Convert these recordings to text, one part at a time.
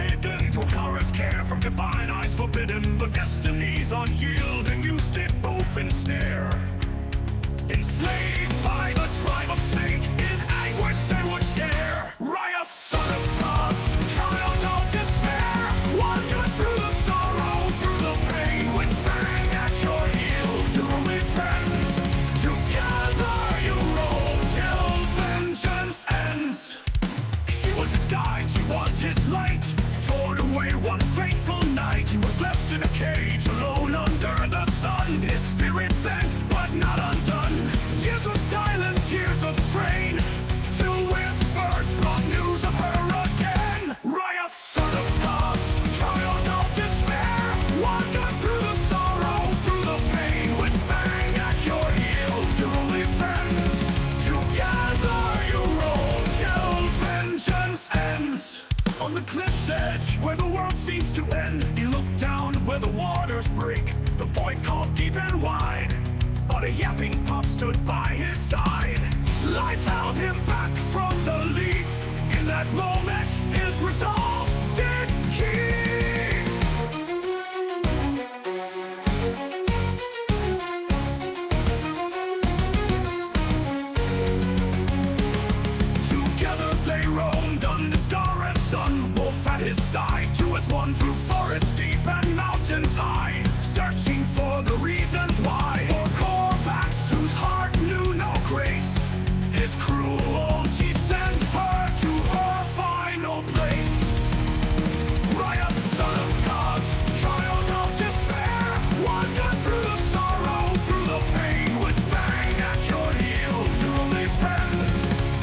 hidden. Tokara's care from divine eyes forbidden. The destinies unyielding used it both in snare. Enslaved by the tribe of Snake, in anguish they would share. Raya, son of gods, child of despair, wander through the sorrow, through the pain, with Fang at your heel, your only friend. Together you roll till vengeance ends. She was his guide, she was his light, torn away one fateful night. He was left in a cage, alone under the sun. His spirit bent, but not undone. Years of silence, years of strain, till whispers brought news of her again. Raya, son of gods, child of despair, wander through the sorrow, through the pain, with Fang at your heel, your only friend. Together you roll till vengeance ends. On the cliff's edge, where the world seems to end, he looked down where the waters break. The void called deep and wide, but a yapping pup stood by his side. Life held him back from the leap. In that moment, his resolve did keep. Together they roamed under star and sun, wolf at his side, two as one through forest deep and mountains high, searching for the reasons why. For Korvax, whose heart knew no grace, his cruelty sent her to her final place. Raya, son of gods, child of despair, wander through the sorrow, through the pain, with Fang at your heel, your only friend.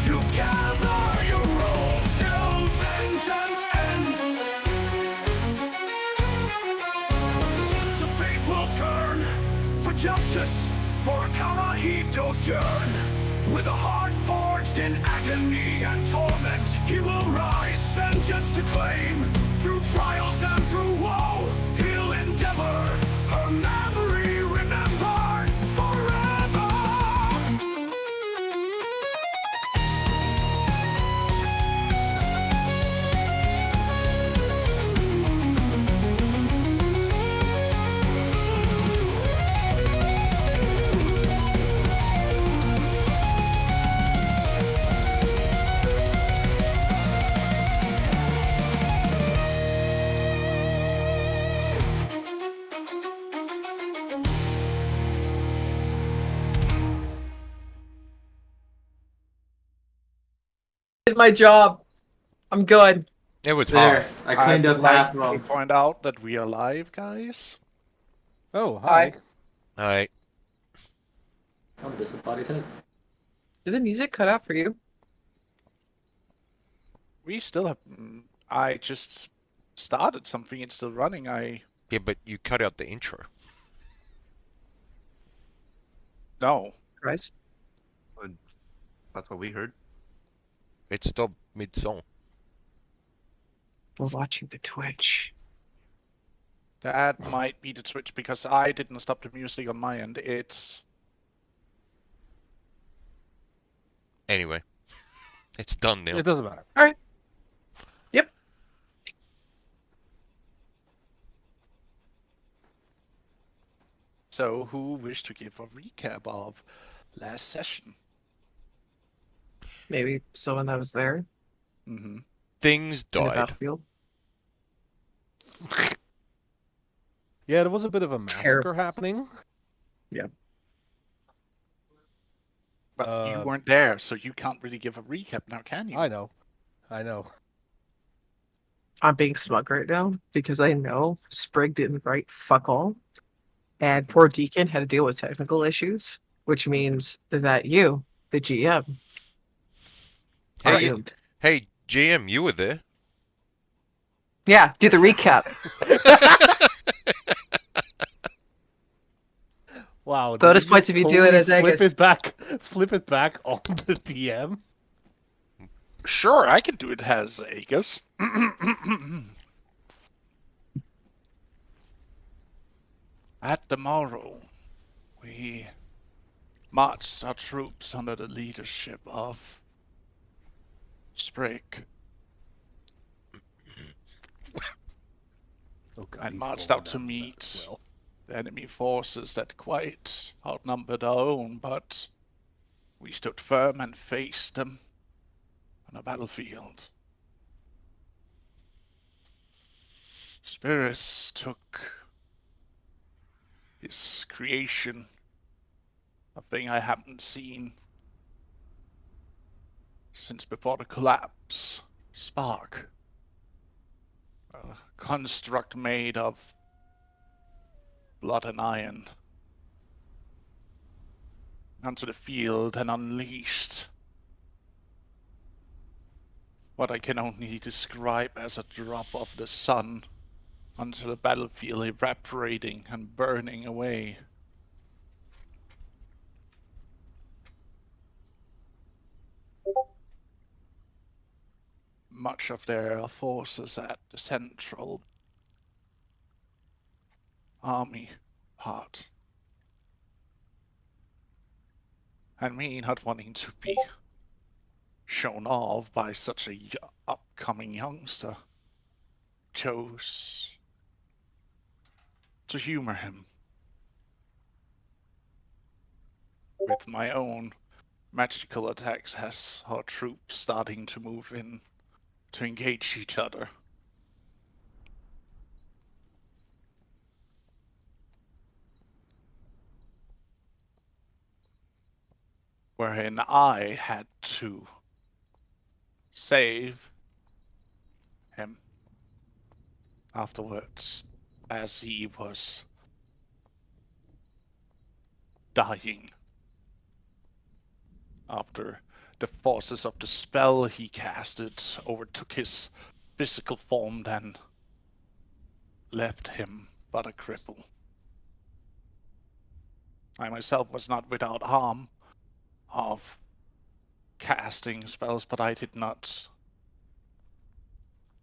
Together you roll till vengeance ends. So fate will turn for justice, for Karahitos yearn. With a heart forged in agony and torment, he will rise, vengeance to claim. Through trials and through woe, he'll endeavor, her memory remembered forever. Did my job. I'm good. It was There, hard. I cleaned up would like half of to them. point out that we are live, guys. Oh, Hi. hi. Alright. I'm disappointed. Did the music cut out for you? We still have. I just started something. It's still running. Yeah, but you cut out the intro. No. Guys? That's what we heard. It stopped mid-song. We're watching the Twitch. That might be the Twitch because I didn't stop the music on my end. It's. Anyway. It's done now. It doesn't matter. Alright. Yep. So, who wished to give a recap of last session? Maybe someone that was there Mm-hmm. Things in the died. battlefield. Yeah, there was a bit of a massacre Terrible. happening. But you weren't there, so you can't really give a recap now, can you? I know. I know. I'm being smug right now because I know Sprig didn't write fuck all. And poor Deacon had to deal with technical issues, which means that you, the GM, are Hey, doomed. hey, GM, you were there. Yeah, do the recap. Wow. did Bonus you points just if you do it as flip Angus. flip it back on the DM. Sure, I can do it as Aegis. At the morrow, we marched our troops under the leadership of Sprig Oh god, and he's marched going out to down the map as meet well. the enemy forces that quite outnumbered our own, but we stood firm and faced them on a battlefield. Spirits took his creation, a thing I haven't seen since before the collapse, Spark. A construct made of blood and iron, onto the field and unleashed what I can only describe as a drop of the sun onto the battlefield, evaporating and burning away. Much of their forces at the central army part. And me not wanting to be shown off by such a upcoming youngster, chose to humor him with my own magical attacks as our troops starting to move in to engage each other. Wherein I had to save him afterwards as he was dying after the forces of the spell he casted overtook his physical form and left him but a cripple. I myself was not without harm of casting spells, but I did not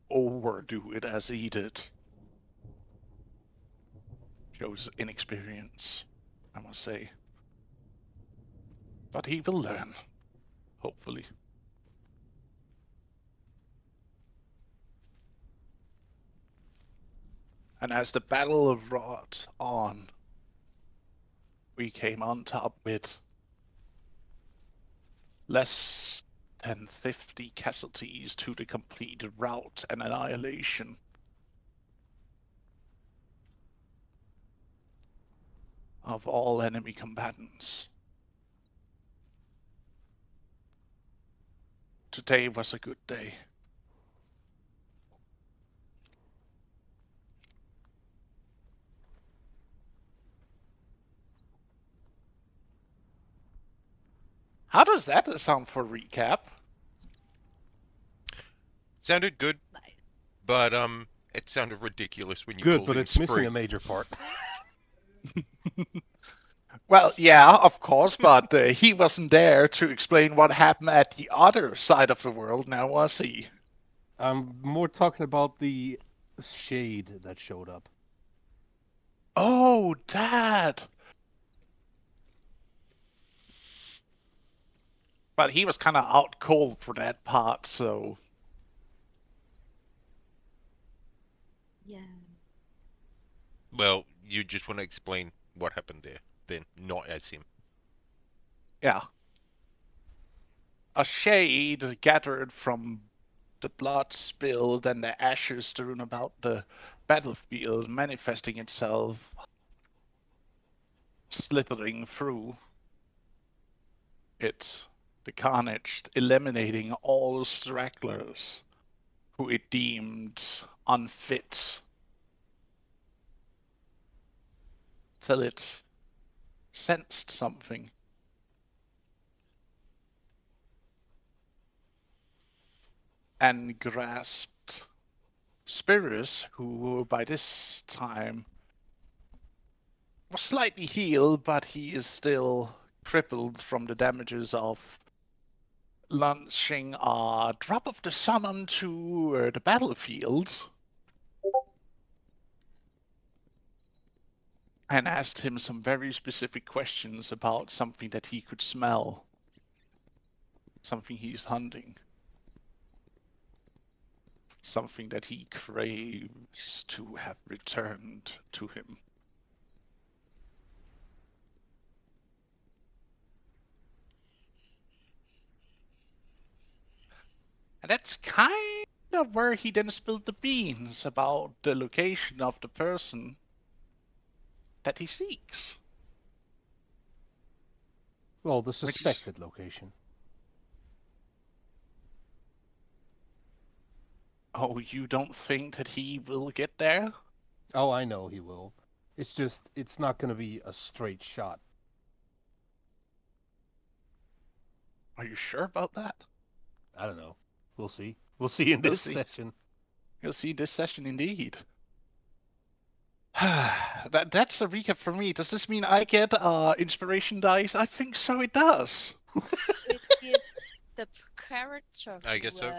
overdo it as he did. Shows inexperience, I must say. But he will learn, hopefully. And as the battle wrought on, we came on top with less than 50 casualties to the complete rout and annihilation of all enemy combatants. Today was a good day. How does that sound for recap? Sounded good, but it sounded ridiculous when you Good, called but him it's missing Sprig. a major part. Well, yeah, of course, but he wasn't there to explain what happened at the other side of the world now, was he? I'm more talking about the shade that showed up. Oh, that! But he was kind of out cold for that part, so... Yeah. Well, you just want to explain what happened there, then, not as him. Yeah. A shade gathered from the blood spilled and the ashes strewn about the battlefield, manifesting itself, slithering through it, the carnage, eliminating all stragglers who it deemed unfit, till it sensed something. And grasped Spirus, who by this time was slightly healed, but he is still crippled from the damages of launching a drop of the sun onto the battlefield, and asked him some very specific questions about something that he could smell, something he's hunting. something that he craves to have returned to him. And that's kind of where he then spilled the beans about the location of the person that he seeks. Well, the Which is- suspected location. Oh, you don't think that he will get there? Oh, I know he will. It's just, it's not going to be a straight shot. Are you sure about that? I don't know. We'll see. We'll see in We'll this see. session. You'll see this session indeed. That's a recap for me. Does this mean I get inspiration dice? I think so. It does. It gives the character I who guess so.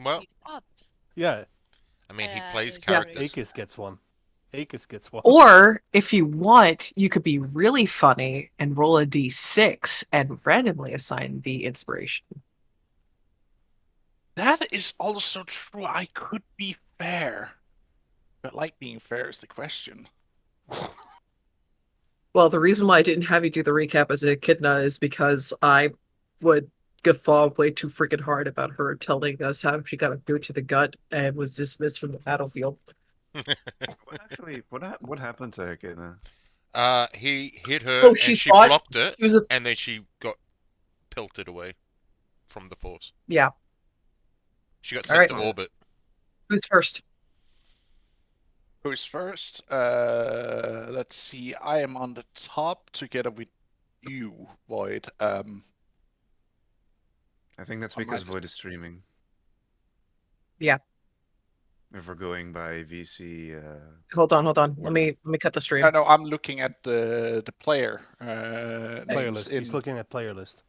Well- read up. Yeah, I mean, he Uh, plays yeah, characters. Akis gets one. Akis gets one. Or if you want, you could be really funny and roll a d6 and randomly assign the inspiration. That is also true. I could be fair. But like being fair is the question. Well, the reason why I didn't have you do the recap as a echidna is because I would guffaw way too freaking hard about her telling us how she got a boot to the gut and was dismissed from the battlefield. What happened to Echidna? He hit her Oh, she and she fought- blocked it, She was a and then she got pelted away from the force. yeah. She got All sent right. to orbit. Who's first? Who's first? Let's see. I am on the top together with you, Void. I think that's I because might- Void is streaming. Yeah. If we're going by VC, Hold on. Let me cut the stream. No, I'm looking at the player Player names list. in, He's looking at player list.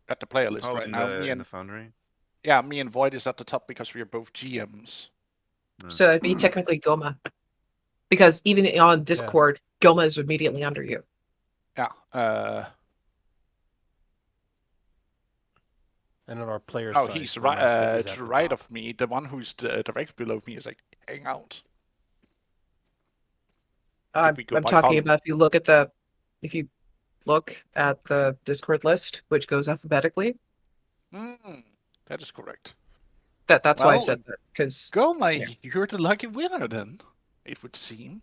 at the player list oh, right in now. the Me in and the Foundry. yeah, me and Void is at the top because we are both GMs. So it'd be technically Goma. Because even on Discord, Goma is immediately under you. Yeah. And on our player Oh, side, he's the right master is to at the the right top. of me. The one who's directly below me is like hang out. I'm we go by talking column. about if you look at the Discord list, which goes alphabetically. That is correct. That's why I Well, said that. Because Goma, you're the lucky winner then, it would seem,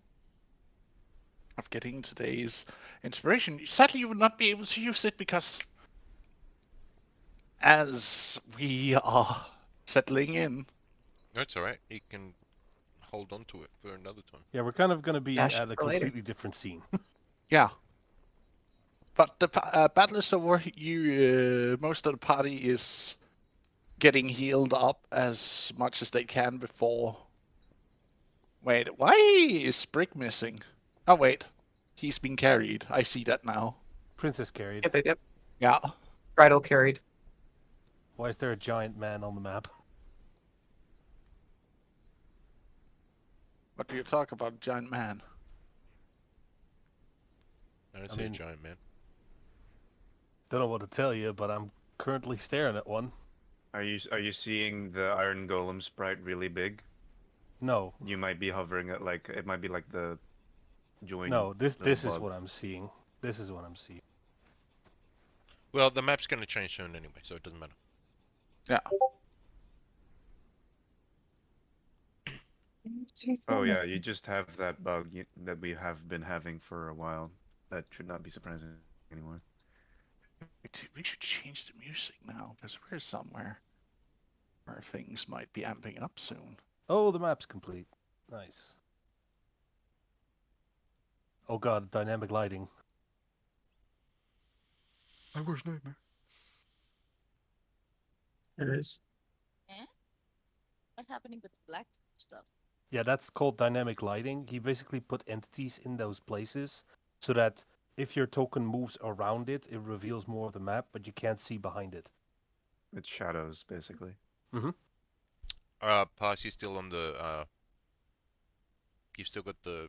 of getting today's inspiration. Sadly, you will not be able to use it because as we are settling in, That's alright. He can hold on to it for another time. Yeah, we're kind of going to be Dash at a for later. completely different scene. yeah. But the battle is over. Most of the party is getting healed up as much as they can before. Wait, why is Brick missing? Oh wait, he's been carried. I see that now. Princess carried. yep. Yeah. Bridal carried. Why is there a giant man on the map? What do you talk about, giant man? I don't I see mean- a giant man. Don't know what to tell you, but I'm currently staring at one. Are you seeing the Iron Golem sprite really big? No, You might be hovering at like it might be like the join. no, this the is bug. what I'm seeing. This is what I'm seeing. Well, the map's gonna change soon anyway, so it doesn't matter. Yeah. Oh yeah, you just have that bug that we have been having for a while. That should not be surprising anymore. We should change the music now because we're somewhere where things might be amping up soon. Oh, the map's complete. Nice. Oh god, dynamic lighting. My worst nightmare. It is. What's happening with the black stuff? Yeah, that's called dynamic lighting. He basically put entities in those places so that if your token moves around it, it reveals more of the map, but you can't see behind it. It's shadows basically. Pass, you still on the you've still got the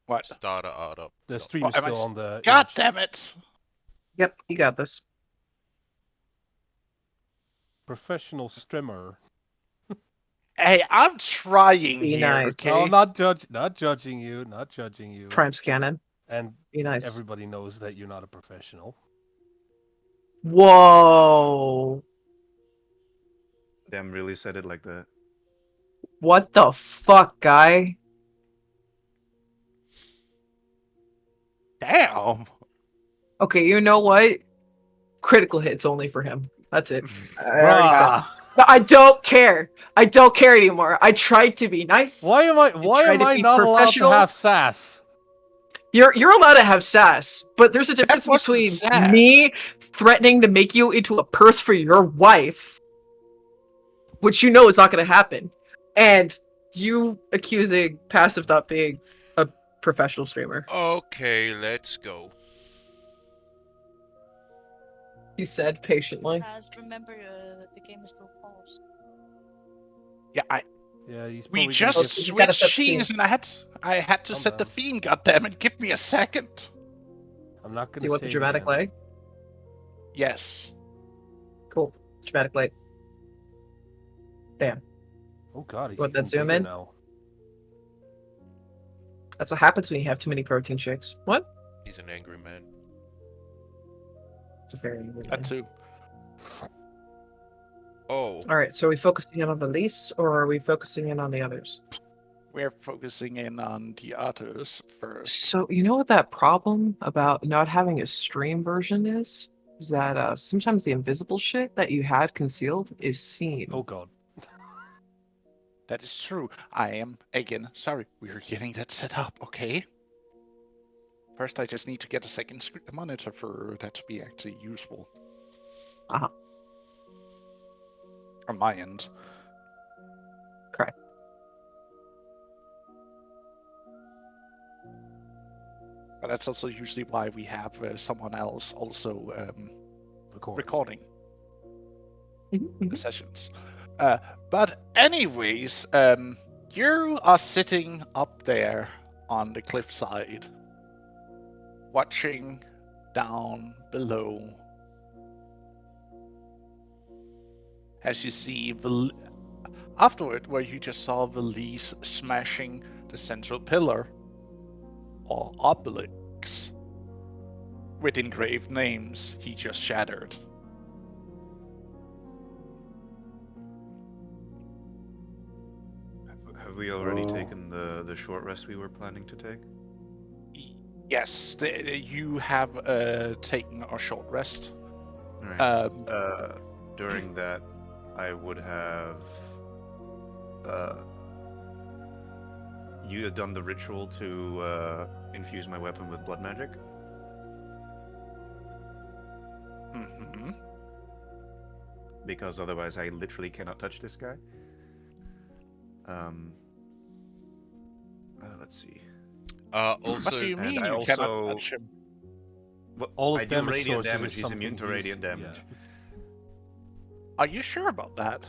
What? starter art up. The No. stream Oh, is am I still s- on the God image. damn it! Yep, you got this. Professional streamer. Hey, I'm trying Be here. nice. Okay. No, not judging you, not judging you. Prime's canon. And Be nice. everybody knows that you're not a professional. Whoa. Damn, really said it like that. What the fuck, guy? Damn. Okay, you know what? Critical hits only for him. That's it. I already said. Bruh. No, I don't care. I don't care anymore. I tried to be nice. Why am I try to be not allowed to professional. have sass? You're allowed to have sass, but there's a difference wasn't between sass. me threatening to make you into a purse for your wife, which you know is not going to happen, and you accusing Passive not being a professional streamer. Okay, let's go. He said patiently. Guys, remember the game is still paused. Yeah, Yeah, he's we probably just gonna He's gotta switched set the theme. scenes, and I had to Calm set the down. theme. Goddammit, give me a second. I'm not gonna Do you want the save dramatic again. leg? Yes. Cool. Dramatic leg. Bam. Oh god, he's Want that even zoom bigger in? now. That's what happens when you have too many protein shakes. What? He's an angry man. It's a very angry That man. too. Oh, All right, so are we focusing in on the lease, or are we focusing in on the others? We're focusing in on the others first. So you know what that problem about not having a stream version is? Is that sometimes the invisible shit that you had concealed is seen. Oh god. That is true. I am, again, sorry. We're getting that set up, okay? First, I just need to get a second monitor for that to be actually useful. Uh-huh. On my end. Correct. But that's also usually why we have someone else also recording the sessions. But anyways, you are sitting up there on the cliffside, watching down below as you see afterward where you just saw Valise smashing the central pillar or obelix with engraved names he just shattered. Have we already taken the short rest we were planning to take? Yes, you have taken a short rest. Alright. During that, I would have. You had done the ritual to infuse my weapon with blood magic. Mm-hmm. Because otherwise, I literally cannot touch this guy. Let's see. also, What do you and mean I you cannot also- touch him? Well, All I of do damage radiant sources damage. is He's something immune to he's- radiant damage. yeah. Are you sure about that?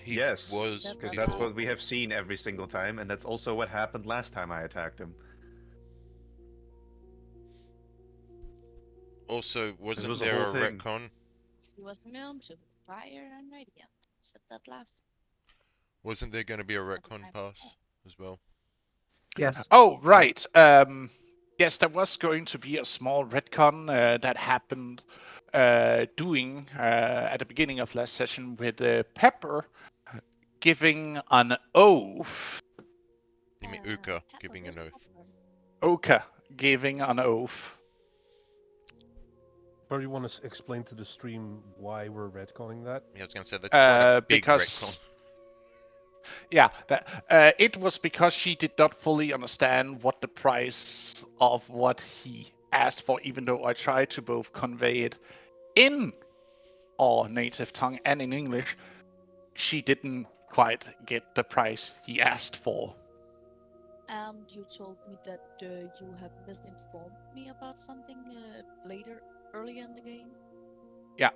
he Yes, was because That's that's before. what we have seen every single time, and that's also what happened last time I attacked him. Also, wasn't was the there a whole thing. retcon? He was immune to fire and radiant. Said that last. Wasn't there going to be a was retcon my pass fault. as well? Yes. Oh, right. Yes, there was going to be a small retcon that happened doing at the beginning of last session with Pepper giving an oath. You mean Uh, Uka Pepper giving was an oath? Pepper. Oka giving an oath. Probably want to explain to the stream why we're retconning that. Yeah, I was going to say that's quite a big Because retcon. yeah, it was because she did not fully understand what the price of what he asked for, even though I tried to both convey it in our native tongue and in English. She didn't quite get the price he asked for. And you told me that you have misinformed me about something earlier in the game. Yeah.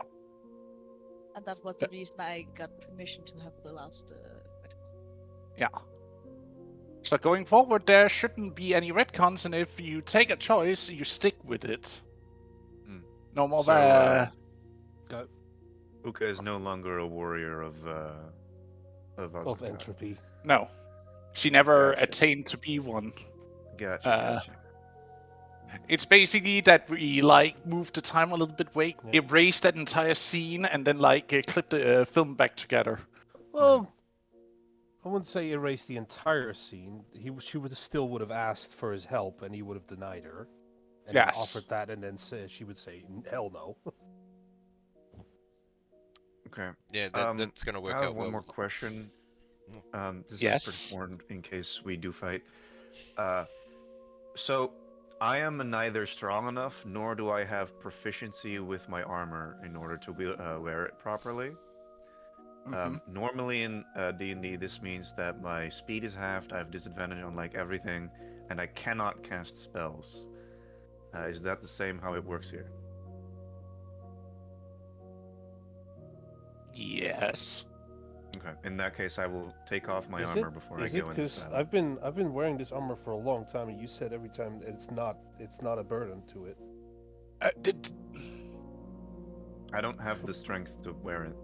And that was the reason I got permission to have the last retcon. Yeah. So going forward, there shouldn't be any retcons, and if you take a choice, you stick with it. Hmm. No more. So, Uka is no longer a warrior of of Of Osgard. entropy. No, she never Gotcha. attained to be one. Gotcha, Uh, gotcha. It's basically that we like moved the time a little bit, Yeah. erased that entire scene, and then like clipped the film back together. Well, I wouldn't say erase the entire scene. She would have asked for his help, and he would have denied her, and then Yes. offered that, and then she would say, "Hell no." Okay. Yeah, that's gonna work I have out one well. more question. This is Yes. pretty important in case we do fight. So I am neither strong enough nor do I have proficiency with my armor in order to wear it properly. Normally in D&D, this means that my speed is halved, I have disadvantage on like everything, and I cannot cast spells. Is that the same how it works here? Yes. Okay. In that case, I will take off my Is armor it? before I Is go it? into Because battle. I've been wearing this armor for a long time, and you said every time that it's not a burden to it. I don't have the strength to wear it.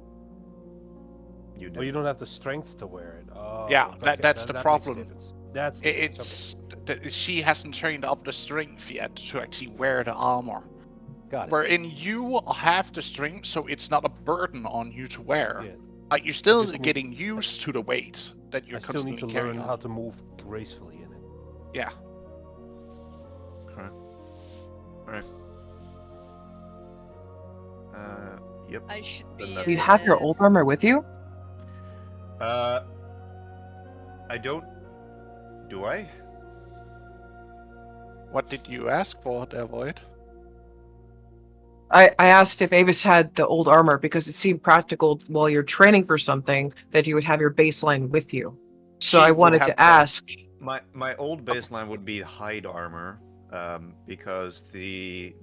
You do. Oh, you don't have the strength to wear it. Oh, Yeah, okay, that's the that problem. Makes difference. That's the difference. It's she hasn't trained up the strength yet to actually wear the armor. Got it. Wherein you have the strength, so it's not a burden on you to wear. Yeah. Like you're still just need getting used to the weight that you're I still need constantly to learn carrying how on. to move gracefully in it. Yeah. Okay. Alright. Yep. I should Then be. that's Do you have your old armor with you? I don't. Do I? What did you ask for, there, Void? I asked if Avis had the old armor because it seemed practical while you're training for something that you would have your baseline with you. So She I would wanted have to ask. My old baseline would be hide armor, because the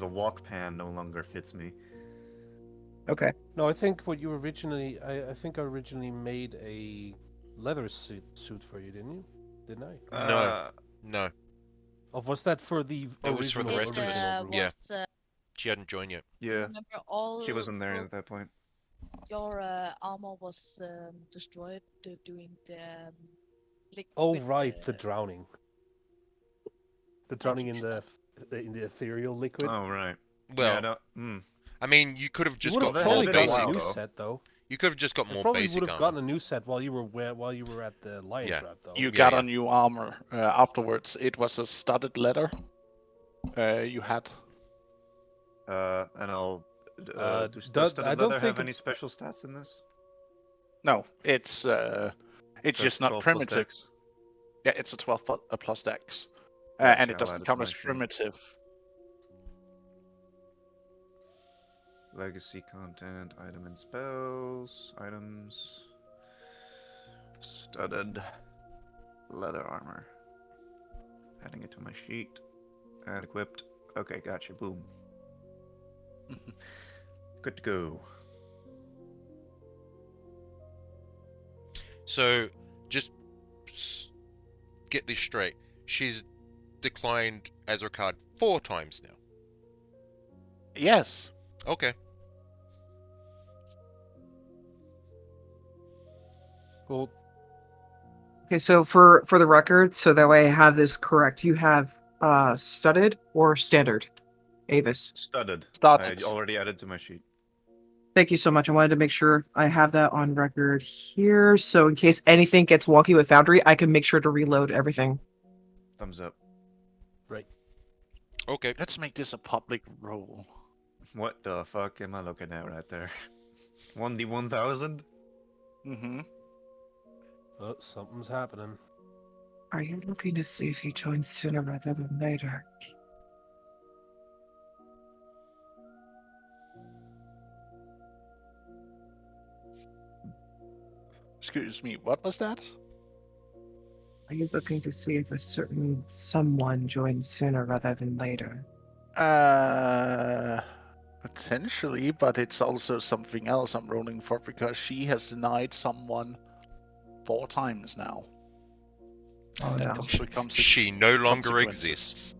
walk pan no longer fits me. Okay. No, I think what you originally, I think I originally made a leather suit for you, didn't you? Didn't I? No. Or was that for the It was for the original- rest of us. original group? Yeah. She hadn't joined yet. Yeah, Remember all she wasn't there at that point. your armor was destroyed doing the liquid. Oh right, the drowning. The drowning in magic the ethereal liquid. Oh right. Well, yeah, I don't. I mean, you could have You just would got have that more probably has been a gotten basic. a new while, though. set though. You could have just got You more probably basic would have armor. gotten a new set while you were at the lion Yeah. trap though. You Yeah, got yeah. a new armor afterwards. It was a studded leather. You had. And I'll. Does I studded don't leather think have any special stats in this? No, it's So just not 12 plus primitive. dex? Yeah, it's a 12 plus dex, Gotcha, and it I'll doesn't add it to count my as sheet. primitive. Legacy content, item and spells, items, studded leather armor. Adding it to my sheet. Add equipped. Okay, gotcha. Boom. Good to go. So, just get this straight. She's declined Azure card 4 times now. Yes. Okay. Well, Okay, so for the record, so that way I have this correct, you have studded or standard, Avis. Studded. Studded. I already added to my sheet. Thank you so much. I wanted to make sure I have that on record here, so in case anything gets wonky with Foundry, I can make sure to reload everything. Thumbs up. right. Okay. Let's make this a public role. What the fuck am I looking at right there? 1D1000? Mm-hmm. Oh, something's happening. Are you looking to see if he joins sooner rather than later? Excuse me, what was that? Are you looking to see if a certain someone joins sooner rather than later? Potentially, but it's also something else I'm rolling for because she has denied someone 4 times now. Oh That no. becomes a She no longer consequences. exists.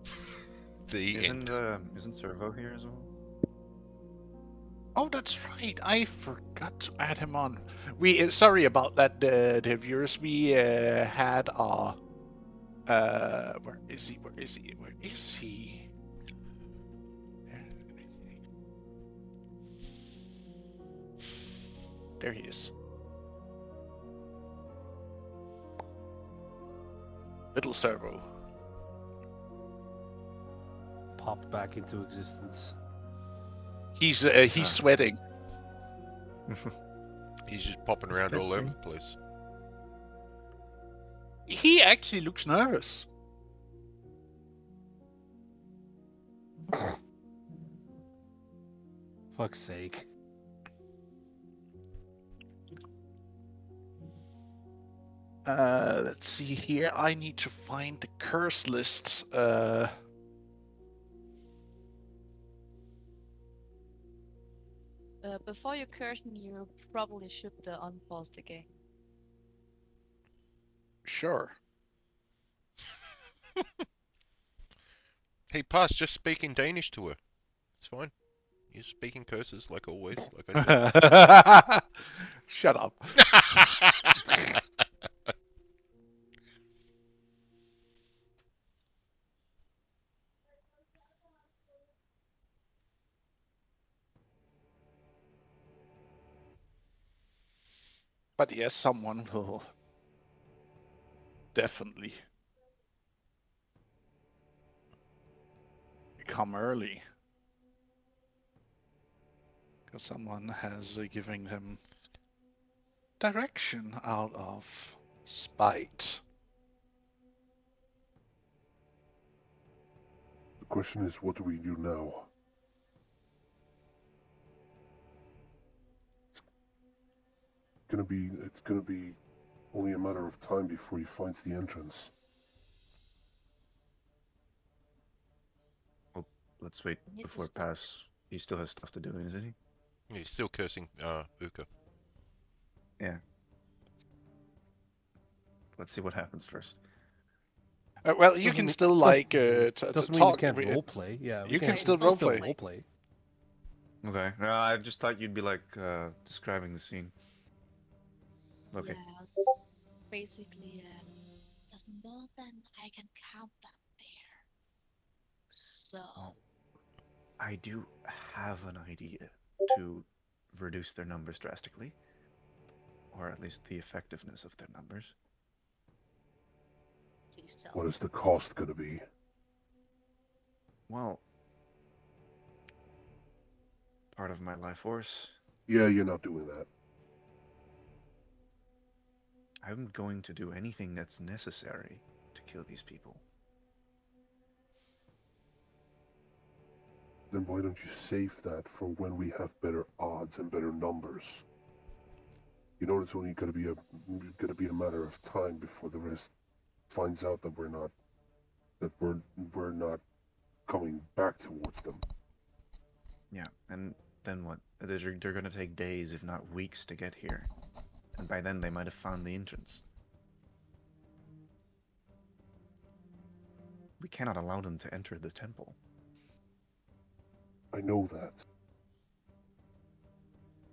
The end. Isn't Servo here as well? Oh, that's right. I forgot to add him on. We sorry about that, the viewers. We had our where is he? Where is he? Where is he? There he is. Little Servo. Popped back into existence. He's Ah. sweating. He's just popping around all over the place. He actually looks nervous. Fuck's sake. Let's see here. I need to find the curse lists. Before you curtain, you probably should unpause the game. Sure. Hey, Pass, just speak in Danish to her. It's fine. You're speaking curses like always, like I Shut up. said. But yes, someone will definitely come early. Because someone has given them direction out of spite. The question is, what do we do now? It's gonna be only a matter of time before he finds the entrance. Well, let's wait Need to before stop. Pass. He still has stuff to do, isn't he? He's still cursing Uka. Yeah. Let's see what happens first. Well, you can still like doesn't mean we talk. can't roleplay. Yeah, You can still still roleplay. roleplay. Okay. No, I just thought you'd be like describing the scene. Okay. Yeah, basically, there's more than I can count up there. So, Well, I do have an idea to reduce their numbers drastically, or at least the effectiveness of their numbers. please tell What me. is the cost gonna be? Well, part of my life force. Yeah, you're not doing that. I'm going to do anything that's necessary to kill these people. Then why don't you save that for when we have better odds and better numbers? You know, it's only gonna be a matter of time before the rest finds out that we're not coming back towards them. Yeah, and then what? They're going to take days, if not weeks, to get here. And by then, they might have found the entrance. We cannot allow them to enter the temple. I know that.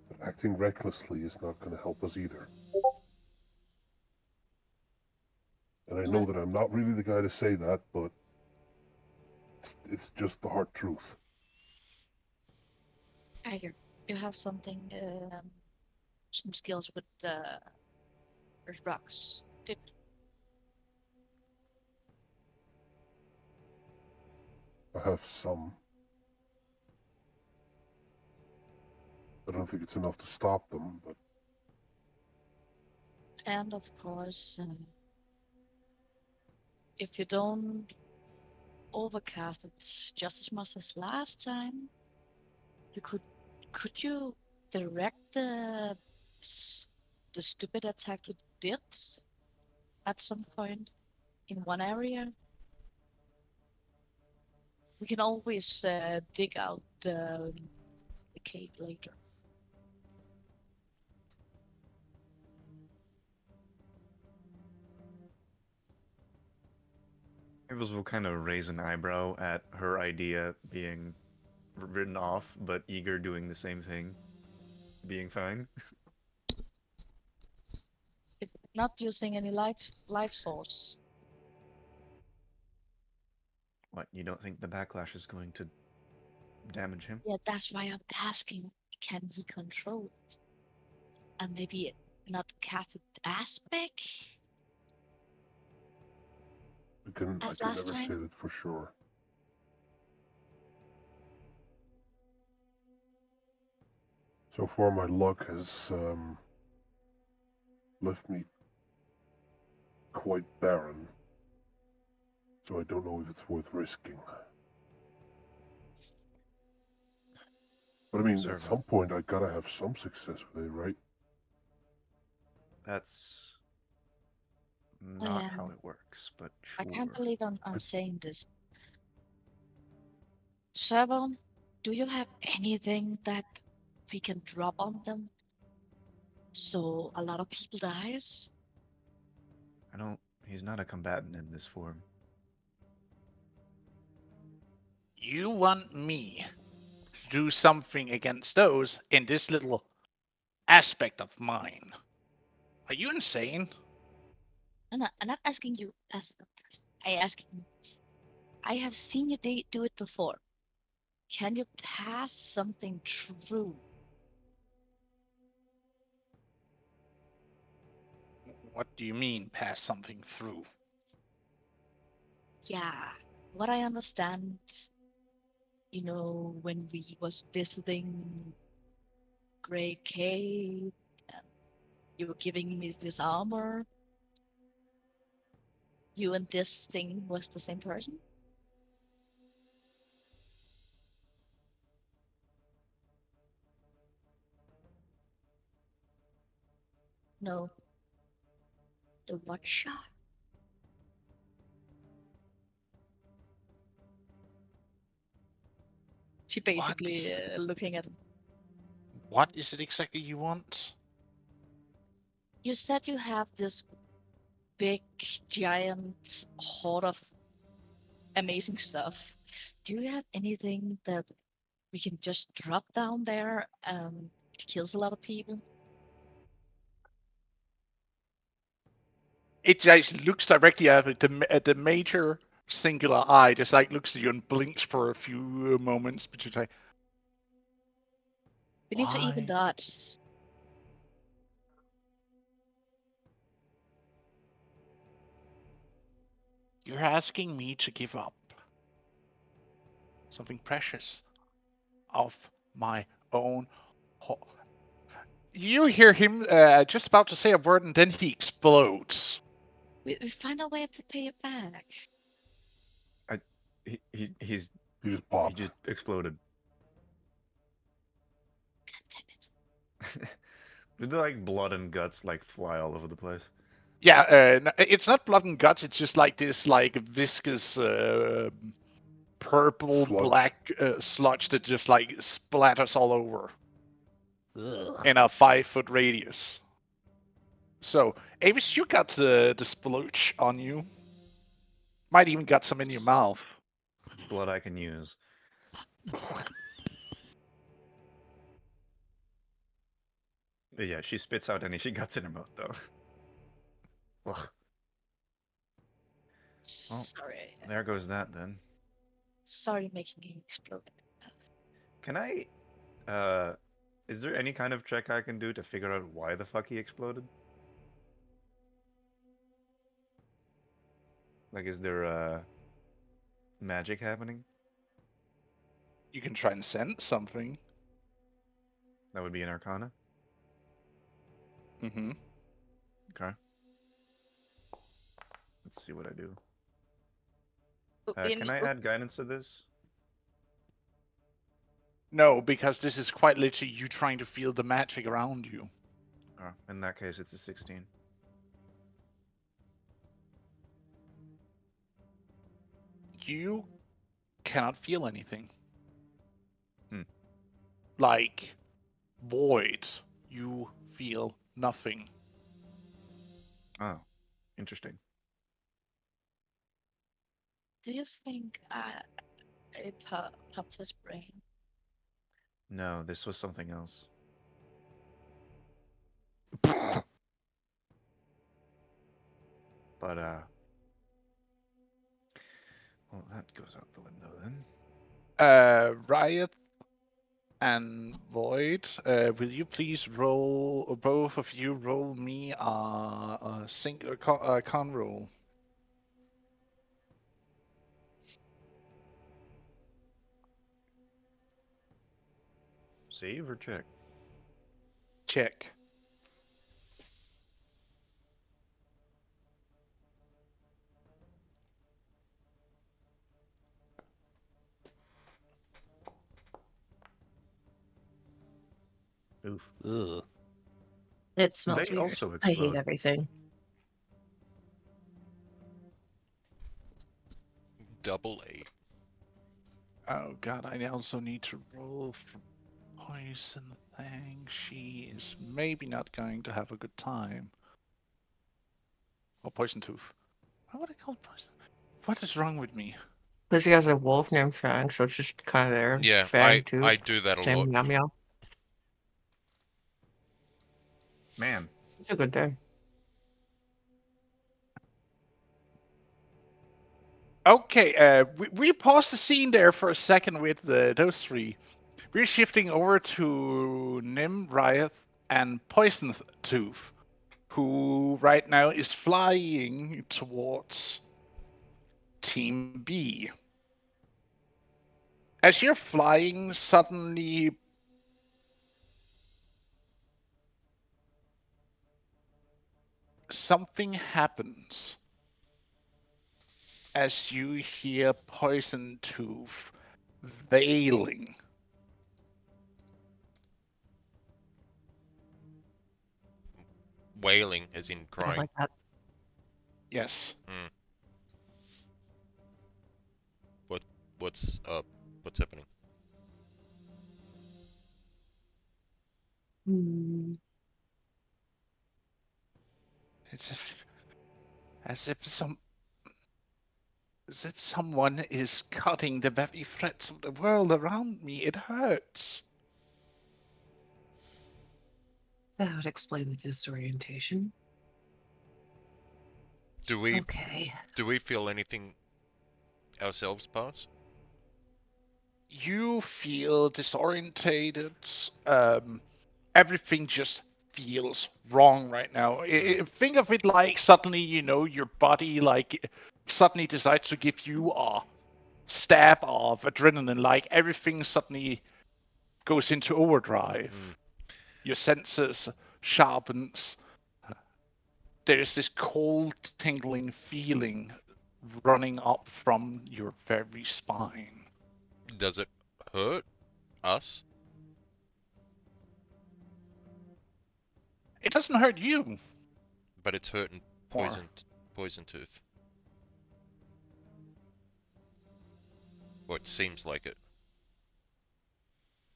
But acting recklessly is not gonna help us either. And I know that I'm not really the guy to say that, but it's just the hard truth. Iger, you have something, some skills with rocks. Did I have some. I don't think it's enough to stop them, but and of course, if you don't overcast it just as much as last time, you could you direct the stupid attack you did at some point in one area? We can always dig out the cave later. Rivers will kind of raise an eyebrow at her idea being written off, but eager doing the same thing, being fine. Not using any life source. What, you don't think the backlash is going to damage him? Yeah, that's why I'm asking, can he control it? And maybe not cast it aspect I can as never last say time? that for sure. So far, my luck has left me quite barren. So I don't know if it's worth risking. But I mean, at Servo. some point, I gotta have some success with it, right? That's not how it works, but I can't sure. believe I'm saying this. Servo, do you have anything that we can drop on them so a lot of people dies? I don't. He's not a combatant in this form. You want me to do something against those in this little aspect of mine? Are you insane? No, I'm not asking you as a person. I have seen you do it before. Can you pass something through? What do you mean, pass something through? Yeah, what I understand, when we was visiting Great Cave, and you were giving me this armor, you and this thing was the same person? No, the what shot? She basically What? looking at him. What is it exactly you want? You said you have this big, giant hoard of amazing stuff. Do you have anything that we can just drop down there and it kills a lot of people? It just looks directly at it, the major singular eye, just like looks at you and blinks for a few moments, but you say, We need to even "Why? dodge. You're asking me to give up something precious of my own." You hear him just about to say a word, and then he explodes. We find a way to pay it back. He He just he popped. just exploded. God damn it. Did like blood and guts like fly all over the place? Yeah, it's not blood and guts. It's just like this, like viscous purple Sludge. black sludge that just like splatters all over Ugh. in a 5-foot radius. So, Avis, you got the splooch on you. Might even got some in your mouth. It's blood I can use. But yeah, she spits out any she guts in her mouth though. Ugh. Sorry. There goes that then. Sorry making him explode. Can I is there any kind of check I can do to figure out why the fuck he exploded? Like is there magic happening? You can try and sense something. That would be an arcana. Mm-hmm. Okay. Let's see what I do. In, Can I add guidance to this? No, because this is quite literally you trying to feel the magic around you. Oh, in that case, it's a 16. You cannot feel anything. Hmm. Like void. You feel nothing. Oh, interesting. do you think it popped his brain? No, this was something else. But well, that goes out the window then. Riot and Void, will you please roll, both of you roll me a con roll? Save or check? Check. Oof. Ugh. It smells They weird. also I hate explode. everything. Double A. Oh god, I also need to roll for poison thing. She is maybe not going to have a good time. Or poison tooth. Why would I call it poison? What is wrong with me? Because she has a wolf named Fang, so it's just kind of there. Yeah, Fang, I tooth, do that a same lot. meow meow. Man, It's a good day. Okay, we paused the scene there for a second with those three. We're shifting over to Nim, Riot, and Poison Tooth, who right now is flying towards Team B. As you're flying, suddenly something happens as you hear Poison Tooth wailing. Wailing, as in I don't crying. like that. Yes. What's up? What's happening? Hmm. It's as if someone is cutting the very threads of the world around me. It hurts. That would explain the disorientation. Do we Okay. feel anything ourselves, Pass? You feel disorientated. Everything just feels wrong right now. Think of it like suddenly, your body like suddenly decides to give you a stab of adrenaline. Like everything suddenly goes into overdrive. Your senses sharpens. There's this cold, tingling feeling running up from your very spine. Does it hurt us? It doesn't hurt you. But it's hurting Or poison tooth. Or it seems like it.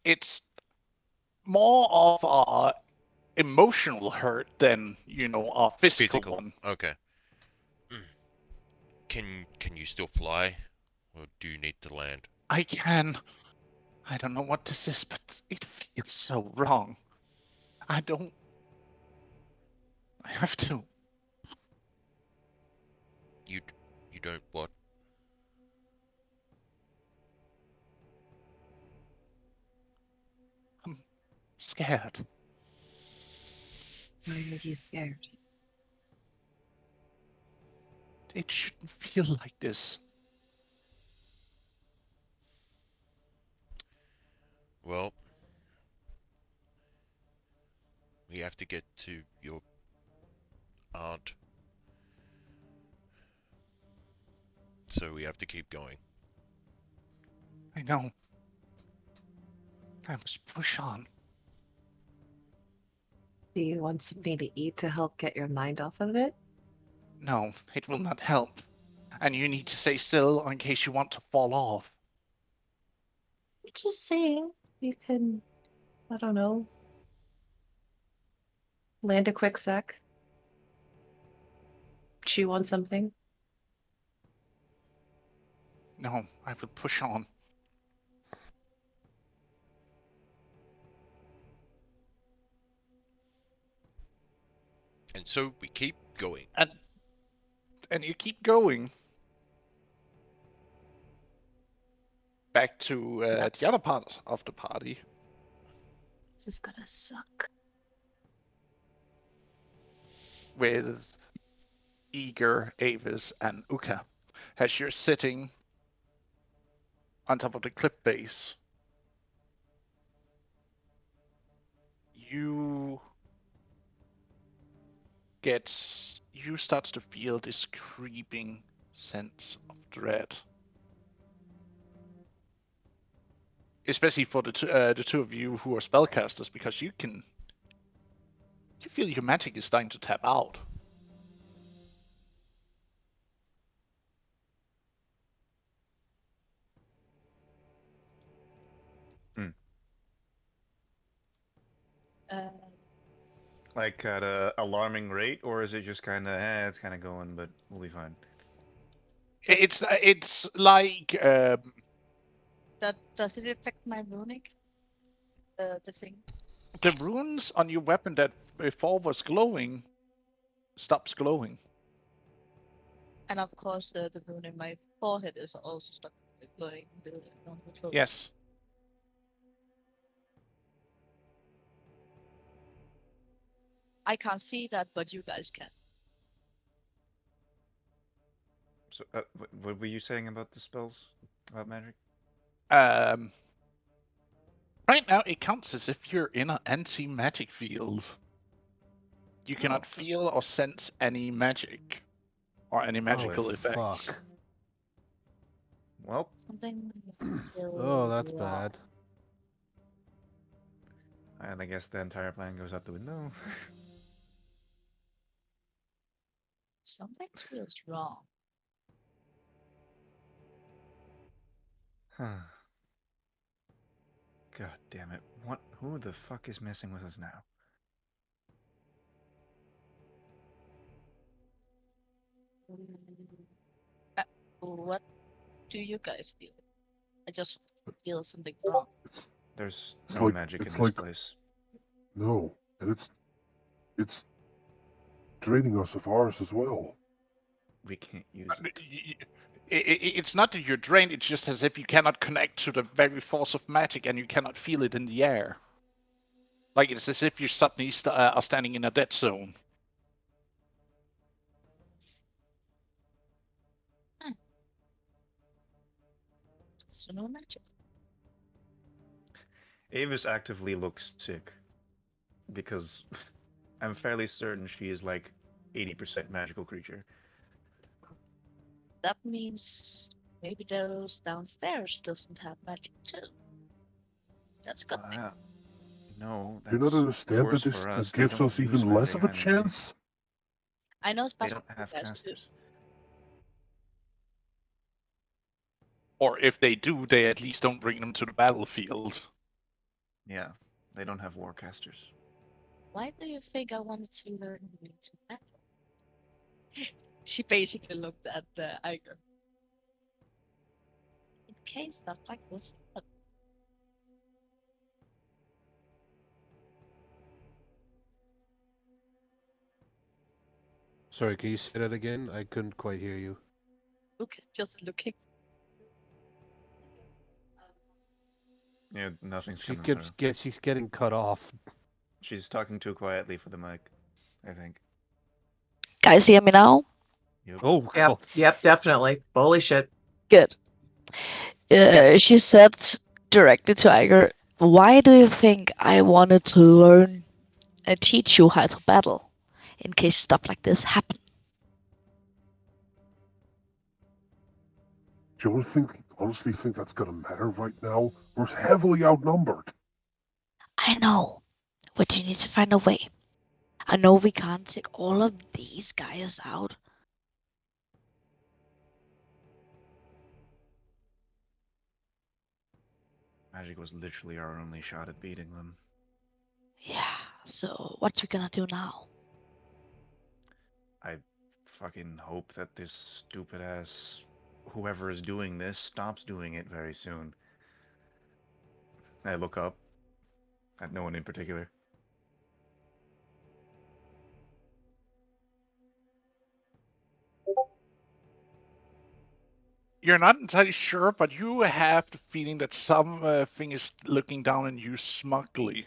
it's more of a emotional hurt than a physical one. Okay. Can you still fly? Or do you need to land? I can. I don't know what this is, but it feels so wrong. I don't. I have to. You you don't what? I'm scared. Why are you scared? It shouldn't feel like this. Well, we have to get to your aunt. So we have to keep going. I know. I must push on. Do you want something to eat to help get your mind off of it? No, it will not help. And you need to stay still in case you want to fall off. Just saying. You can, I don't know, land a quick sec, chew on something. No, I will push on. And so we keep going. And you keep going back to the other part of the party. This is gonna suck. With Eager, Avis, and Uka. As you're sitting on top of the cliff base, you start to feel this creeping sense of dread. Especially for the two of you who are spellcasters, because you feel your magic is starting to tap out. Uh, Like at a alarming rate, or is it just kind of, it's kind of going, but we'll be fine. It's like does it affect my runic? The thing. the runes on your weapon that before was glowing stops glowing. And of course, the rune in my forehead is also stuck glowing. The non-control. Yes. I can't see that, but you guys can. So, what were you saying about the spells? About magic? Right now, it counts as if you're in an anti-magic field. You cannot Oh. feel or sense any magic or any magical Oh, effects. fuck. Well, Something. Oh, that's wrong. bad. and I guess the entire plan goes out the window. Something feels wrong. Huh. God damn it. What? Who the fuck is messing with us now? What do you guys feel? I just feel something wrong. There's It's no like- magic it's in this like- place. No, and it's draining us of ours as well. We can't use it. It's not that you're drained, it's just as if you cannot connect to the very force of magic and you cannot feel it in the air. Like it's as if you suddenly are standing in a dead zone. So no magic. Avis actively looks sick. Because I'm fairly certain she is like 80% magical creature. That means maybe those downstairs doesn't have magic too. That's a good thing. No, Do you that's not understand worse that this for us. that They gives don't us use even less magic of a either. chance? I know it's They possible don't have you guys do. casters. Or if they do, they at least don't bring them to the battlefield. Yeah, they don't have warcasters. Why do you think I wanted to learn to battle? She basically looked at the Iger. In case stuff like this. Sorry, can you say that again? I couldn't quite hear you. Look, just looking. Yeah, nothing's coming through. She's getting cut off. She's talking too quietly for the mic, I think. Guys, hear me now? Yep. Oh, God. Yep, definitely. Holy shit. Good. She said directly to Iger, "Why do you think I wanted to learn and teach you how to battle, in case stuff like this happen?" Do you honestly think that's gonna matter right now? We're heavily outnumbered. I know, but you need to find a way. I know we can't take all of these guys out. Magic was literally our only shot at beating them. Yeah, so what you gonna do now? I fucking hope that this stupid ass whoever is doing this stops doing it very soon. I look up at no one in particular. You're not entirely sure, but you have the feeling that something is looking down on you smugly.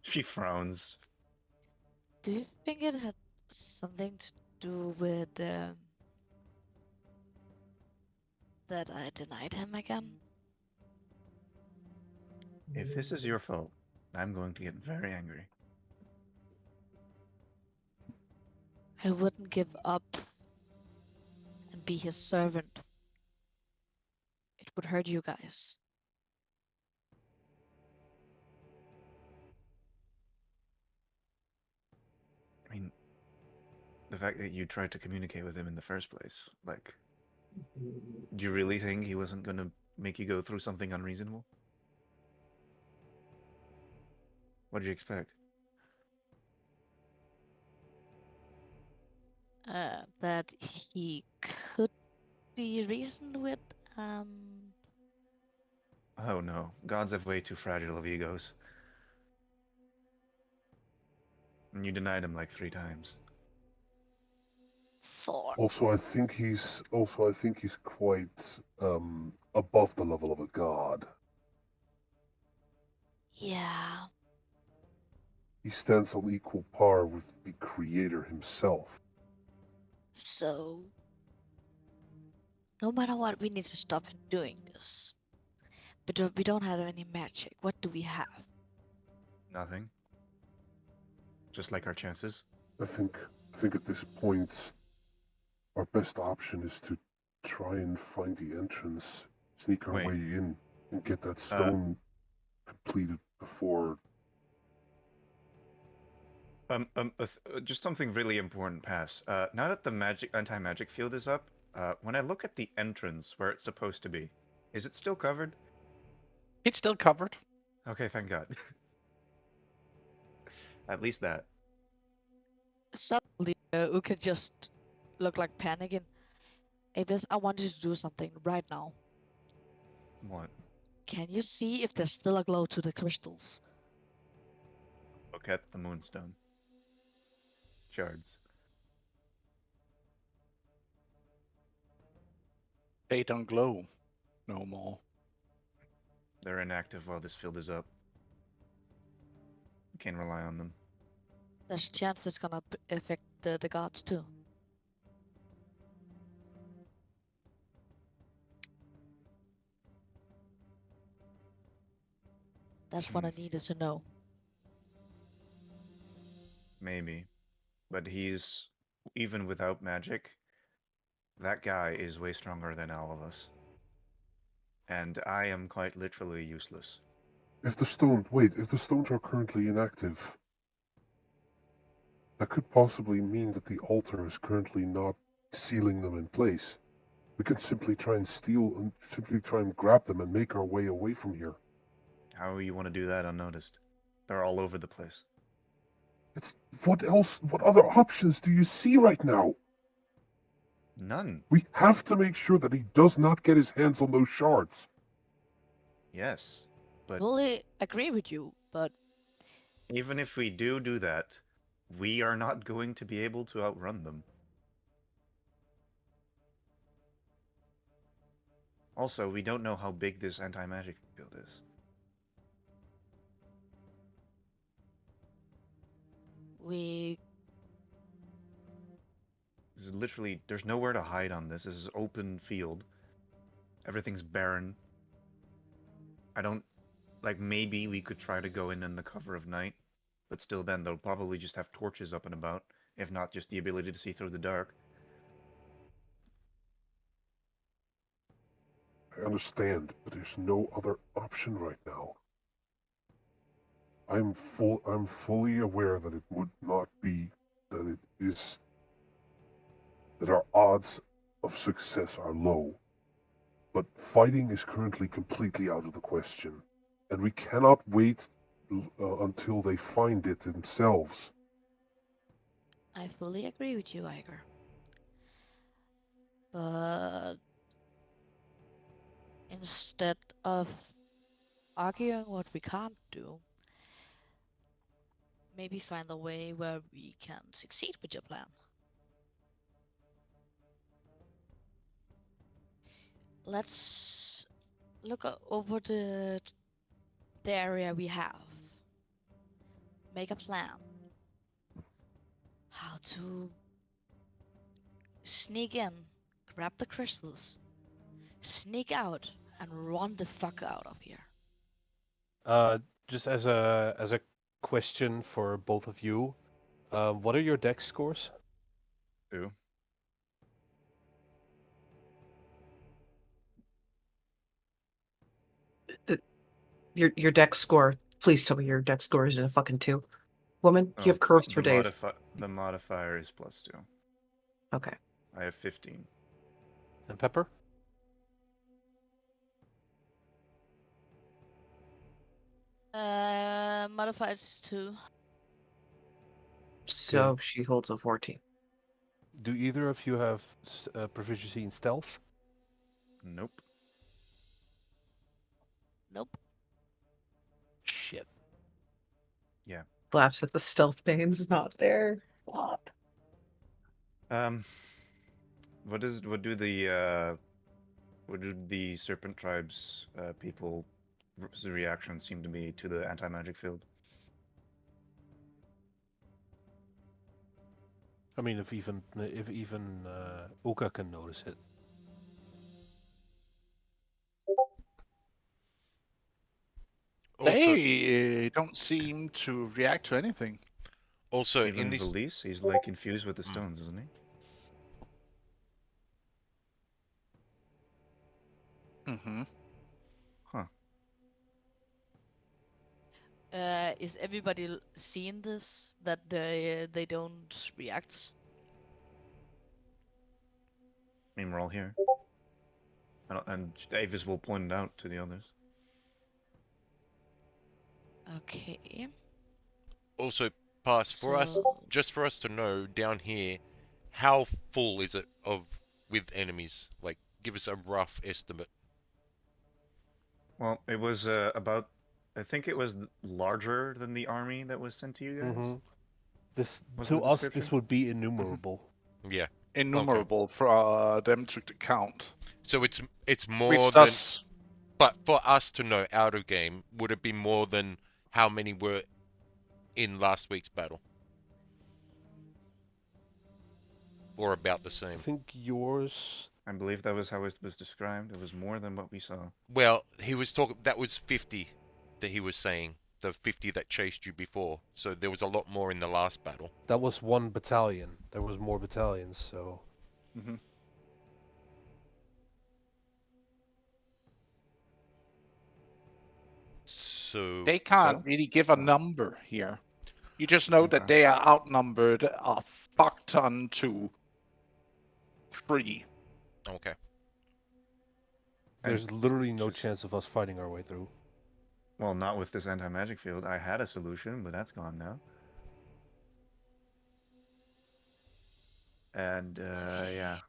She frowns. Do you think it had something to do with that I denied him again? If this is your fault, I'm going to get very angry. I wouldn't give up and be his servant. It would hurt you guys. I mean, the fact that you tried to communicate with him in the first place, like, do you really think he wasn't going to make you go through something unreasonable? What did you expect? That he could be reasoned with, and Oh no, gods have way too fragile of egos. And you denied him like 3 times. thought. Also, I think he's quite above the level of a god. Yeah, He stands on equal par with the creator himself. so no matter what, we need to stop him doing this. But we don't have any magic. What do we have? Nothing. Just like our chances. I think at this point our best option is to try and find the entrance, sneak our Wait. way in, and get that stone completed before. Just something really important, Pass. Now that the anti-magic field is up, when I look at the entrance where it's supposed to be, is it still covered? It's still covered. Okay, thank God. At least that. Suddenly, Uka just looked like panicking. Avis, I want you to do something right now. What? Can you see if there's still a glow to the crystals? Look at the moonstone. Shards. They don't glow no more. They're inactive while this field is up. You can't rely on them. There's a chance it's gonna affect the gods too. That's what I needed to know. Maybe. But he's, even without magic, that guy is way stronger than all of us. And I am quite literally useless. If the stones are currently inactive, that could possibly mean that the altar is currently not sealing them in place. We could simply try and grab them and make our way away from here. How you want to do that unnoticed? They're all over the place. What else? What other options do you see right now? None. We have to make sure that he does not get his hands on those shards. Yes. But Fully agree with you, but even if we do that, we are not going to be able to outrun them. Also, we don't know how big this anti-magic field is. we This is literally, there's nowhere to hide on this. This is open field. Everything's barren. I don't, like, maybe we could try to go in the cover of night, but still then they'll probably just have torches up and about, if not just the ability to see through the dark. I understand, but there's no other option right now. I'm fully aware that it would not be that it is that our odds of success are low. But fighting is currently completely out of the question, and we cannot wait until they find it themselves. I fully agree with you, Iger. But instead of arguing what we can't do, maybe find a way where we can succeed with your plan. let's look over the area we have. Make a plan. How to sneak in, grab the crystals, sneak out, and run the fuck out of here. Just as a question for both of you, what are your dex scores? 2. Your dex score. Please tell me your dex score is in a fucking 2. Woman, you have curves for days. The modifier is +2. Okay. I have 15. And Pepper? Modified 2. So she holds a 14. Do either of you have proficiency in stealth? Nope. Nope. Shit. Yeah. Laughs at the stealth pane's not there. What? What do the serpent tribes people reaction seem to be to the anti-magic field? I mean, if even Uka can notice it. Also, They don't seem to react to anything. also Even in this, Valise, he's like infused with the stones, isn't he? Mm-hmm. Huh. Is everybody seeing this? That they don't react? I mean, we're all here. And Avis will point it out to the others. Okay. also pass for us, So just for us to know down here, how full is it with enemies? Like, give us a rough estimate. Well, it was about. I think it was larger than the army that was sent to you guys. Mm-hmm. This Was to the us, this description? would be innumerable. Yeah. Innumerable for them to count. So it's more Which than. does But for us to know out of game, would it be more than how many were in last week's battle? Or about the I same? think yours. I believe that was how it was described. It was more than what we saw. Well, he was talking. That was 50 that he was saying. The 50 that chased you before. So there was a lot more in the last battle. That was one battalion. There was more battalions, so. mm-hmm. So. They can't So? really give a number here. You just know that Okay. they are outnumbered a fuck ton to 3. Okay. There's literally no just- chance of us fighting our way through. Well, not with this anti-magic field. I had a solution, but that's gone now. And yeah.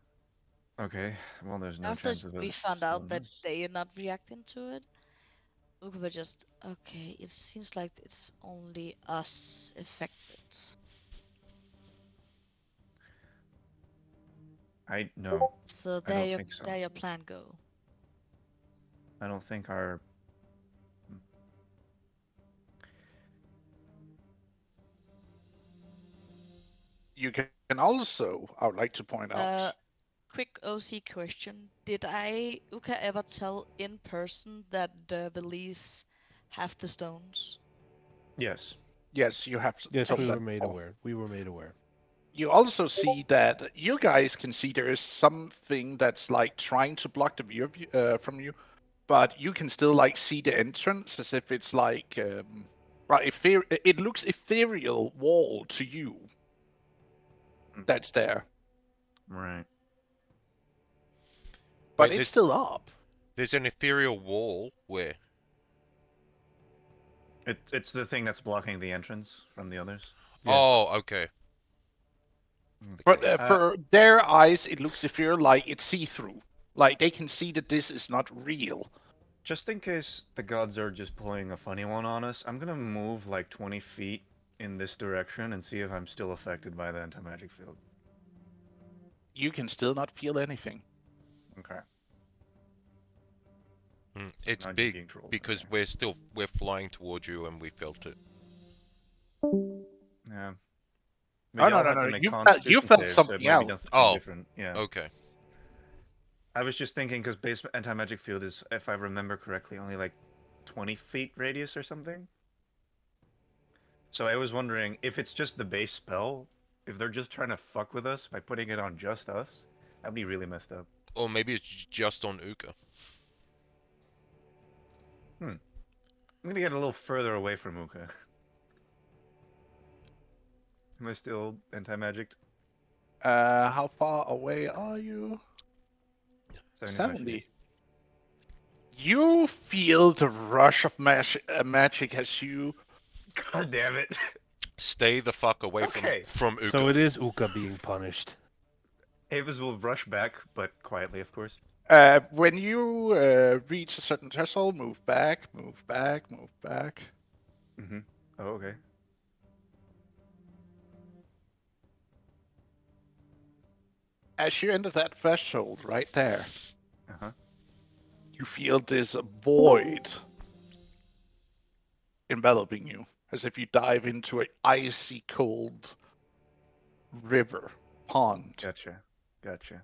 Okay. Well, there's no after chance of we us found out that doing this. they are not reacting to it, we were just okay. It seems like it's only us affected. No. So I don't think so. there your plan go. I don't think our. You can also, I would like to point out, Quick OC question: did Uka ever tell in person that the Belize have the stones? Yes. yes, you have Yes, told we that were made before. aware. We were made aware. You also see that you guys can see there is something that's like trying to block the view of you, from you, but you can still like see the entrance as if it's like it looks ethereal wall to you that's there, Right. but Wait, it's still up. there's an ethereal wall where? It's the thing that's blocking the entrance from the others. Yeah. Oh, okay. But Okay. for their eyes, it looks ethereal, like it's see-through. Like they can see that this is not real. Just in case the gods are just pulling a funny one on us, I'm gonna move like 20 feet in this direction and see if I'm still affected by the anti-magic field. You can still not feel anything. Okay. It's Not big being trolled, because okay. we're flying towards you and we felt it. Yeah. But Oh y'all no had to no! make You constitution felt saves, so it something might be else. done something Oh, different. Yeah. okay. I was just thinking because base anti-magic field is, if I remember correctly, only like 20 feet radius or something. So I was wondering if it's just the base spell, if they're just trying to fuck with us by putting it on just us, that'd be really messed up. Or maybe it's just on Uka. I'm gonna get a little further away from Uka. Am I still anti-magicked? How far away are you? 75 feet. 70. You feel the rush of magic as you. God damn it. Stay the fuck away Okay. from Uka. So it is Uka being punished. Avis will rush back, but quietly, of course. When you reach a certain threshold, move back, move back, move back. Mm-hmm. Oh, okay. As you enter that threshold right there, Uh-huh. you feel this void enveloping you, as if you dive into an icy cold river, pond. Gotcha. Gotcha.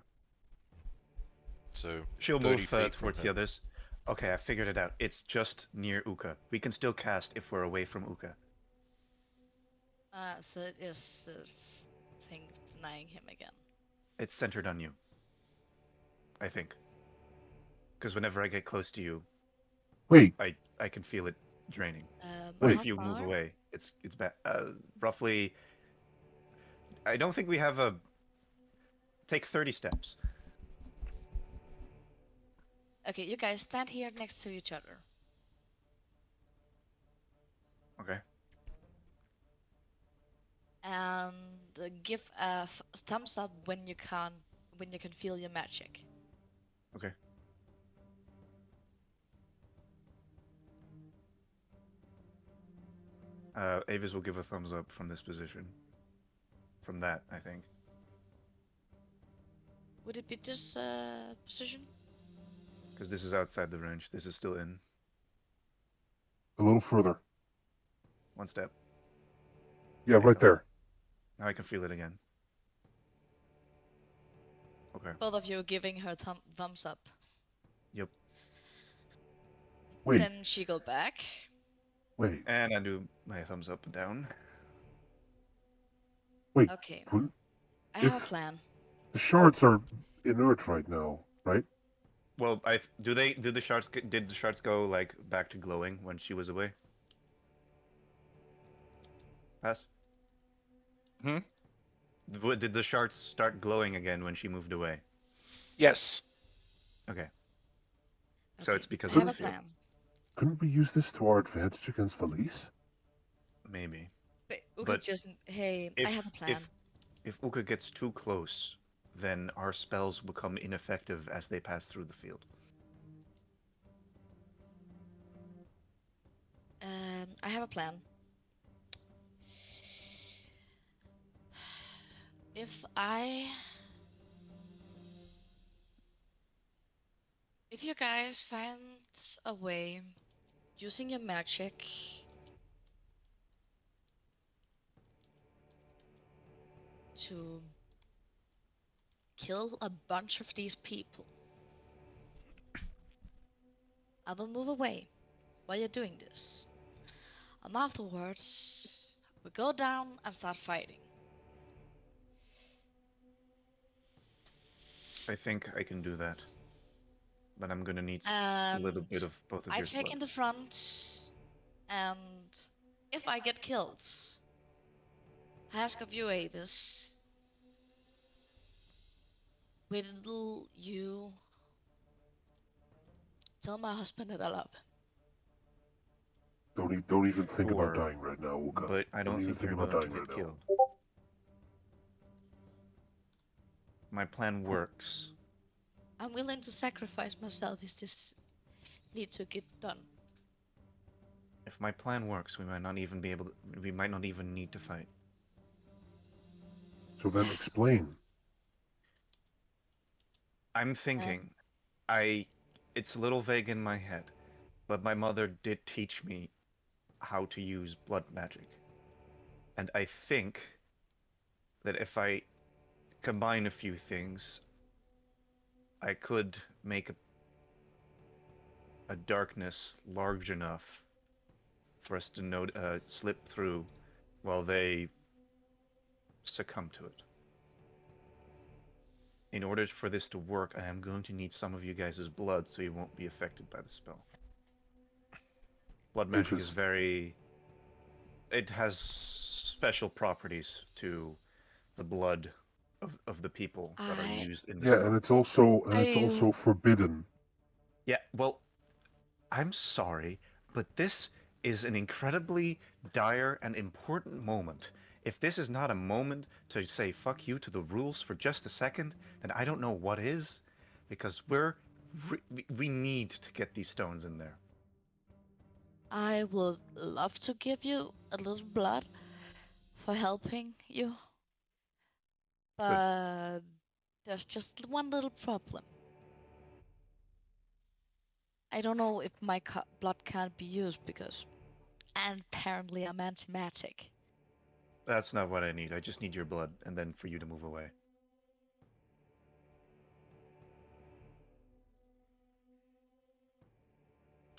So She'll 30 move feet from towards the him. others. Okay, I figured it out. It's just near Uka. We can still cast if we're away from Uka. So it is the thing denying him again. It's centered on you. I think. Because whenever I get close to you, Wait, I can feel it draining. But Wait. How if you move far? away, it's bad. Roughly, I don't think we have a. Take 30 steps. Okay, you guys stand here next to each other. Okay. And give a thumbs up when you can feel your magic. Okay. Avis will give a thumbs up from this position. From that, I think. Would it be this position? Because this is outside the range. This is still in. A little further. One step. Yeah, Okay, right there. Now I can feel it again. Okay. Both of you giving her thumbs up. Yep. Wait, Then she go back. wait, And I do my thumbs up and down. wait. Okay, Who- I have a If- plan. The shards are inert right now, right? Well, did the shards go like back to glowing when she was away? Pass. Hmm? Did the shards start glowing again when she moved away? Yes. Okay. So Okay, it's because I of have the a field. plan. Couldn't we use this to our advantage against Felice? Maybe. But Uka But just, hey, I have a plan. If Uka gets too close, then our spells become ineffective as they pass through the field. I have a plan. If you guys find a way using your magic to kill a bunch of these people, I will move away while you're doing this. And afterwards, we go down and start fighting. I think I can do that. But I'm gonna need a little And bit of both of I your take blood. in the front, and if I get killed, I ask of you, Avis, will you tell my husband that I love him? Don't even think about Sure, dying right now, Uka. but I don't even think think you're about going to dying get right killed. My plan works. I'm willing to sacrifice myself if this need to get done. If my plan works, we might not even be able to, we might not even need to fight. now. So then explain. I'm thinking I it's a little vague in my head, but my mother did teach me how to use blood magic. And I think that if I combine a few things, I could make a darkness large enough for us to slip through while they succumb to it. In order for this to work, I am going to need some of you guys' blood so you won't be affected by the spell. Blood magic is very... It has special properties to the blood of the people that are used in the spell. Yeah, and it's also forbidden. Yeah, well, I'm sorry, but this is an incredibly dire and important moment. If this is not a moment to say fuck you to the rules for just a second, then I don't know what is, because we need to get these stones in there. I would love to give you a little blood for helping you, Good. but there's just one little problem. I don't know if my blood can't be used because apparently I'm antimatic. That's not what I need. I just need your blood, and then for you to move away.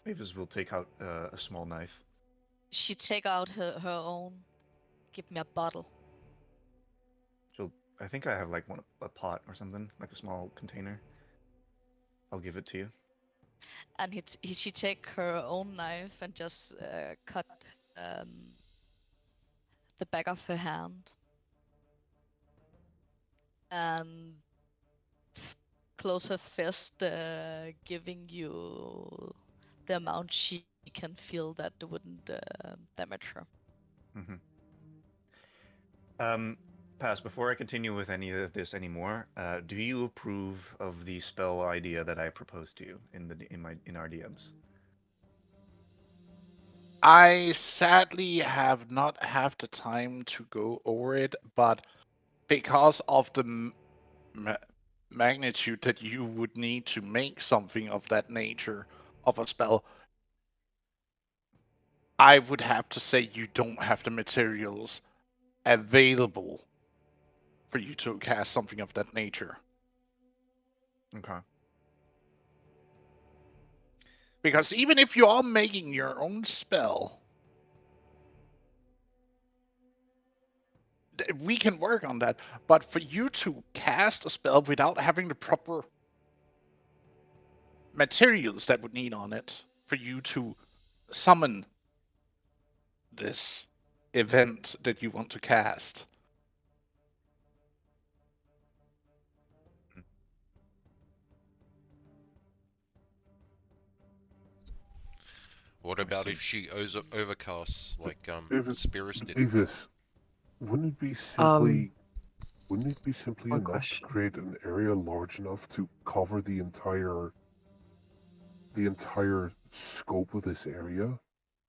Avis will take out a small knife. She take out her own, give me a bottle. I think I have like a pot or something, like a small container. I'll give it to you. And she take her own knife and just cut the back of her hand and close her fist, giving you the amount she can feel that wouldn't damage her. Mm-hmm. Pass, before I continue with any of this anymore, do you approve of the spell idea that I proposed to you in our DMs? I sadly have not had the time to go over it, but because of the magnitude that you would need to make something of that nature of a spell, I would have to say you don't have the materials available for you to cast something of that nature. Okay. Because even if you are making your own spell, we can work on that. But for you to cast a spell without having the proper materials that would need on it, for you to summon this event that you want to cast. What I about see. if she overcasts like Spirits did? Avis, wouldn't it be Um, simply one enough to question. create an area large enough to cover the entire scope of this area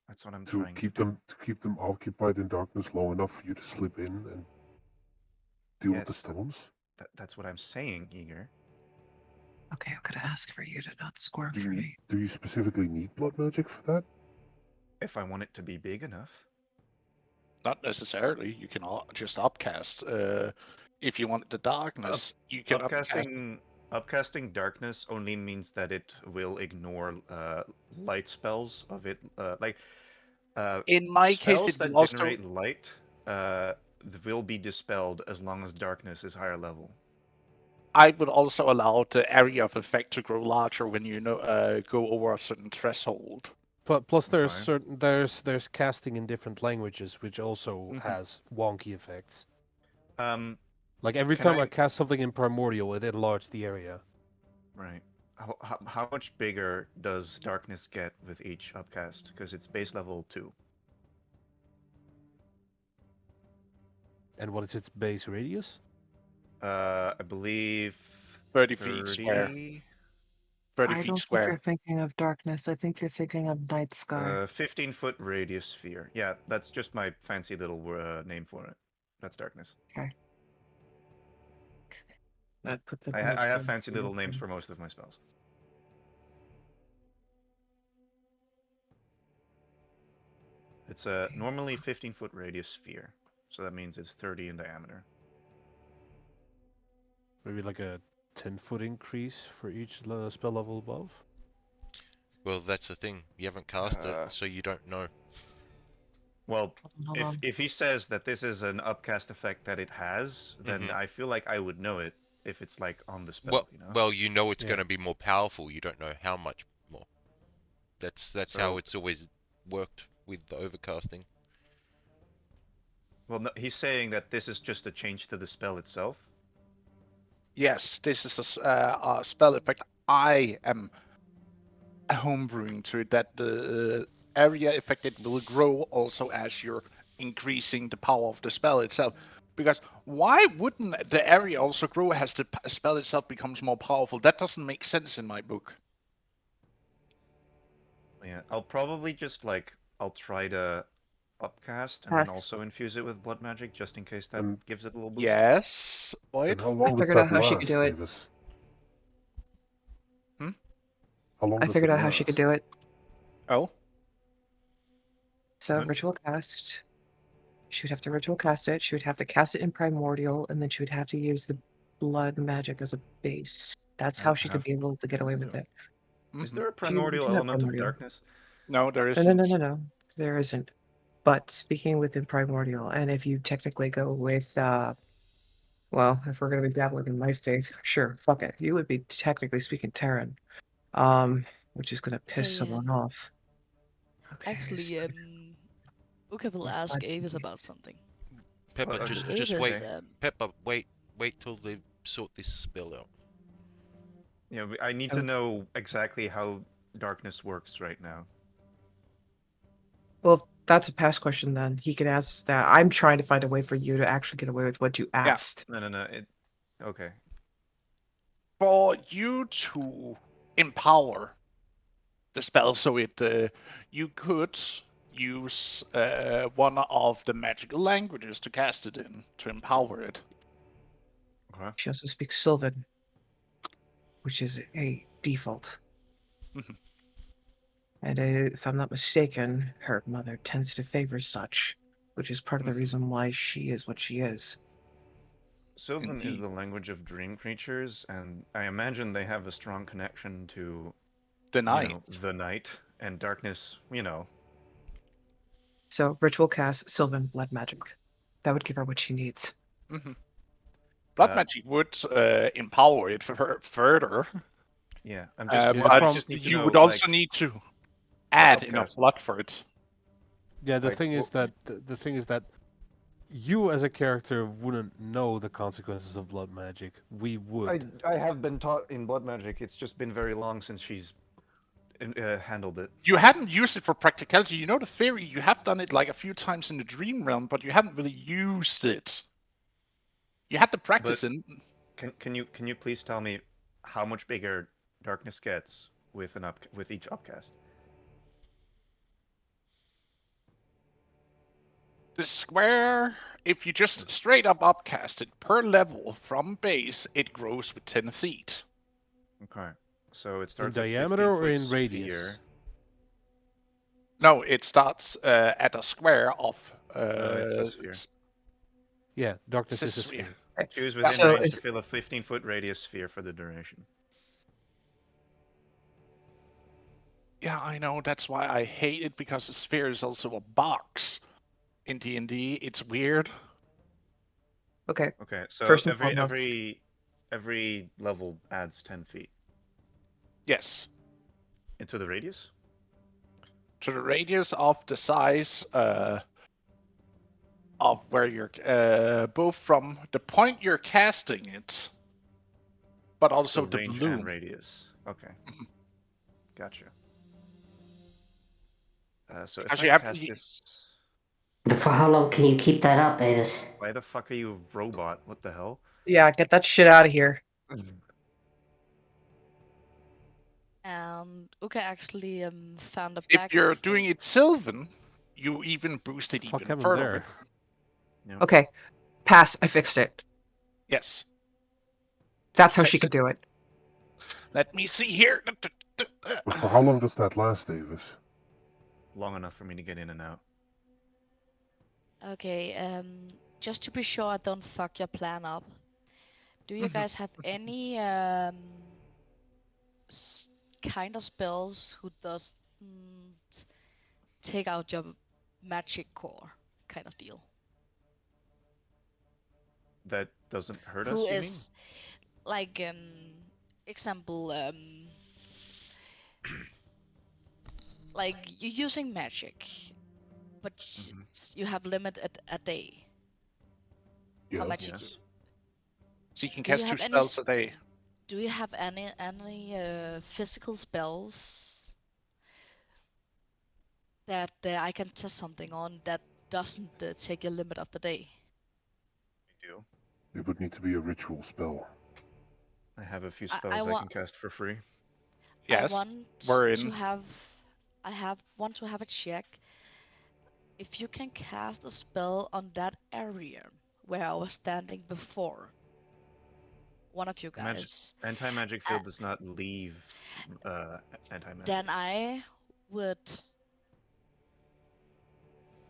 That's what I'm to trying to keep do. them occupied in darkness long enough for you to slip in and deal with the Yes, stones? that's what I'm saying, Eager. Okay, I'm gonna ask for you to not squirm for me. Do you specifically need blood magic for that? If I want it to be big enough. Not necessarily. You can just upcast. If you want the darkness, you can upcast. Upcasting darkness only means that it will ignore light spells of it. In my case, Spells it that will also. generate light will be dispelled as long as darkness is higher level. I would also allow the area of effect to grow larger when you go over a certain threshold. But plus, there's Okay. certain there's casting in different languages, which also has wonky effects. Like every Can time I I- cast something in Primordial, it enlarged the area. Right. How much bigger does darkness get with each upcast? Because it's base level 2. And what is its base radius? I believe 30 feet square. 30. 30 I feet don't think you're square. thinking of darkness. I think you're thinking of night sky. 15-foot radius sphere. Yeah, that's just my fancy little name for it. That's darkness. Okay. That put the I note have in fancy for little names you. for most of my spells. It's a normally 15-foot radius sphere, so that means it's 30 in diameter. Maybe like a 10-foot increase for each spell level above. Well, that's the thing. You haven't cast it, Uh, so you don't know. Well, Hold on. if he says that this is an upcast effect that it has, then Mhm. I feel like I would know it if it's like on the spell, Well, you know. well, you know it's Yeah. going to be more powerful. You don't know how much more. That's how So- it's always worked with the overcasting. Well, no, he's saying that this is just a change to the spell itself. Yes, this is a spell effect. I am homebrewing to it that the area affected will grow also as you're increasing the power of the spell itself. Because why wouldn't the area also grow as the spell itself becomes more powerful? That doesn't make sense in my book. Yeah, I'll probably just like I'll try to upcast and then Pass. also infuse it with blood magic just in case that And- gives it a little boost. Yes, And Void? how long does figured out that how she last, could do it. Davis? Hmm? How long I does figured it out how she could do last? it. Oh, So What? ritual cast. She would have to ritual cast it. She would have to cast it in primordial, and then she would have to use the blood magic as a base. That's how she could be able to get away with it. Is mhm. there a Do you primordial have element of primordial? darkness? No, there No, isn't. no. There isn't. But speaking within primordial, and if you technically go with, well, if we're gonna be dabbling in my faith, sure, fuck it. You would be technically speaking Terran, which is gonna piss Hey, someone off. Okay. actually, Uka will ask Avis about something. Pepper, Well, just Avis, wait. okay. Pepper, wait till they sort this spell out. Yeah, I need to know exactly how darkness works right now. Well, if that's a past question, then he can ask that. I'm trying to find a way for you to actually get away with what you asked. No. Okay. for you to empower the spell, so you could use one of the magical languages to cast it in to empower it. Okay. She also speaks Sylvan, which is a default. Mhm. And if I'm not mistaken, her mother tends to favor such, which is part of the Mhm. reason why she is what she is. Sylvan is Indeed. the language of dream creatures, and I imagine they have a strong connection to, The you night. know, the night and darkness, you know. So, ritual cast Sylvan blood magic. That would give her what she needs. Mhm. Blood Uh, magic would empower it Yeah, further, I Yeah, the but problem- just need to you know, would also like, need to add enough upcast. blood for it. Yeah, the Like, thing is that the thing is that you as a character wouldn't know the consequences of blood magic. We would. I have been taught in blood magic. It's just been very long since she's handled it. You hadn't used it for practicality. You know the theory. You have done it like a few times in the dream realm, but you haven't really used it. You had to practice But it. can you please tell me how much bigger darkness gets with with each upcast? The square, if you just straight up upcast it per level from base, it grows with 10 feet. Okay, so it In starts at diameter or 15-foot in sphere. radius? No, it starts at a square of. It's a sphere. Yeah, darkness It's is a a sphere. sphere. Choose within So range if to fill a 15-foot radius sphere for the duration. Yeah, I know. That's why I hate it, because the sphere is also a box in D&D. It's weird. okay, Okay, so first and foremost, every level adds 10 feet Yes. into the radius. To the radius of the size of where you're both from the point you're casting it, but also So the range and bloom. radius. Okay, gotcha. So if Because I you have cast this, For how long can you keep that up, Avis? why the fuck are you a robot? What the hell? yeah, get that shit out of here. And Uka actually found a if bag you're of, doing it Sylvan, you even boost it Fuck even happened further. there? Yeah. Okay, pass. I fixed it. Yes. That's how she Fix could it. do it. Let me see here. But for how long does that last, Davis? Long enough for me to get in and out. Okay, just to be sure I don't fuck your plan up. Do you guys have any kind of spells who doesn't take out your magic core kind of deal? That doesn't hurt Who us, you mean? is like example like you're using magic, but Mhm. you have limit at a day. How Yeah. much Yes. So you can do you cast 2 have any spells a day. do you have any physical spells that I can test something on that doesn't take a limit of the day? We do. It would need to be a ritual spell. I have a few I spells I want can cast for free. I Yes, want we're to in. have want to have a check if you can cast a spell on that area where I was standing before. One of you Magic guys. anti-magic Uh, field does not leave then anti-magic. I would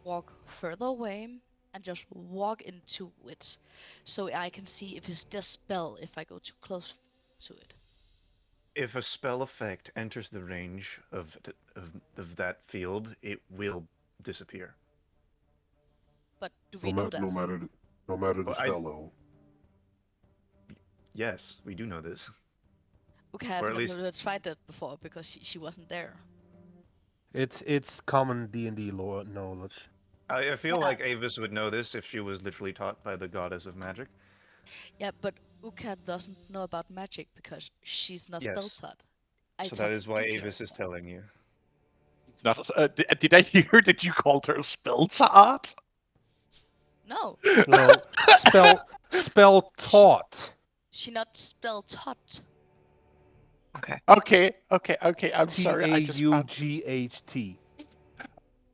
walk further away and just walk into it so I can see if it's dispel if I go too close to it. If a spell effect enters the range of that field, it will disappear. But do No, we know no that? matter no matter the Well, spell level. yes, we do know this. Okay, I've Or at never least tried that before because she wasn't there. It's common D&D lore knowledge. I feel Yeah, like Avis would know this if she was literally taught by the goddess of magic. yeah, but Uka doesn't know about magic because she's not spell Yes. taught. I So that taught is why Uka. Avis is telling you. It's not. Did I hear that you called her spell-taught? No, No, spell taught. she not spell taught. Okay. Okay. I'm sorry. Taught.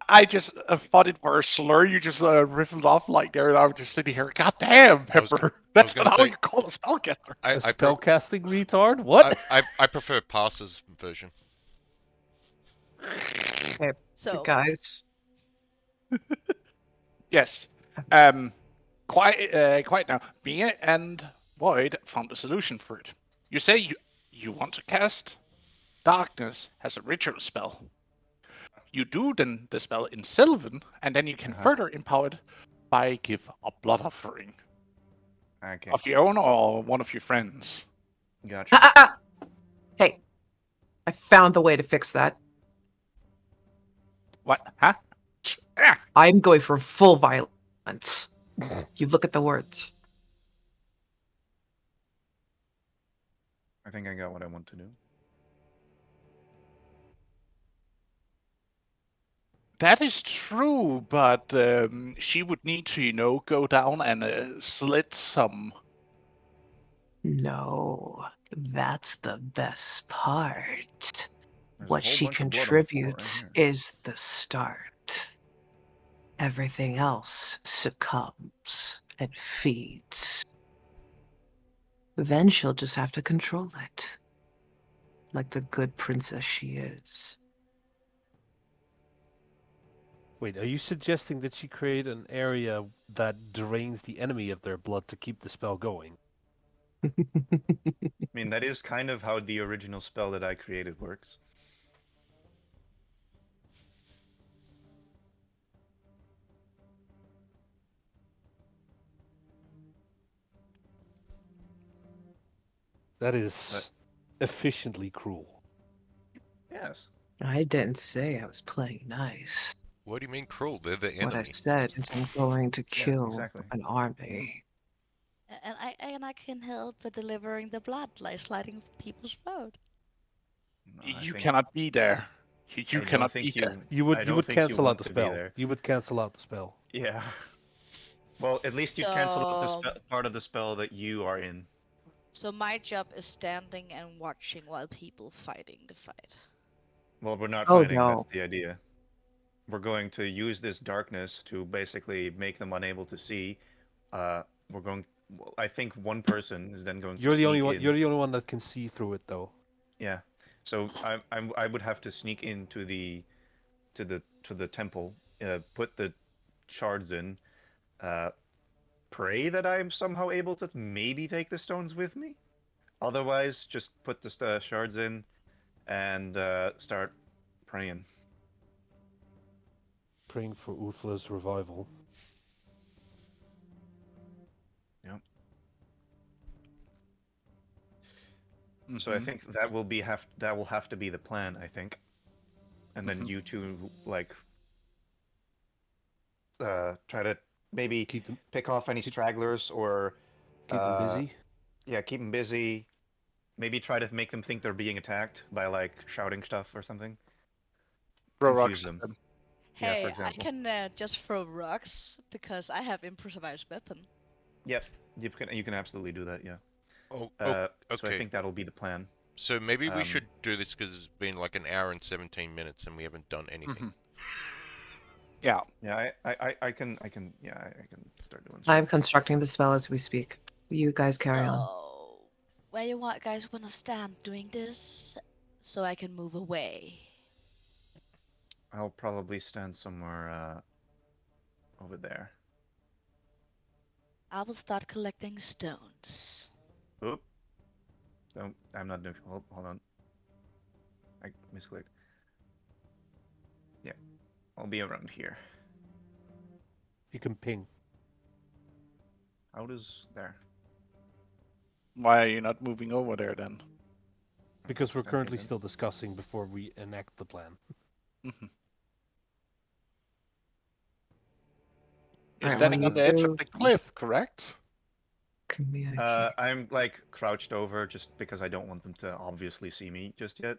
I just thought it were a slur. You just riffled off like there, and I was just sitting here. God damn, I was Pepper. I was That's gonna not how say you call a spellcaster. I A I, pre- spellcasting retard? What? I prefer Passer's version. Okay, So guys. Yes. Quiet now. Mia and Void found a solution for it. You say you want to cast Darkness as a ritual spell. You do then the spell in Sylvan, and then you can Uh-huh. further empower it by give a blood offering Okay, of your own or one of your friends. gotcha. Hey, I found the way to fix that. What? Huh? Ah, I'm going for full violence. You look at the words. I think I got what I want to do. that is true, but she would need to, go down and slit some. No, that's the best part. There's a What whole she bunch of blood on the floor right contributes here. is the start. Everything else succumbs and feeds. Then she'll just have to control it. Like the good princess she is. Wait, are you suggesting that she create an area that drains the enemy of their blood to keep the spell going? I mean, that is kind of how the original spell that I created works. That is efficiently cruel. Yes. I didn't say I was playing nice. What do you mean cruel? They're the What I enemy. said is I'm going to Yeah, kill exactly. an army. And I can help with delivering the blood, like sliding people's throat. No, I You think cannot be there. You I don't cannot be think there. You I would don't think you cancel out want the to be spell. there. You would cancel out the spell. Yeah. Well, at least you'd cancel out the So, part of the spell that you are in. so my job is standing and watching while people fighting the fight. Well, we're not Oh fighting. That's no. the idea. We're going to use this darkness to basically make them unable to see. We're going. Well, I think one person is then going to You're the only sneak one. in. You're the only one that can see through it, though. Yeah. So I would have to sneak into the to the temple, put the shards in. Pray that I'm somehow able to maybe take the stones with me. Otherwise, just put the shards in and start praying. Praying for Uthlar's revival. Yep. Mm-hmm. So I think that will have to be the plan. I think, and then Mhm. you two like try to maybe Keep them, pick off any stragglers or keep them busy. yeah, keep them busy. Maybe try to make them think they're being attacked by like shouting stuff or something. Throw Confuse rocks at them. them. Yeah, for Hey, I example. can just throw rocks because I have improvised weapon. Yep, you can absolutely do that. Yeah. Oh, So I okay. think that'll be the plan. So maybe we Um, should do this because it's been like an hour and 17 minutes and we haven't done anything. Mhm. Yeah. Yeah, I can yeah I can start doing I'm stuff. constructing the spell as we speak. You guys carry on. So, where you guys wanna stand doing this, so I can move away? I'll probably stand somewhere over there. I will start collecting stones. Oop. No, I'm not doing. Hold on. I misclicked. Yeah, I'll be around here. You can ping. How does there? Why are you not moving over there then? Because we're Is that currently hidden? still discussing before we enact the plan. Mhm. You're Alright, well, standing you on the edge of two the cliff, correct? communicate. I'm like crouched over just because I don't want them to obviously see me just yet.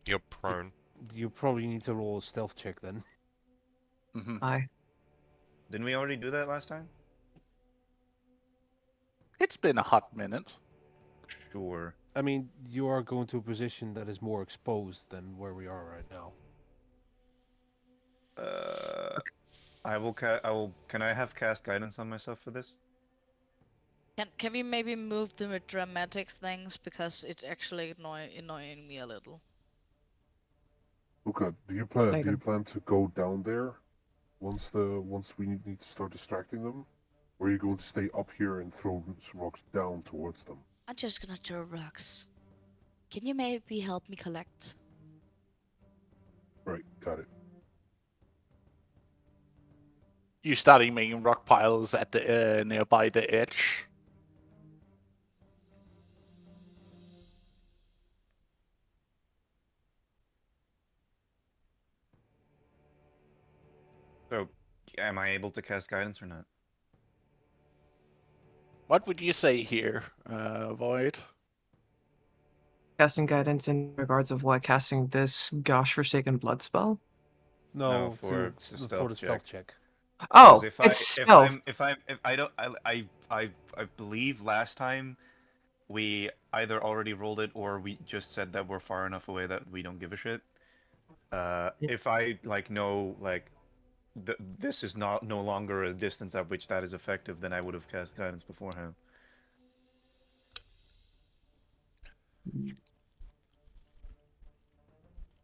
You're prone. You probably need to roll a stealth check then. Mm-hmm. Aye. Didn't we already do that last time? It's been a hot minute. Sure. I mean, you are going to a position that is more exposed than where we are right now. I will. Can I have cast guidance on myself for this? Can we maybe move the dramatic things because it's actually annoying me a little. Okay, do you Item. plan to go down there once we need to start distracting them? Or are you going to stay up here and throw some rocks down towards them? I'm just gonna throw rocks. Can you maybe help me collect? Right, got it. You starting making rock piles at the nearby the edge. So, am I able to cast guidance or not? What would you say here, Void? Casting guidance in regards of what? Casting this gosh forsaken blood spell? No, No, for the for stealth the stealth check. Oh, Because it's stealth. if I don't I believe last time we either already rolled it or we just said that we're far enough away that we don't give a shit. If I like know like this is not no longer a distance at which that is effective, then I would have cast guidance beforehand.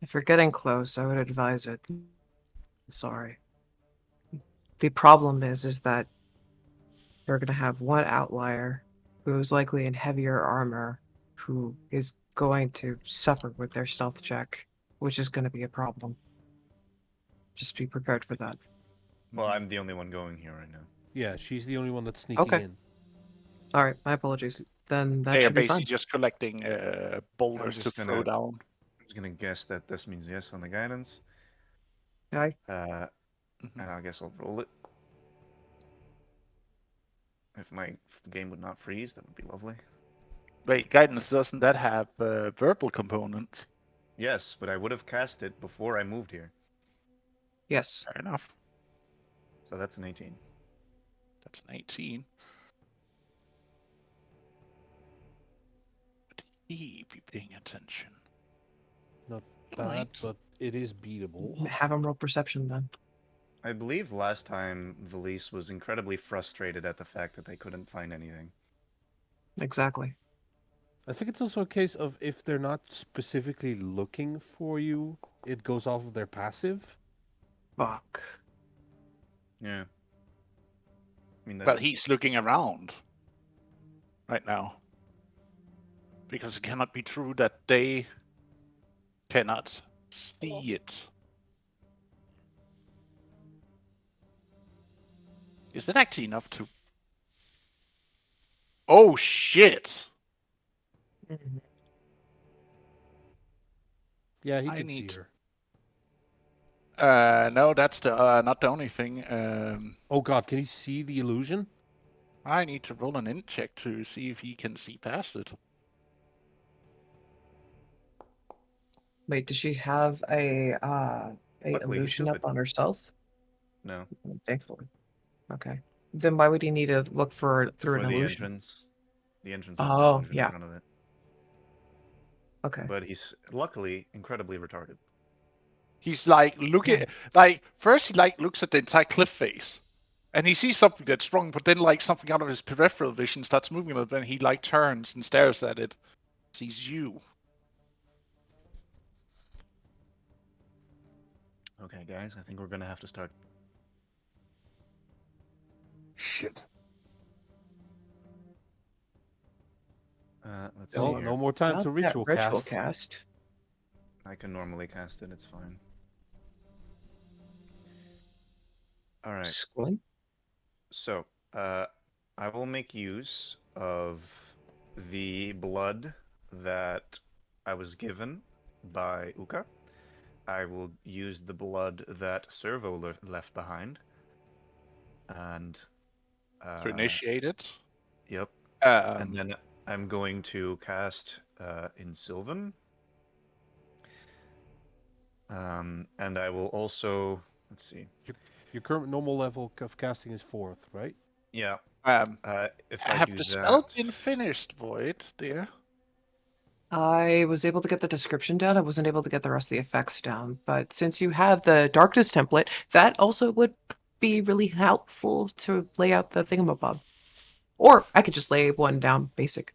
If you're getting close, I would advise it. Sorry. The problem is that you're gonna have one outlier who is likely in heavier armor who is going to suffer with their stealth check, which is gonna be a problem. Just be prepared for that. Well, I'm the only one going here right now. Yeah, she's the only one that's sneaking Okay. in. Alright, my apologies. Then that They are should be basically fine. just collecting boulders to just throw down. I'm just gonna guess that this means yes on the guidance. Aye. Mhm. And I guess I'll roll it. If the game would not freeze, that would be lovely. Wait, guidance doesn't that have verbal components? Yes, but I would have cast it before I moved here. Yes. Fair enough. So that's an 18. That's an 18. Would he be paying attention? Not All bad, right. but it is beatable. Have him roll perception then. I believe last time Valise was incredibly frustrated at the fact that they couldn't find anything. Exactly. I think it's also a case of if they're not specifically looking for you, it goes off of their passive. Fuck. Yeah. mean, Well, he's looking around right now. Because it cannot be true that they cannot see it. Is it actually enough to... Oh, shit! Mhm. Yeah, he I can see need- her. No, that's the not the only thing. Oh god, can he see the illusion? I need to roll an int check to see if he can see past it. Wait, does she have a Luckily, he's illusion up stupid. on herself? No. Thankfully. Okay. Then why would he need to look for it through For an the illusion? entrance. The entrance has an Oh, illusion yeah. in front of it. Okay. But he's luckily incredibly retarded. He's like looking, Yeah. like first he like looks at the entire cliff face, and he sees something that's wrong. But then like something out of his peripheral vision starts moving a little bit, and he like turns and stares at it. Sees you. Okay, guys, I think we're gonna have to start. Shit. Let's see Well, here. no more time About to that ritual ritual cast. cast. I can normally cast it, it's fine. Alright, Squint. so, I will make use of the blood that I was given by Uka. I will use the blood that Servo left behind. And, To initiate it. Yep. Um, And then I'm going to cast in Sylvan. And I will also, let's see. Your current normal level of casting is 4th, right? Yeah. If I have do the that, spell been finished, Void, dear? I was able to get the description down. I wasn't able to get the rest of the effects down. But since you have the darkness template, that also would be really helpful to lay out the thingamabob. Or I could just lay one down basic.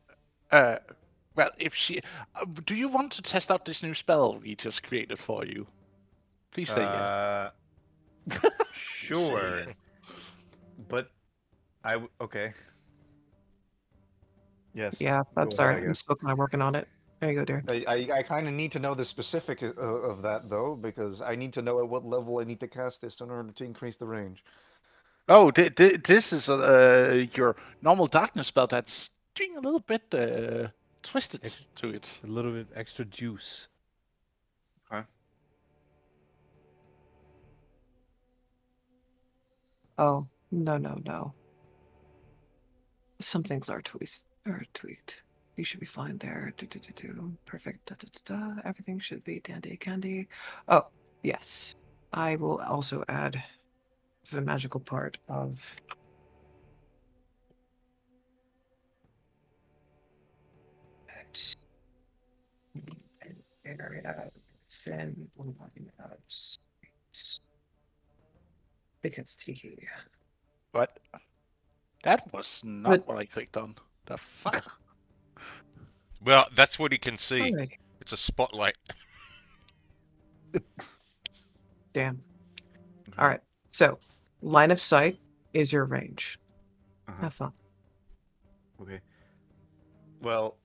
Well, if she, do you want to test out this new spell we just created for you? Please say yes. Sure. Say But okay. Yes. Yeah, I'm Go ahead, sorry. I I'm guess. still kind of working on it. There you go, dear. I kind of need to know the specific of that though, because I need to know at what level I need to cast this in order to increase the range. Oh, this is your normal darkness spell that's doing a little bit twisted to it. A little bit extra juice. Okay. Oh, no. Some things are tweaked. You should be fine there. Perfect. Everything should be dandy candy. Oh, yes. I will also add the magical part of an area thin line of space. Because tee. What? That was not But what I clicked on. The fuck? Well, that's what he can see. alrighty. It's a spotlight. Damn. Okay. All right. So, line of sight is your range. Uh-huh. Have fun. Okay. Well,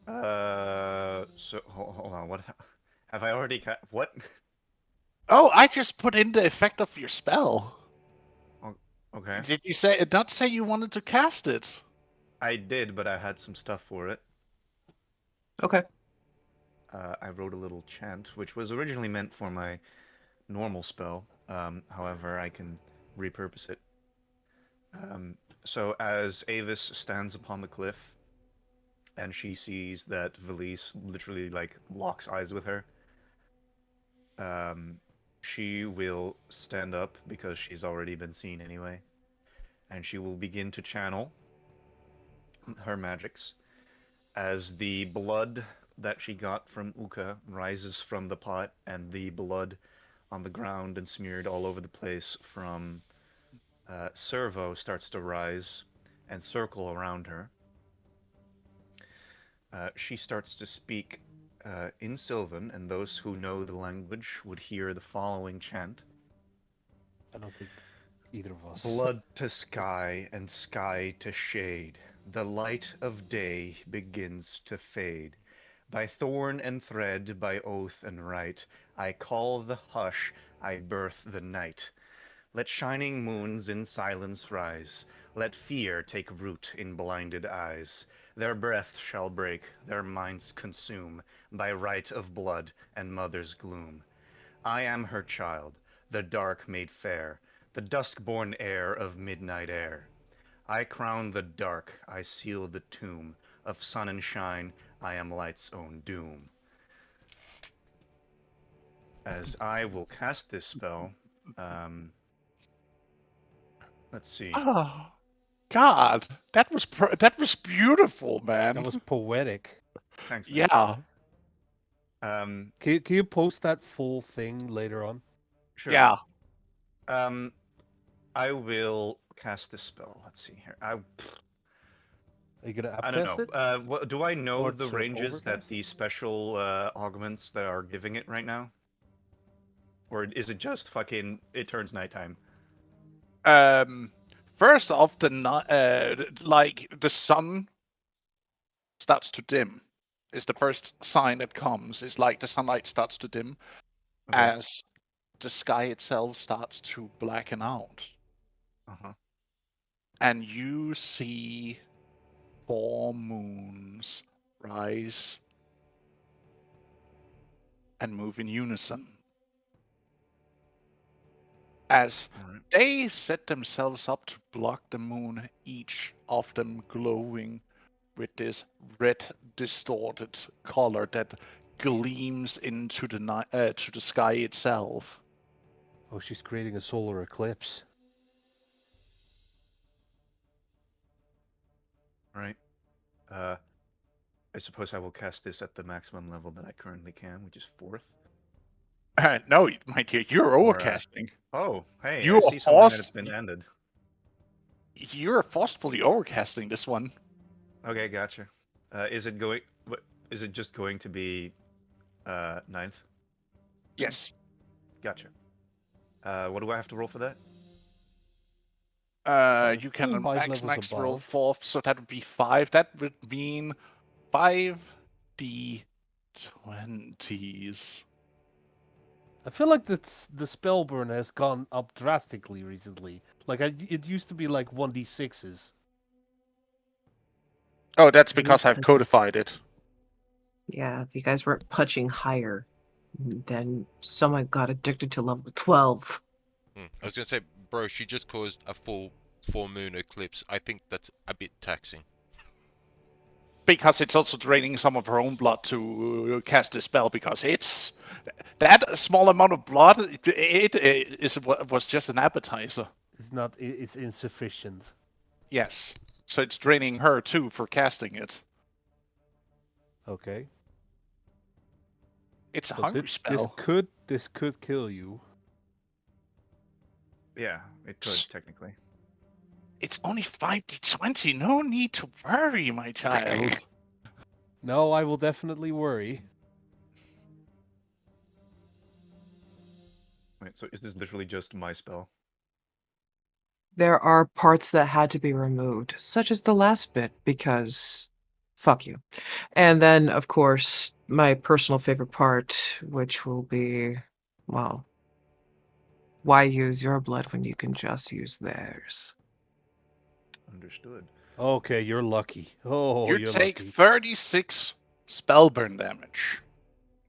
so hold on. What have I already what? Oh, I just put in the effect of your spell. Okay. Did you say not say you wanted to cast it? I did, but I had some stuff for it. Okay. I wrote a little chant, which was originally meant for my normal spell. However, I can repurpose it. So as Avis stands upon the cliff, and she sees that Valise literally like locks eyes with her, she will stand up because she's already been seen anyway, and she will begin to channel her magics as the blood that she got from Uka rises from the pot, and the blood on the ground and smeared all over the place from Servo starts to rise and circle around her. She starts to speak in Sylvan, and those who know the language would hear the following chant. I don't think either of us. Blood to sky and sky to shade, the light of day begins to fade. By thorn and thread, by oath and right, I call the hush, I birth the night. Let shining moons in silence rise, let fear take root in blinded eyes. Their breath shall break, their minds consume, by right of blood and mother's gloom. I am her child, the dark made fair, the dusk-born heir of midnight air. I crown the dark, I seal the tomb, of sun and shine, I am light's own doom. As I will cast this spell, let's see. Oh, God, that was beautiful, man. That was poetic. Thanks, man. Yeah, Um, Can you post that full thing later on? sure. yeah. I will cast this spell. Let's see here. Are you gonna I don't upcast know. it? Do I know Or the should I ranges that overcast? the special augments that are giving it right now? Or is it just fucking it turns nighttime? First off, like the sun starts to dim. Is the first sign that comes. It's like the sunlight starts to dim Okay. as the sky itself starts to blacken out, Uh-huh. and you see 4 moons rise and move in unison as Alright. they set themselves up to block the moon, each of them glowing with this red distorted color that gleams into the to the sky itself. Oh, she's creating a solar eclipse. Alright. I suppose I will cast this at the maximum level that I currently can, which is 4th. No, my dear, you're Or, overcasting. Oh, hey, You I are see something that it's been ended. You're forcefully overcasting this one. Okay, gotcha. Is it going? What is it? Just going to be 9th? Yes. Gotcha. What do I have to roll for that? You can Full 5 max levels roll above. 4, so that would be 5. That would mean 5d20s. I feel like the spell burn has gone up drastically recently. Like it used to be like 1d6s. Oh, that's Maybe because I've because- codified it. Yeah, you guys weren't punching higher. Then someone got addicted to level 12. I was gonna say, bro, she just caused a full moon eclipse. I think that's a bit taxing. Because it's also draining some of her own blood to cast the spell, because it's that small amount of blood. Was just an appetizer. It's not. It's insufficient. Yes, so it's draining her too for casting it. Okay. It's a So hungry spell. this could kill you. Yeah, it could technically. It's only 5d20. No need to worry, my child. No, I will definitely worry. Wait, so is this literally just my spell? There are parts that had to be removed, such as the last bit, because fuck you. And then, of course, my personal favorite part, which will be, well, why use your blood when you can just use theirs? Understood. Okay, you're lucky. Oh, You you're take lucky. 36 spellburn damage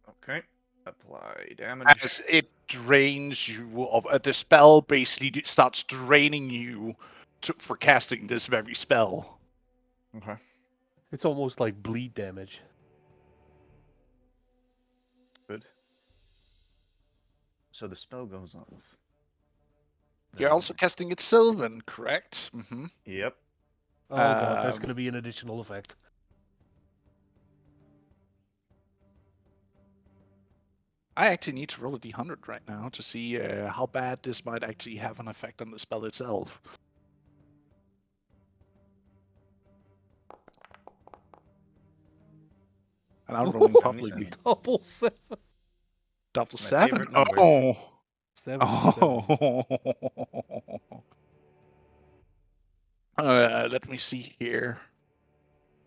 Okay. Apply damage. as it drains you of the spell. Basically, starts draining you for casting this very spell. Okay. It's almost like bleed damage. Good. So the spell goes off. You're also casting it Sylvan, correct? Mm-hmm. Yep. Oh god, there's going to be an additional effect. I actually need to roll a d100 right now to see how bad this might actually have an effect on the spell itself. And I'm rolling probably 77. Double 7. double My 7. favorite number. Oh. 77. Oh. Let me see here.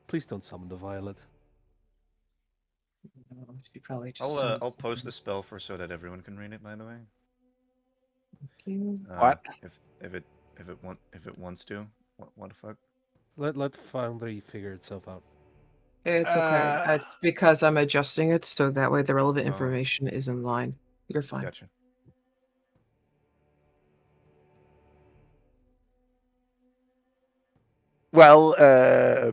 Please don't summon the violet. No, she probably just. I'll post the spell for so that everyone can read it. By the way. What? If it wants to. What the fuck? Let Foundry figure itself out. It's okay. It's because I'm adjusting it so that way the relevant Oh. information is in line. You're fine. Gotcha. Well,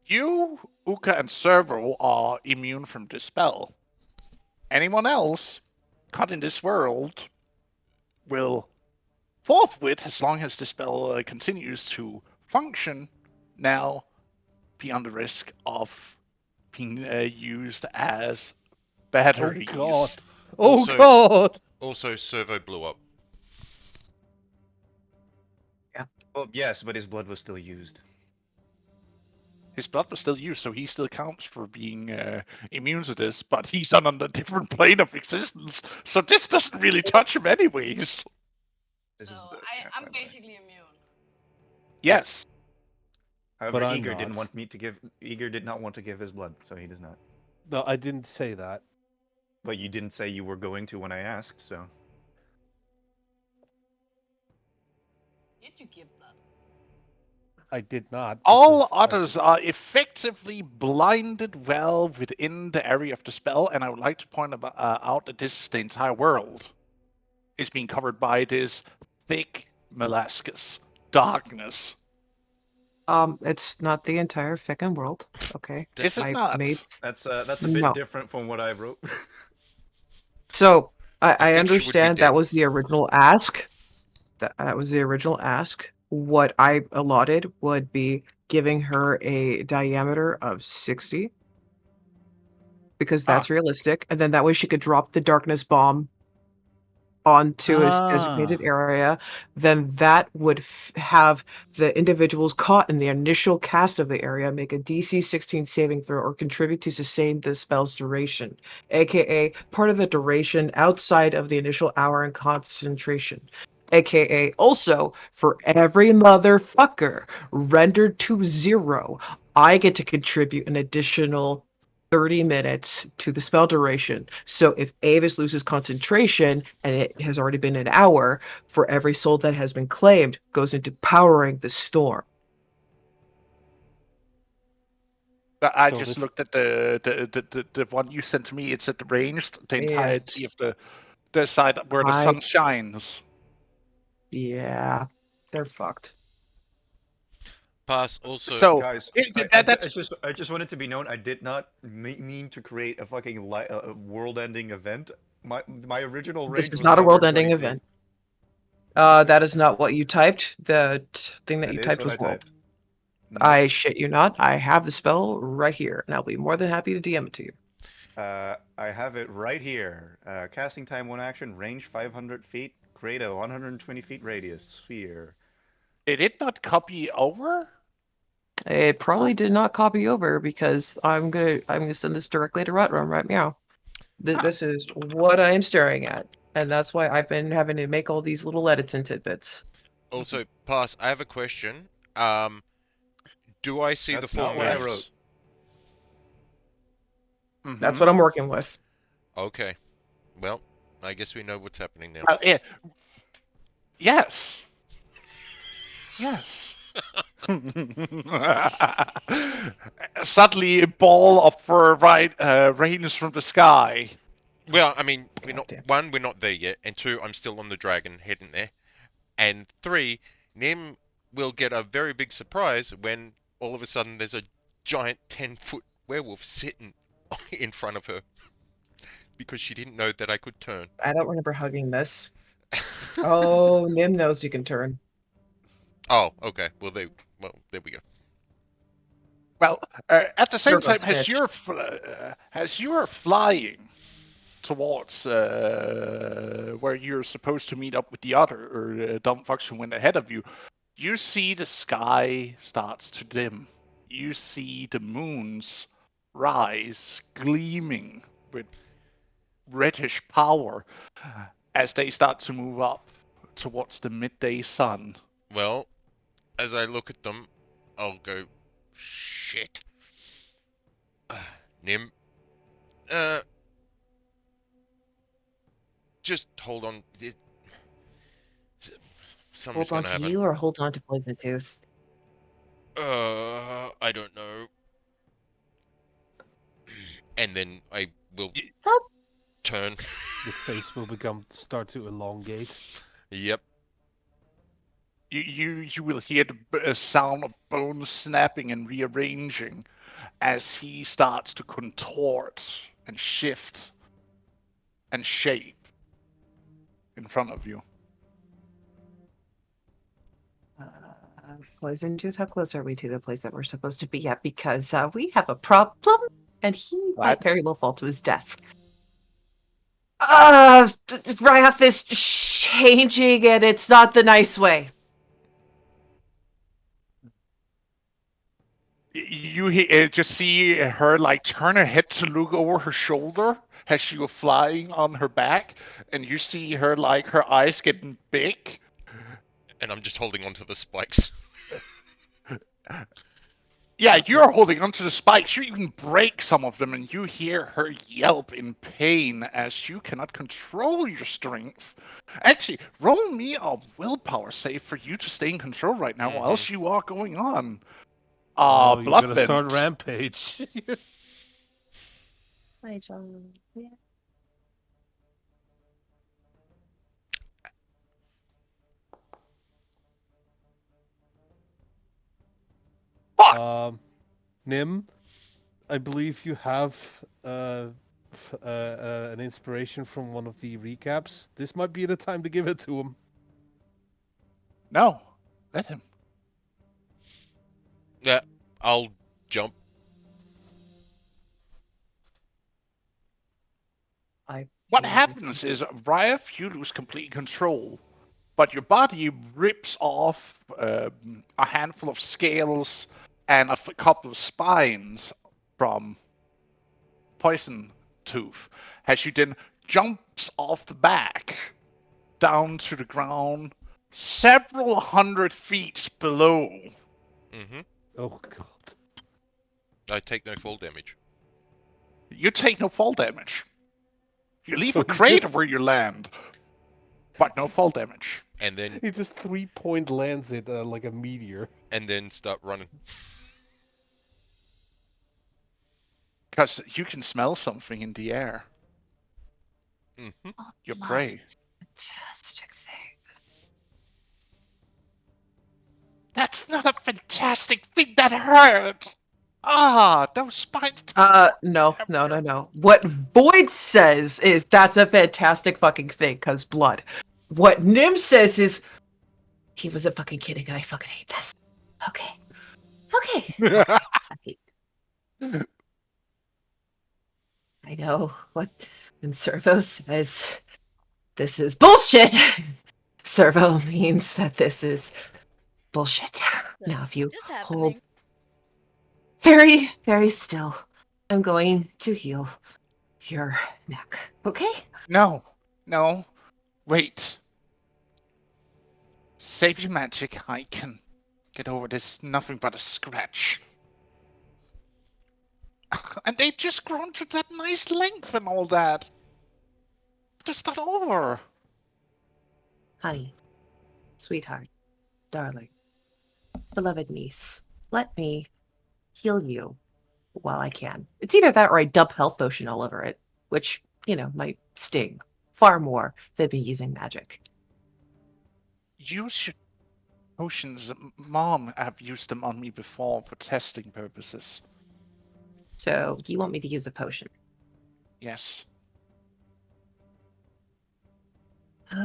you, Uka, and Servo are immune from this spell. Anyone else caught in this world will forthwith, as long as the spell continues to function, now be on the risk of being used as batteries. Oh god! Also- Oh god! Also, Servo blew up. Well, yes, but his blood was still used. His blood was still used, so he still counts for being immune to this, but he's on a different plane of existence, so this doesn't really touch him anyways. This So is the chat, I'm by the way. basically immune. Yes. However, But I'm Eager didn't not. want me to give. Eager did not want to give his blood, so he does not. No, I didn't say that. But you didn't say you were going to when I asked, so. Did you give blood? I did not. All because I others did- are effectively blinded well within the area of the spell, and I would like to point out that this is the entire world. It's being covered by this thick melascus darkness. It's not the entire fucking world. Okay. Is it I not? made That's a bit No. different from what I wrote. So I think she would be understand dead. that was the original ask. That was the original ask. What I allotted would be giving her a diameter of 60 because that's realistic, and then that way she could drop the darkness bomb onto a designated area. Then that would have the individuals caught in the initial cast of the area make a DC 16 saving throw or contribute to sustain the spell's duration, aka part of the duration outside of the initial hour in concentration. AKA also for every motherfucker rendered to 0, I get to contribute an additional 30 minutes to the spell duration. So if Avis loses concentration and it has already been an hour, for every soul that has been claimed goes into powering the storm. I So just this- looked at the one you sent to me. It's at the ranged the entirety Yes. of the side where the I- sun shines. Yeah, they're fucked. Pass also. So Guys, that's I just wanted to be known. I did not mean to create a fucking world-ending event. My original range This is was not a 120 world-ending feet. event. That is not what you typed. The thing that you That is typed what was I world. typed. I shit you not. I have the spell right here, and I'll be more than happy to DM it to you. I have it right here. Casting time 1 action, range 500 feet, create a 120 feet radius sphere. Did it not copy over? It probably did not copy over because I'm gonna send this directly to Rutrum right now. This is what I am staring at, and that's why I've been having to make all these little edits and tidbits. Also, Pass, I have a question. Do I see That's the full not what I moons? wrote. That's what I'm working with. Okay. Well, I guess we know what's happening now. Yeah. Yes. Yes. Suddenly, a ball of rains from the sky. Well, I mean, we're not Goddamn. one, we're not there yet, and two, I'm still on the dragon heading there, and three, Nim will get a very big surprise when all of a sudden there's a giant 10-foot werewolf sitting in front of her because she didn't know that I could turn. I don't remember hugging this. Oh, Nim knows you can turn. Oh, okay. Well, there we go. Well, at the same Turtle time, snitch. as you're flying towards where you're supposed to meet up with the other or dumb fucks who went ahead of you, you see the sky starts to dim. You see the moons rise, gleaming with reddish power as they start to move up towards the midday sun. Well, as I look at them, I'll go, shit. Nim, just hold on. Something's Hold on gonna to happen. you or hold on to Poison Tooth? I don't know. And then I will Stop. turn. The face will start to elongate. Yep. You will hear the sound of bones snapping and rearranging as he starts to contort and shift and shape in front of you. Poison Tooth, how close are we to the place that we're supposed to be at? Because we have a problem, and he might very well fall to his death. Ryath is changing, and it's not the nice way. You just see her like turn her head to look over her shoulder as she was flying on her back, and you see her like her eyes getting big. And I'm just holding onto the spikes. Yeah, you're holding onto the spikes. You even break some of them, and you hear her yelp in pain as you cannot control your strength. Actually, roll me a willpower save for you to stay in control right now, or else you are going on. Oh, you're gonna Bloodbend. start rampage. Hi, John. Yeah. Nim, I believe you have an inspiration from one of the recaps. This might be the time to give it to him. No, let him. Yeah, I'll jump. What happens is, Ryef, you lose complete control, but your body rips off a handful of scales and a couple of spines from Poison Tooth, as you then jumps off the back down to the ground several hundred feet below. Oh god. I take no fall damage. You take no fall damage. You leave So a he crater just- where you land, but no fall damage. And then He just 3-point lands it like a meteor. and then start running. Because you can smell something in the air. Your prey. Fantastic thing. That's not a fantastic thing, that hurt! Ah, those spines. No. What Void says is that's a fantastic fucking thing, cause blood. What Nim says is he wasn't fucking kidding, and I fucking hate this. Okay. I know what when Servo says this is bullshit. Servo means that this is bullshit. Now, if you hold very, very still, I'm going to heal your neck. Okay? No. Wait. Save your magic. I can get over this. Nothing but a scratch. And they just grown to that nice length and all that. Just not over. Honey, sweetheart, darling, beloved niece, let me heal you while I can. It's either that or I dump health potion all over it, which, might sting far more than me using magic. Use your potions. Mom, I've used them on me before for testing purposes. So, you want me to use a potion? Yes.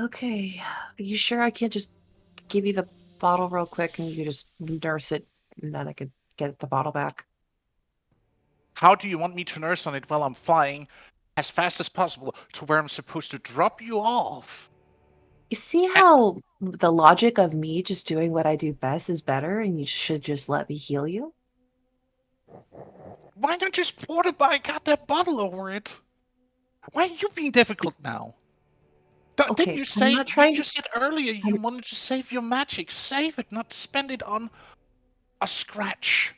Okay. Are you sure I can't just give you the bottle real quick and you just nurse it and then I could get the bottle back? How do you want me to nurse on it while I'm flying as fast as possible to where I'm supposed to drop you off? You see how the logic of me just doing what I do best is better and you should just let me heal you? Why not just pour the goddamn bottle over it? Why are you being difficult now? Didn't Okay, you I'm say, not trying you to. said earlier you wanted to save your magic? Save it, not spend it on a scratch.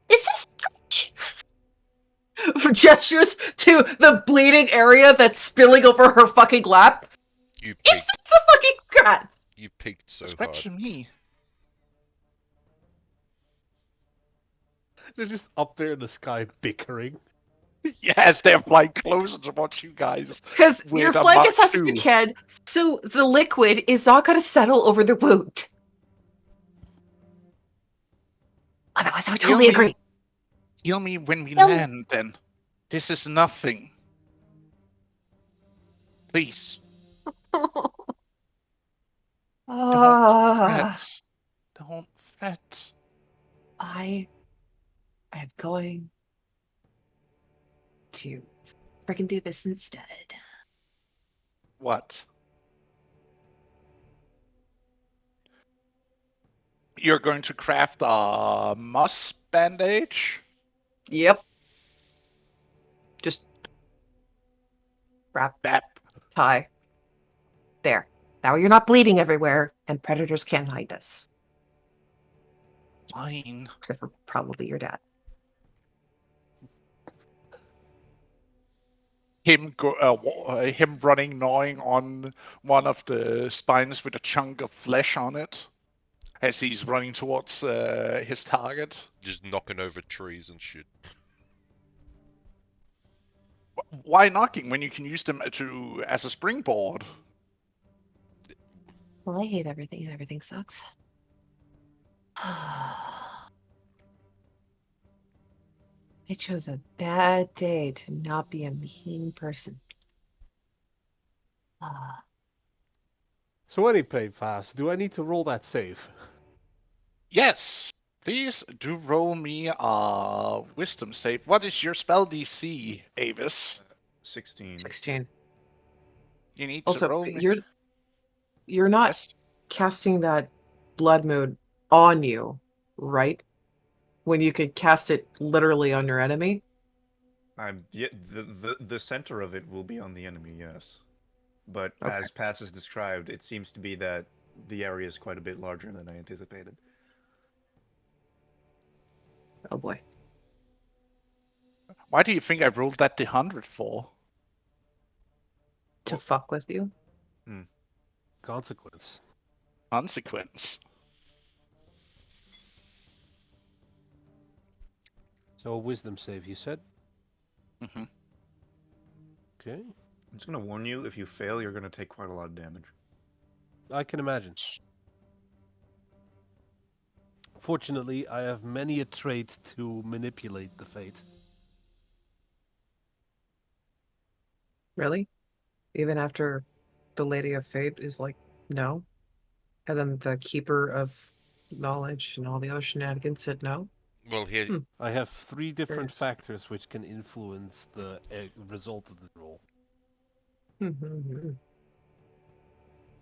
Is this gestures to the bleeding area that's spilling over her fucking lap? You Is peaked. this a fucking scratch? You peaked so Scratch hard. me. They're just up there in the sky bickering. Yes, they're flying closer towards you guys. Because you're With a flying Mach as fast as you 2. can, so the liquid is not going to settle over the wound. Otherwise, I would totally agree. Heal me when we Heal me. land, then. This is nothing. Please, don't fret. Don't fret. I am going to freaking do this instead. What? You're going to craft a moss bandage? Yep. Just wrap, Bap. tie. There. Now you're not bleeding everywhere, and predators can't hide us. Fine. Except for probably your dad. Him running, gnawing on one of the spines with a chunk of flesh on it as he's running towards his target. Just knocking over trees and shit. Why knocking when you can use them as a springboard? Well, I hate everything, and everything sucks. I chose a bad day to not be a mean person. So when he played fast, do I need to roll that save? Yes. Please do roll me a wisdom save. What is your spell DC, Avis? 16. 16. You need to Also, roll me. you're not Yes. casting that blood moon on you, right? When you could cast it literally on your enemy? Yeah, the center of it will be on the enemy, yes. But Okay. as Pass has described, it seems to be that the area is quite a bit larger than I anticipated. Oh boy. Why do you think I rolled that D100 for? To fuck with you? Consequence. Consequence. So a wisdom save, you said? Mm-hmm. Okay. I'm just gonna warn you, if you fail, you're gonna take quite a lot of damage. I can imagine. Fortunately, I have many a trait to manipulate the fate. Really? Even after the Lady of Fate is like, no? And then the Keeper of Knowledge and all the other shenanigans said no? Well, here, I have 3 different Curious. factors which can influence the result of the roll.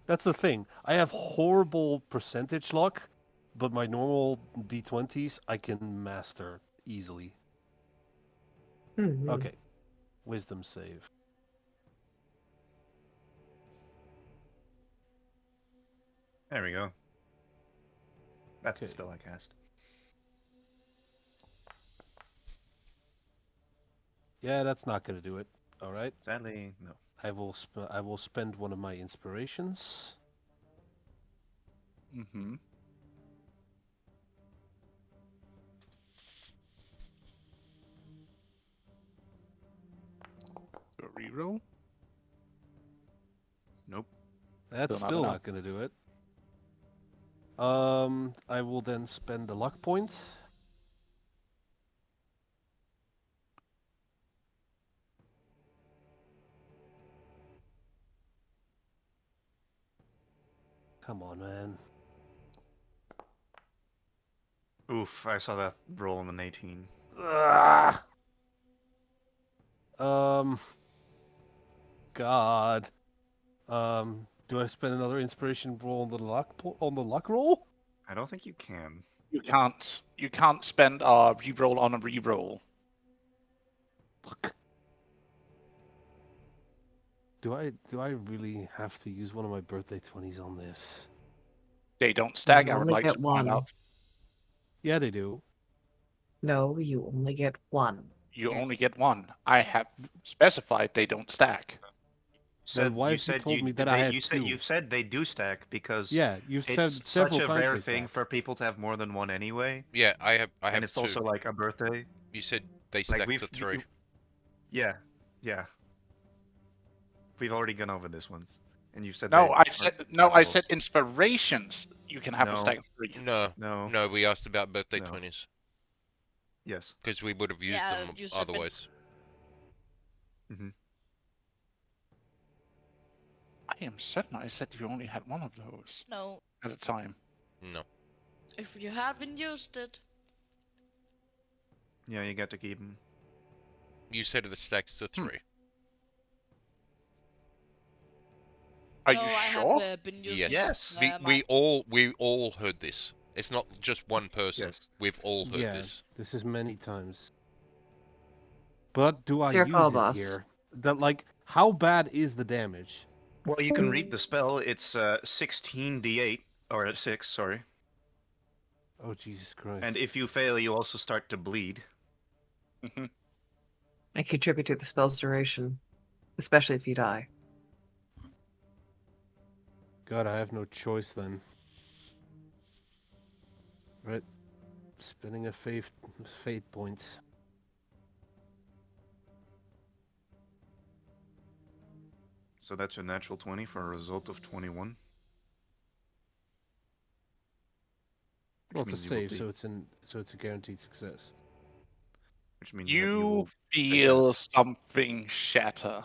That's the thing. I have horrible percentage luck, but my normal d20s I can master easily. Okay. Wisdom save. There we go. That's the Okay. spell I cast. Yeah, that's not going to do it. All right. Sadly, no. I will spend one of my inspirations. Mm-hmm. So reroll. Nope. That's Still still not not going to do it. I will then spend the luck point. Come on, man. Oof, I saw that roll on an 18. Ugh. God. Do I spend another inspiration roll on the luck roll? I don't think you can. You can't. You can't spend a reroll on a reroll. Fuck. Do I really have to use one of my birthday 20s on this? They don't stack, You I would only like to get point one. out. Yeah, they do. No, you only get one. You only get one. I have specified they don't stack. Then why have you told me that I had two? You've said they do stack because Yeah, you've it's said such several a times rare they thing stack. for people to have more than one anyway. Yeah, I have And it's two. also like a birthday. You said they Like stack to 3. Yeah, yeah. We've already gone over this once, and you've said No, they I are said no. I stackable. said inspirations. You can have a No. stack of 3. No, we asked about birthday No. 20s. Yes. Because we would have used Yeah, them you said otherwise. Mm-hmm. I am certain I said you only had one of those No, at a time. No. if you haven't used it. Yeah, you get to keep them. You said it stacks to 3. Are No, you I sure? have been using Yes. it. We all heard this. It's not just one person. Yes. We've all heard Yeah, this. this is many times. But do I It's your use call, it boss. here? That like, how bad is the damage? Well, you can read the spell. It's 16d8 or 6, sorry. Oh Jesus Christ! And if you fail, you also start to bleed. Mm-hmm. And contribute to the spell's duration, especially if you die. God, I have no choice then. Right, spending a fate point. So that's a natural 20 for a result of 21. Well, it's a means you will save, take- so it's a guaranteed success. Which means that you You will take feel half. something shatter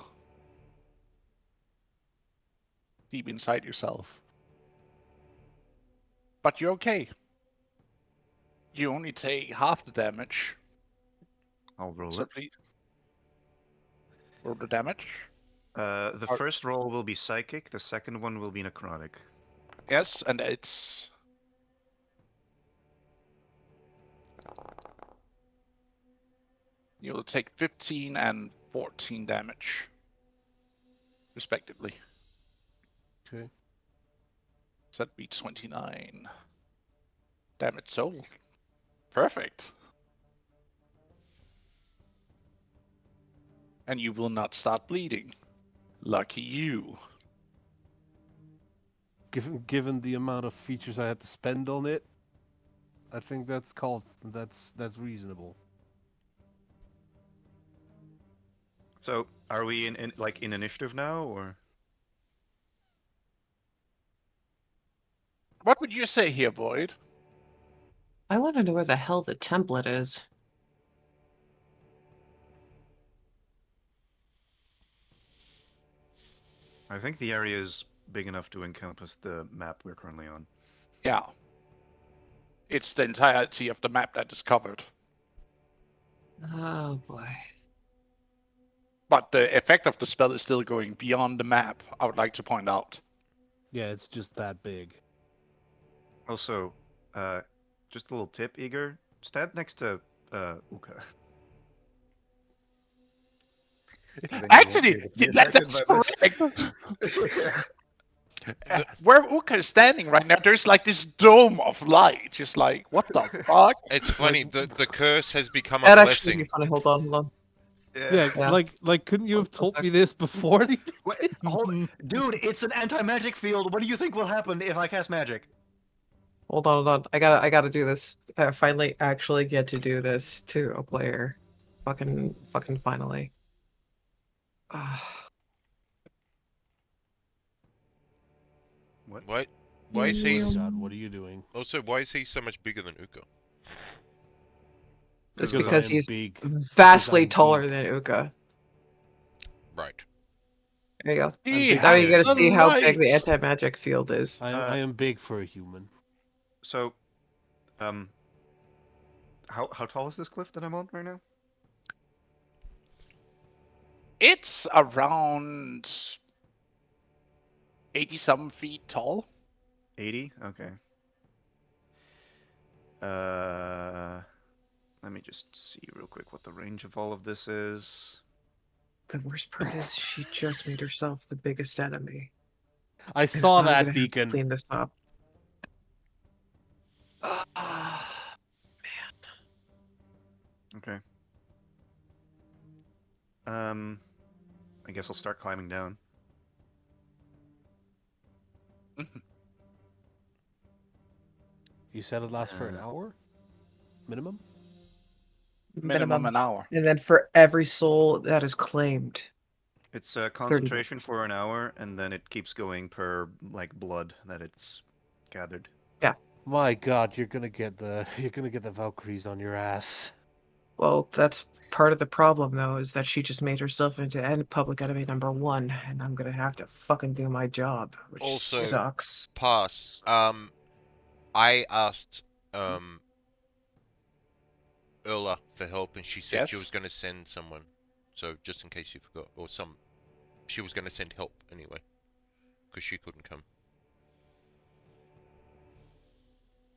deep inside yourself. But you're okay. You only take half the damage. I'll roll So it. please roll the damage. The Or- first roll will be psychic. The second one will be necrotic. Yes, and it's you'll take 15 and 14 damage, respectively. Okay. So that'd be 29 damage total. Perfect. And you will not start bleeding. Lucky you. Given the amount of features I had to spend on it, I think that's reasonable. So, are we in like in initiative now, or? What would you say here, Boyd? I want to know where the hell the template is. I think the area is big enough to encompass the map we're currently on. Yeah. It's the entirety of the map that is covered. Oh boy. But the effect of the spell is still going beyond the map, I would like to point out. Yeah, it's just that big. Also, just a little tip, Igor. Stand next to Uka. Then you won't be Actually, able to be that's affected by this. correct. Where Uka is standing right now, there's like this dome of light. Just like, what the fuck? It's funny, the curse has become a That actually would blessing. be funny. Hold on. Yeah, Yeah. like couldn't you have told me this before? Wait, dude, it's an anti-magic field. What do you think will happen if I cast magic? Hold on. I gotta do this. I finally actually get to do this to a player. Fucking finally. What? Why is he? Oh God, what are you doing? Also, why is he so much bigger than Uka? Just Because because I am he's big. vastly I'm taller big. than Uka. Right. There you go. He Now you has gotta the see how big the light. anti-magic field is. I am big for a human. So, how tall is this cliff that I'm on right now? It's around 80-some feet tall. 80? Okay. Let me just see real quick what the range of all of this is. The worst part is she just made herself the biggest enemy. I And saw I'm that, gonna have to Deacon. clean this up. Okay. I guess I'll start climbing down. You said it lasts for an Uh, hour? Minimum? Minimum an hour. And then for every soul that is claimed. It's concentration for an hour, and then it keeps going per like blood that it's gathered. Yeah. My god, you're gonna get the Valkyries on your ass. Well, that's part of the problem, though, is that she just made herself into public enemy number 1, and I'm gonna have to fucking do my job, which Also- sucks. Pass. I asked Urla for help, and she said she Yes? was going to send someone. So just in case you forgot, or she was going to send help anyway, because she couldn't come.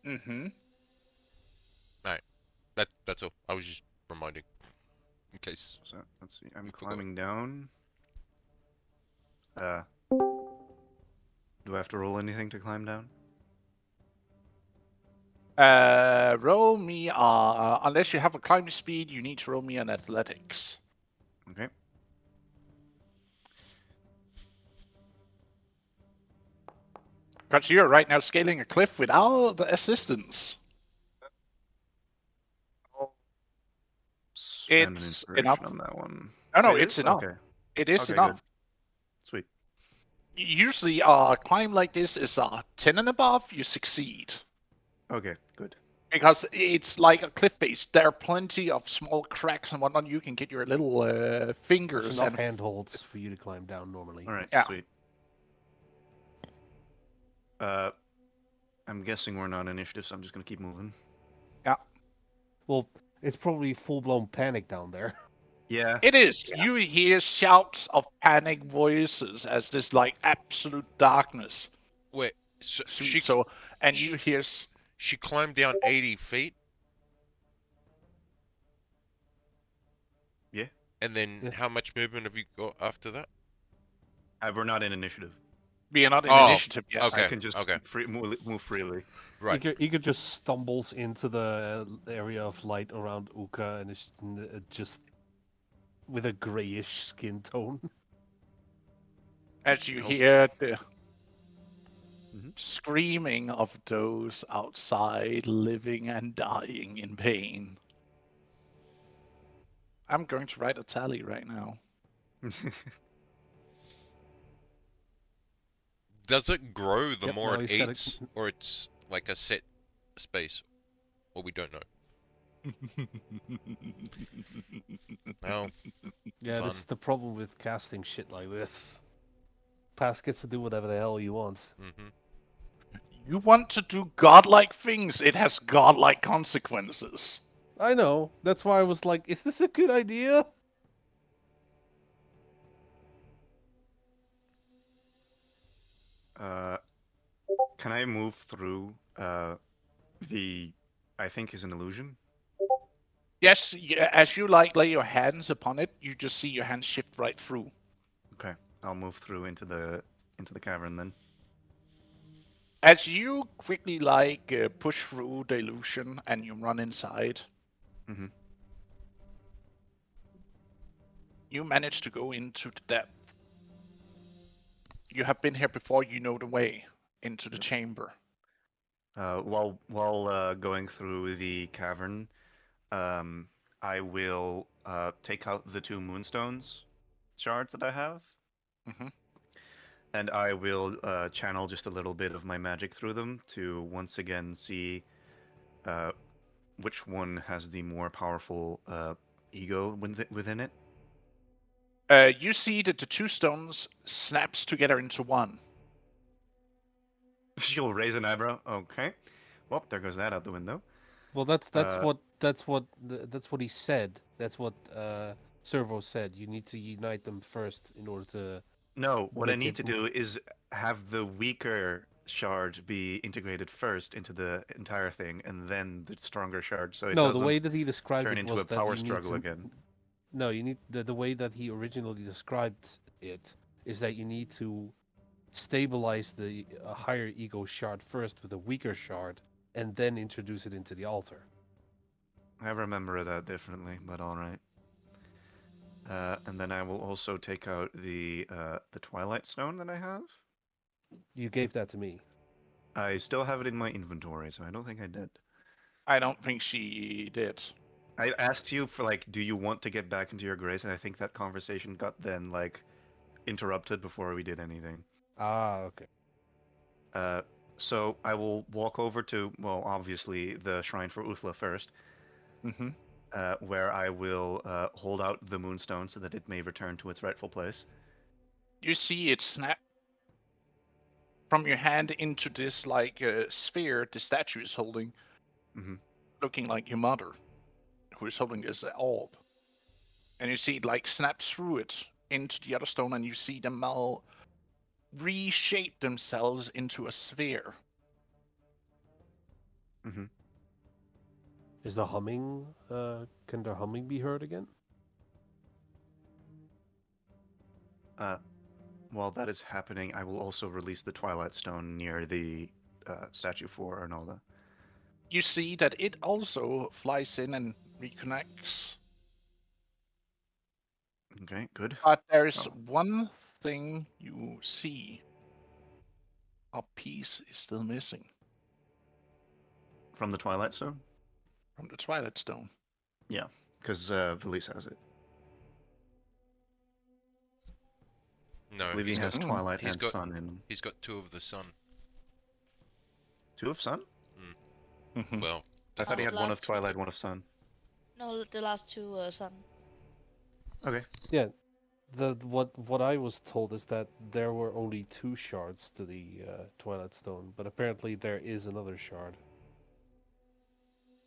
Mm-hmm. That's all. I was just reminding, in case. So let's see. I'm You forgot. climbing down. Do I have to roll anything to climb down? Roll me, unless you have a climbing speed, you need to roll me an athletics. Okay. Because you're right now scaling a cliff without the assistance. I'll spend an It's inspiration enough. on that one. No, It it's is? enough. Okay. It is Okay, enough. good. Sweet. Usually, climb like this is 10 and above, you succeed. Okay, good. Because it's like a cliff face. There are plenty of small cracks and whatnot. You can get your little There's fingers enough and handholds for you to climb down normally. All right, Yeah. sweet. I'm guessing we're not initiative, so I'm just gonna keep moving. Well, it's probably full-blown panic down there. Yeah. it is. You hear shouts of panic voices as this like absolute darkness. Wait, so Sweet. And you hear she climbed down 80 feet? Yeah. And then how much movement have you got after that? We're not in initiative. we are not in Oh, initiative yet. okay. I can just move freely. Right. Igor just stumbles into the area of light around Uka and is just with a grayish skin tone. As you I'll hear the Mhm. screaming of those outside living and dying in pain. I'm going to write a tally right now. Does it grow the Yep, more now it he's gotta- eats, or it's like a set space, or we don't know? Well, Yeah, fun. this is the problem with casting shit like this. Pass gets to do whatever the hell he wants. Mm-hmm. You want to do godlike things, it has godlike consequences. I know. That's why I was like, is this a good idea? Can I move through the? I think is an illusion. Yes, as you like lay your hands upon it, you just see your hands shift right through. Okay, I'll move through into the cavern then. As you quickly push through the illusion and you run inside, Mm-hmm. you manage to go into the depth. You have been here before, you know the way into the chamber. While going through the cavern, I will take out the 2 moonstones shards that I have, Mm-hmm. and I will channel just a little bit of my magic through them to once again see which one has the more powerful ego within it. You see that the 2 stones snaps together into one. She'll raise an eyebrow. Okay. Well, there goes that out the window. Well, that's what he said. That's what Servo said. You need to unite them first in order to. No, what I make need it to do is have the weaker shard be integrated first into the entire thing, and then the stronger shard, so it No, doesn't the way that he described turn it into was a that power you need struggle to. again. No, you need the way that he originally described it is that you need to stabilize the higher ego shard first with a weaker shard, and then introduce it into the altar. I remember that differently, but all right. And then I will also take out the Twilight Stone that I have. You gave that to me. I still have it in my inventory, so I don't think I did. I don't think she did. I asked you for like, do you want to get back into your grace? And I think that conversation got then like interrupted before we did anything. Ah, okay. So I will walk over to, well, obviously the shrine for Uthla first, Mm-hmm. where I will hold out the moonstone so that it may return to its rightful place. You see it snap from your hand into this like sphere the statue is holding, Mm-hmm. looking like your mother, who is holding this orb. And you see it like snap through it into the other stone, and you see them all reshape themselves into a sphere. Mm-hmm. Is the humming? Can the humming be heard again? While that is happening, I will also release the Twilight Stone near the statue for Arnolda. You see that it also flies in and reconnects. Okay, good. But there's Oh. one thing you see. A piece is still missing From the Twilight Stone? from the Twilight Stone. Yeah, because Valise has it. No, I believe he's he has got Twilight he's and got Sun in. he's got 2 of the sun. 2 of Sun? Mm-hmm. Well, I thought he had one of last Twilight, one of Sun. No, the last two sun. Okay. Yeah. What I was told is that there were only 2 shards to the Twilight Stone, but apparently there is another shard.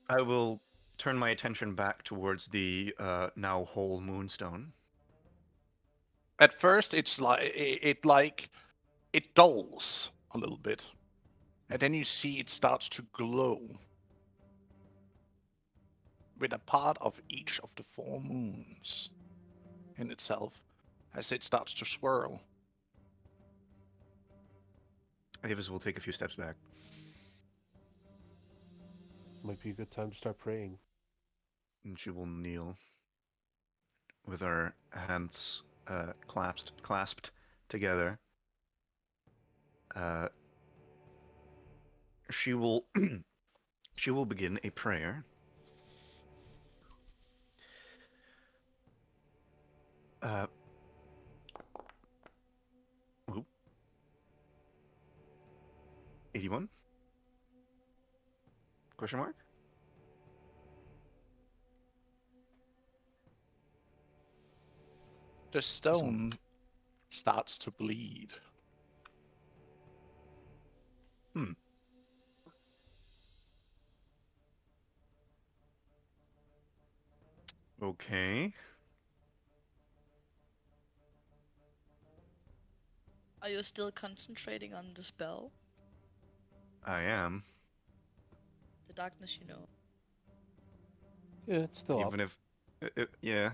I will turn my attention back towards the now whole moonstone. At first, it's like it dulls a little bit, and then you see it starts to glow with a part of each of the 4 moons in itself as it starts to swirl. Avis will take a few steps back. Might be a good time to start praying. And she will kneel with her hands clasped together. She will she will begin a prayer. Uh, oop. 81? Question mark? The stone starts to bleed. Hmm. Okay. Are you still concentrating on the spell? I am. The darkness, you know. Yeah, it's still up. Even if... yeah.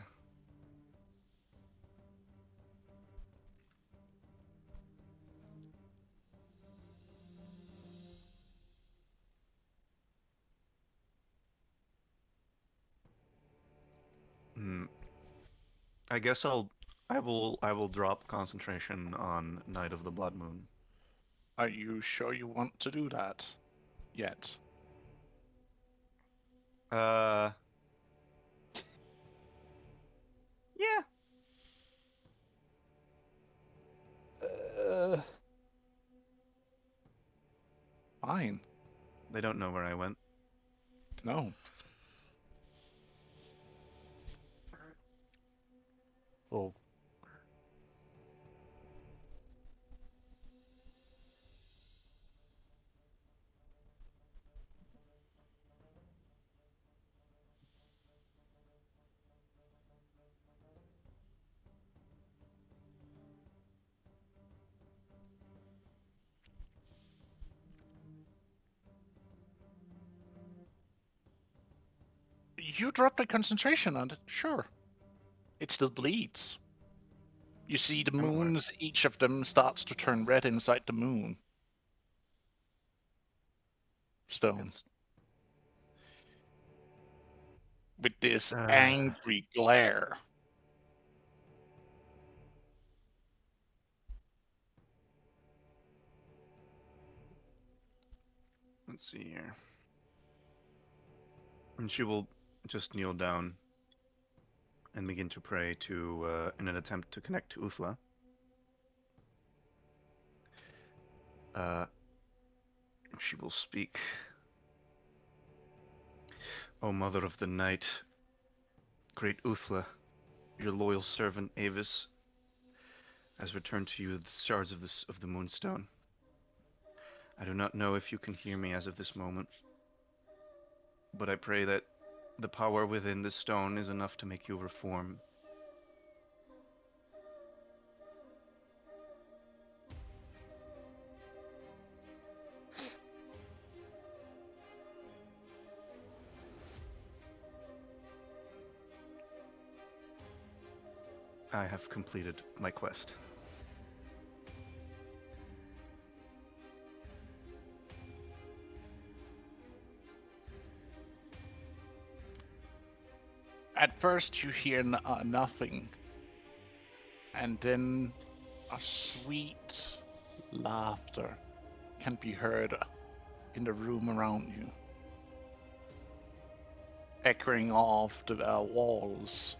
Hmm. I guess I will drop concentration on Night of the Blood Moon. Are you sure you want to do that yet? Yeah. Uh, Fine. They don't know where I went. No. oh, You dropped the concentration on it, sure. It still bleeds. You see the I'm aware. moons, each of them starts to turn red inside the moon. Stone. It's With this Uh. angry glare. Let's see here. And she will just kneel down and begin to pray in an attempt to connect to Uthla. She will speak. O Mother of the Night, great Uthla, your loyal servant Avis has returned to you the shards of the Moonstone. I do not know if you can hear me as of this moment, but I pray that the power within this stone is enough to make you reform. I have completed my quest. At first you hear nothing, and then a sweet laughter can be heard in the room around you, echoing off the walls.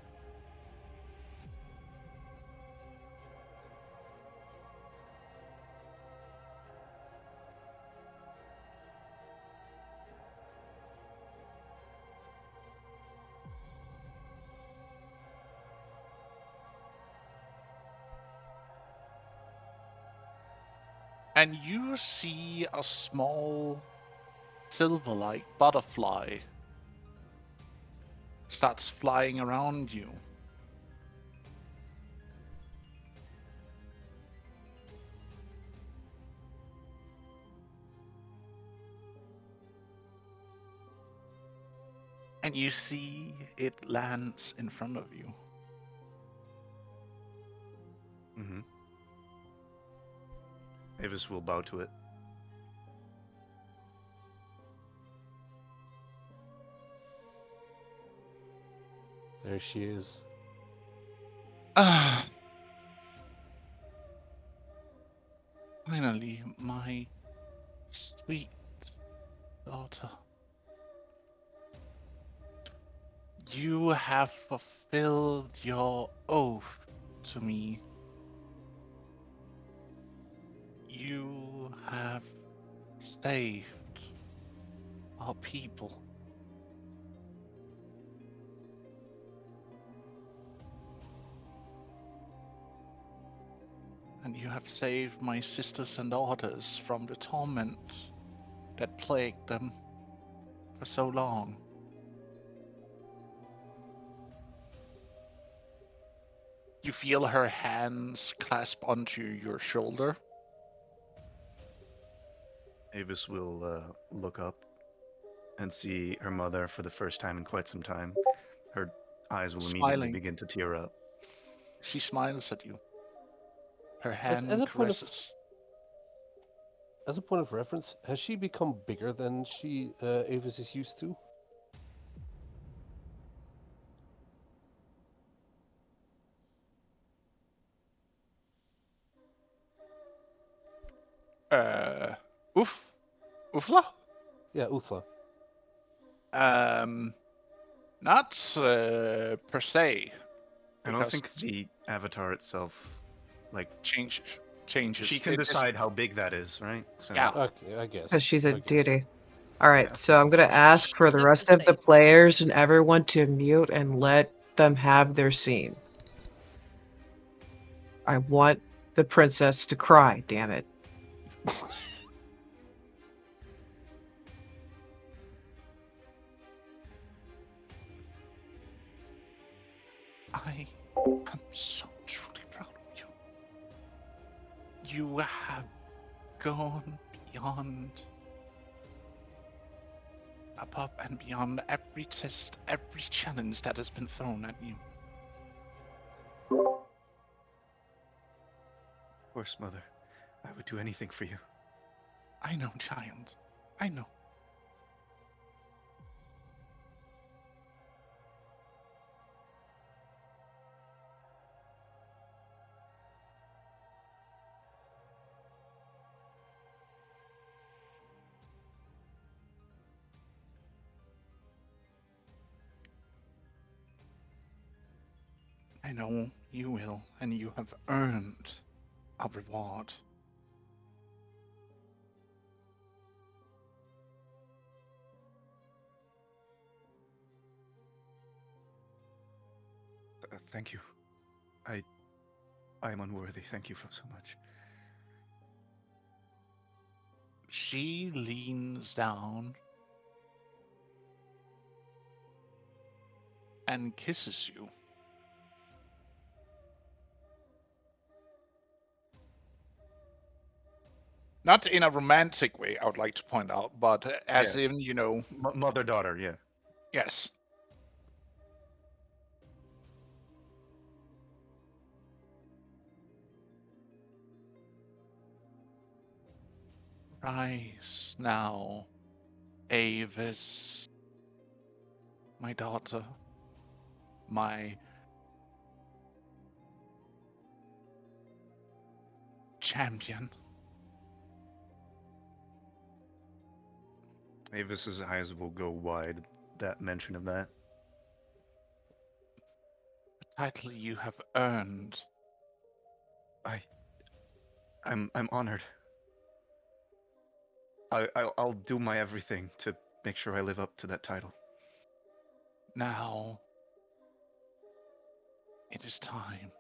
And you see a small silver-like butterfly starts flying around you. And you see it lands in front of you. Mm-hmm. Avis will bow to it. There she is. Finally, my sweet daughter. You have fulfilled your oath to me. You have saved our people. And you have saved my sisters and daughters from the torment that plagued them for so long. You feel her hands clasp onto your shoulder. Avis will look up and see her mother for the first time in quite some time. Her eyes will immediately Smiling. begin to tear up. She smiles at you. Her As hand a point of caresses. As a point of reference, has she become bigger than Avis is used to? Uthla? Yeah, Uthla. Not per se. I don't Because think the avatar itself, like, changes. she can It is- decide how big that is, right? So, Yeah. Okay, I guess. Because she's a I guess. duty. All right, Yeah. so I'm going to ask for the Look rest the of the same. players and everyone to mute and let them have their scene. I want the princess to cry, damn it. I am so truly proud of you. You have gone beyond, above and beyond every test, every challenge that has been thrown at you. course, Mother. I would do anything for you. I know, child. I know. I know you will, and you have earned a reward. Thank you. I am unworthy. Thank you for so much. She leans down and kisses you. Not in a romantic way, I would like to point out, but as Yeah. in, you know, Mother-daughter, yeah. yes. Rise now, Avis, my daughter, my champion. Avis's eyes will go wide at that mention of that. The title you have earned. I'm honored. I'll do my everything to make sure I live up to that title. Now, it is time.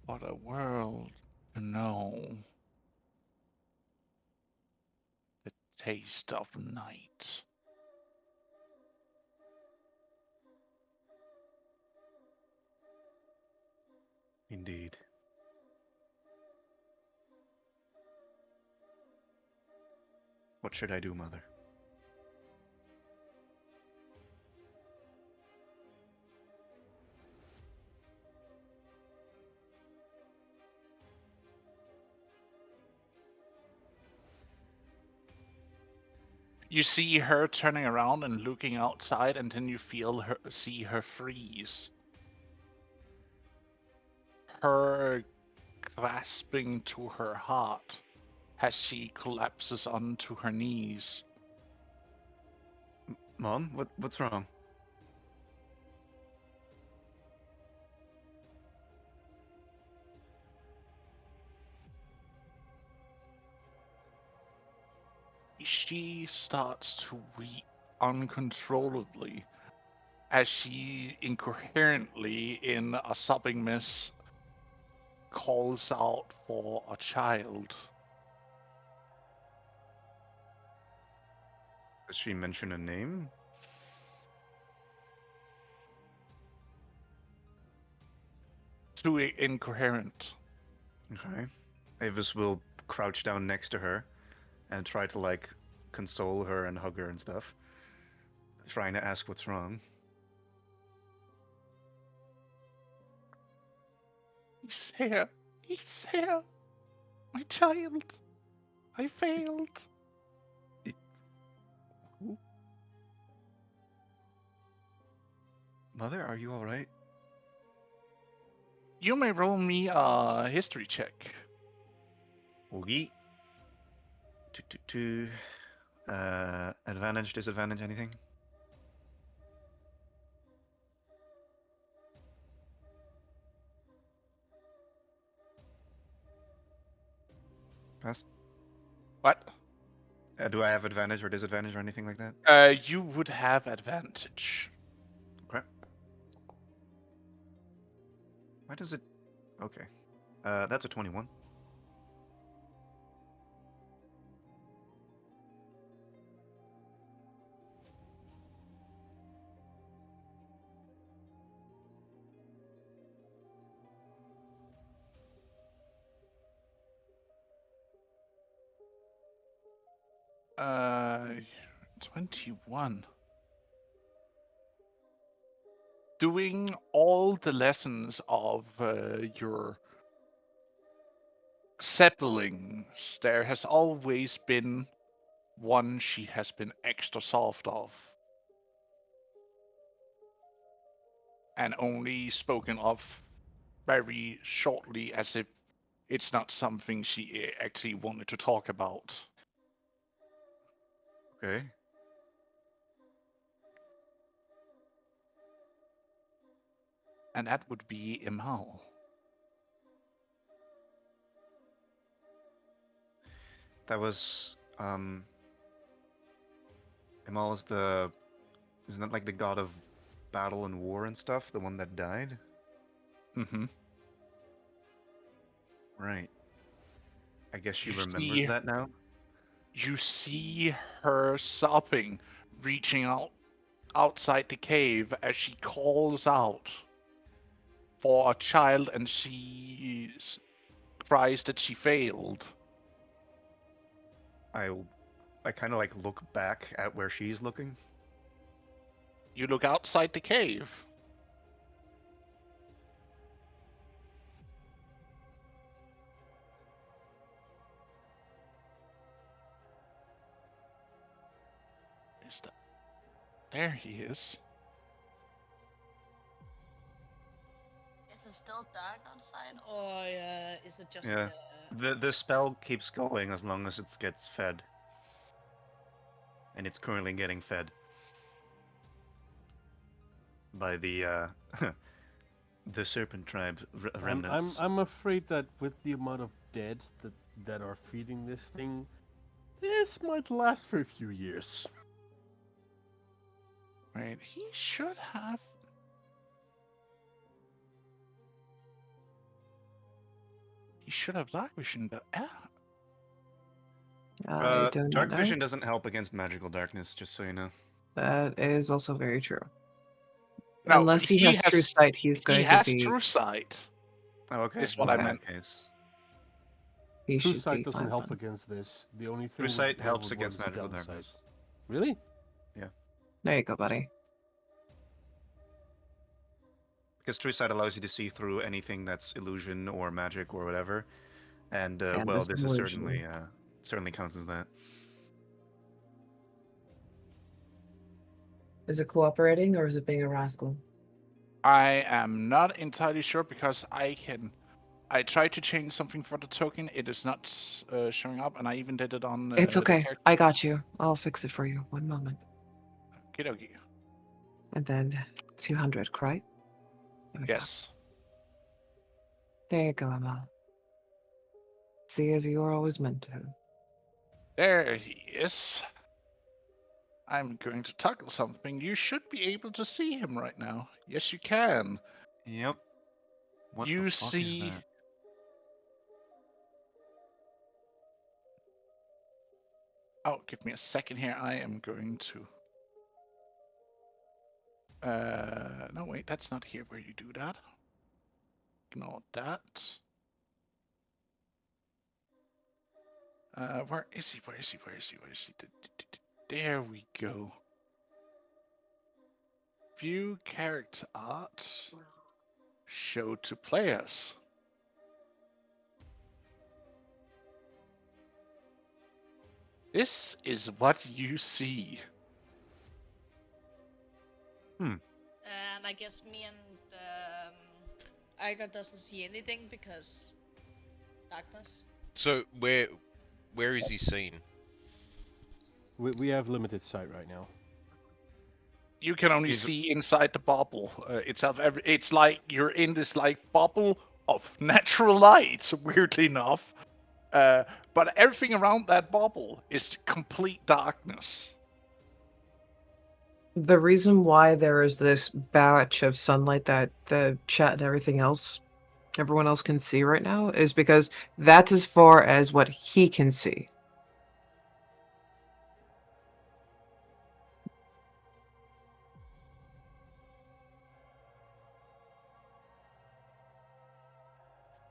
For the world to know the taste of night. Indeed. What should I do, Mother? You see her turning around and looking outside, and then you see her freeze. Her grasping to her heart as she collapses onto her knees. Mom, what's wrong? She starts to weep uncontrollably as she incoherently, in a sobbing mess, calls out for a child. Does she mention a name? Too incoherent. Okay. Avis will crouch down next to her and try to, like, console her and hug her and stuff. Trying to ask what's wrong. He's here. He's here. My child. I failed. Who? Mother, are you alright? You may roll me a history check. Oogie. Advantage, disadvantage, anything? Pass? What? Do I have advantage or disadvantage or anything like that? You would have advantage. Okay. Why does it... Okay. That's a 21. Uh, 21. doing all the lessons of your siblings, there has always been one she has been extra soft of. And only spoken of very shortly, as if it's not something she actually wanted to talk about. Okay. And that would be Imal. That was Imal is the isn't that like the god of battle and war and stuff? The one that died? Mm-hmm. Right. I guess she You remembers see, that now? you see her sobbing, reaching out outside the cave as she calls out for a child, and she cries that she failed. I kind of like look back at where she's looking. You look outside the cave. Is that? There he is. Is it still dark outside, or is it just Yeah. The spell keeps going as long as it gets fed. And it's currently getting fed by the the serpent tribe remnants. I'm afraid that with the amount of dead that are feeding this thing, this might last for a few years. Right, he should have. He should have dark vision, but I do not Dark know. vision doesn't help against magical darkness, just so you know. That is also very true. no, Unless he has true sight, he's He going to has be. true sight. Oh, okay. Is what Well, I in meant. that case. He True should sight be doesn't fine help then. against this. The only True thing sight that helps would work against is the magical downside. darkness. Really? There you go, buddy. Because true sight allows you to see through anything that's illusion or magic or whatever. And, And well, this this is illusion. certainly counts as that. Is it cooperating or is it being a rascal? I am not entirely sure because I tried to change something for the token. It is not showing up, and I even did it on. It's the okay. character. I got you. I'll fix it for you. 1 moment. Okie And then 200, right? There we go. Yes. There you go, Emma. See as you were always meant to. There he is. I'm going to tackle something. You should be able to see him right now. Yes, you can. Yep. What You the fuck see. is that? Oh, give me a second here. I am going to. No, wait, that's not here where you do that. Ignore that. Where is he? Where is he? Where is he? Where is he? There we go. View character art. Show to players. This is what you see. And I guess me and Iger doesn't see anything because darkness. So where is he seen? We have limited sight right now. You can only He's- see inside the bubble itself. It's like you're in this like bubble of natural light, weirdly enough. But everything around that bubble is complete darkness. The reason why there is this batch of sunlight that the chat and everything else, everyone else can see right now, is because that's as far as what he can see.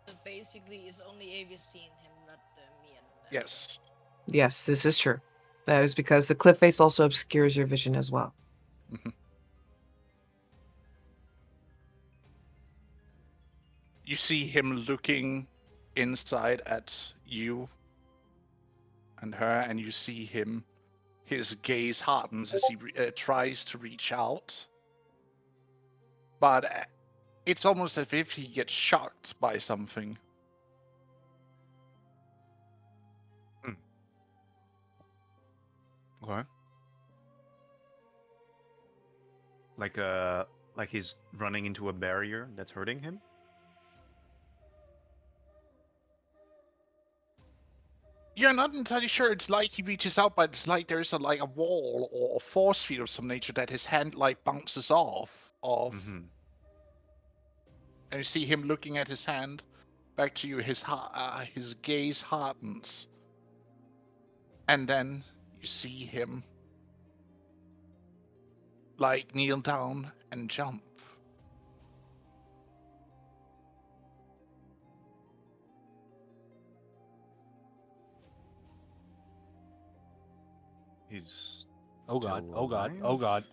So basically, it's only Avi seeing him, not me and. Yes. Yes, this is true. That is because the cliff face also obscures your vision as well. You see him looking inside at you and her, and you see him. His gaze hardens as he tries to reach out, but it's almost as if he gets shocked by something. Okay. Like he's running into a barrier that's hurting him? You're not entirely sure. It's like he reaches out, but it's like there's like a wall or a force field of some nature that his hand like bounces off of. Mm-hmm. And you see him looking at his hand. Back to you. His gaze hardens, and then you see him like kneel down and jump. He's Oh god, still oh god, oh alive? god.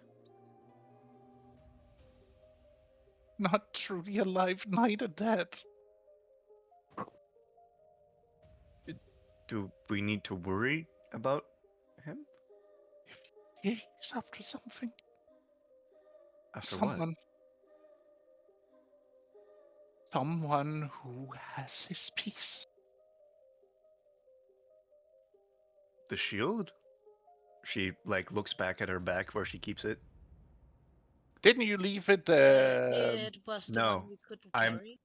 Not truly alive, neither dead. Do we need to worry about him? He's after something. After Someone. Someone who has his peace. what? The shield? She like looks back at her back where she keeps it. Didn't you leave it? It was the No, one we couldn't I'm- carry.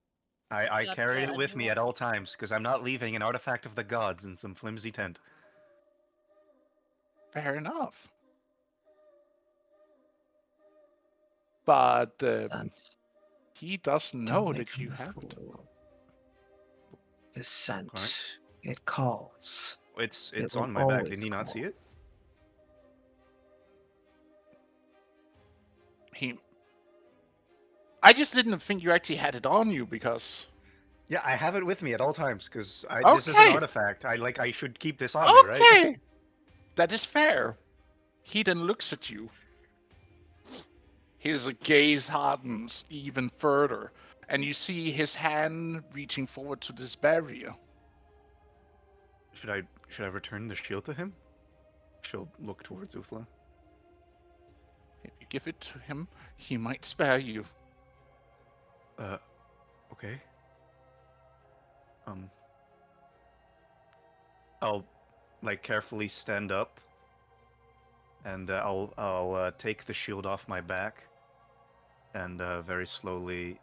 I Got carried it a with new me one. at all times because I'm not leaving an artifact of the gods in some flimsy tent. Fair enough. But Son, he does don't know make that him you a have it. fool. The scent, Okay. it calls. It's It on will my back. always Did he not see call. it? I just didn't think you actually had it on you because. Yeah, I have it with me at all times because this is an Okay. artifact. I should keep this on me, right? Okay, that is fair. He then looks at you. His gaze hardens even further, and you see his hand reaching forward to this barrier. Should I return the shield to him? She'll look towards Uthla. If you give it to him, he might spare you. Okay. I'll like carefully stand up, and I'll take the shield off my back, and very slowly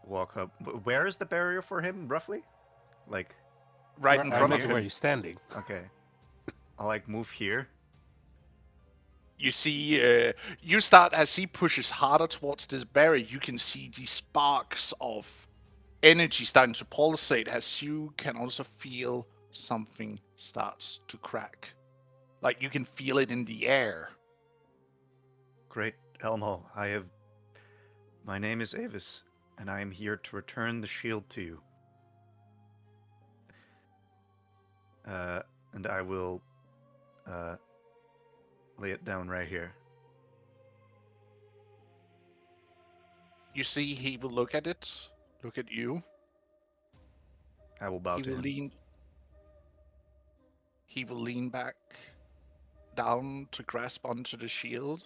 walk up. Where is the barrier for him, roughly? Like Right in I front of imagine him. where he's standing. okay. I'll like move here. You see, you start as he pushes harder towards this barrier. You can see these sparks of energy starting to pulsate as you can also feel something starts to crack. Like you can feel it in the air. Great, Elmo. My name is Avis, and I am here to return the shield to you. And I will lay it down right here. You see, he will look at it, look at you. I will bow He to will him. lean. He will lean back down to grasp onto the shield.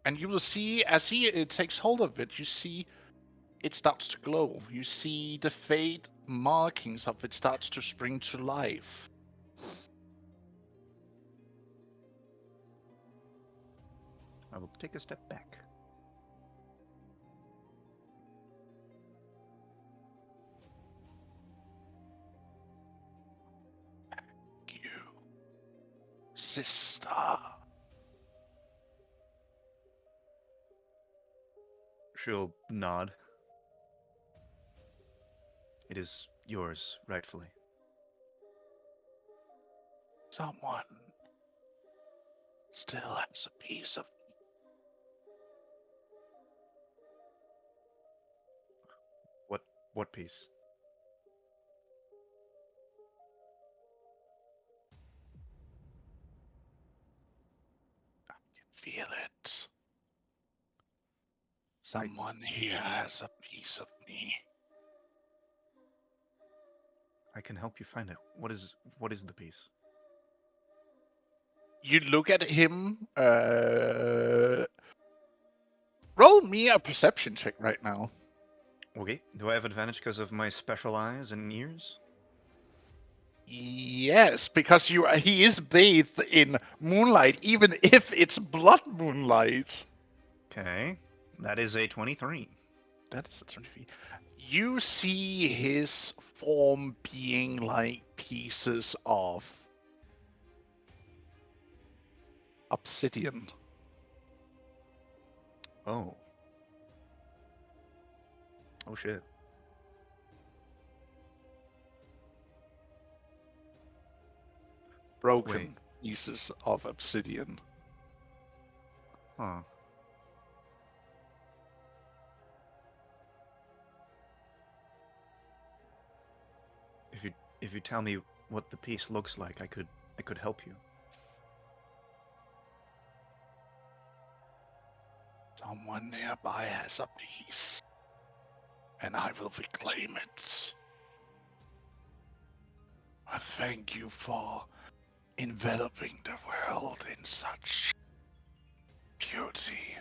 And you will see, as he takes hold of it, you see it starts to glow. You see the fade markings of it starts to spring to life. I will take a step back. You, sister. She'll nod. It is yours, rightfully. Someone still has a piece of What piece? feel it. Someone here has a piece of me. I can help you find it. What is the piece? You look at him. Roll me a perception check right now. Okay. Do I have advantage because of my special eyes and ears? Yes, because he is bathed in moonlight, even if it's blood moonlight. Okay. That is a 23. That's 20 feet. You see his form being like pieces of obsidian. Oh. Oh shit. Broken pieces of obsidian. Huh. If you tell me what the piece looks like, I could help you. Someone nearby has a piece, and I will reclaim it. I thank you for enveloping the world in such beauty.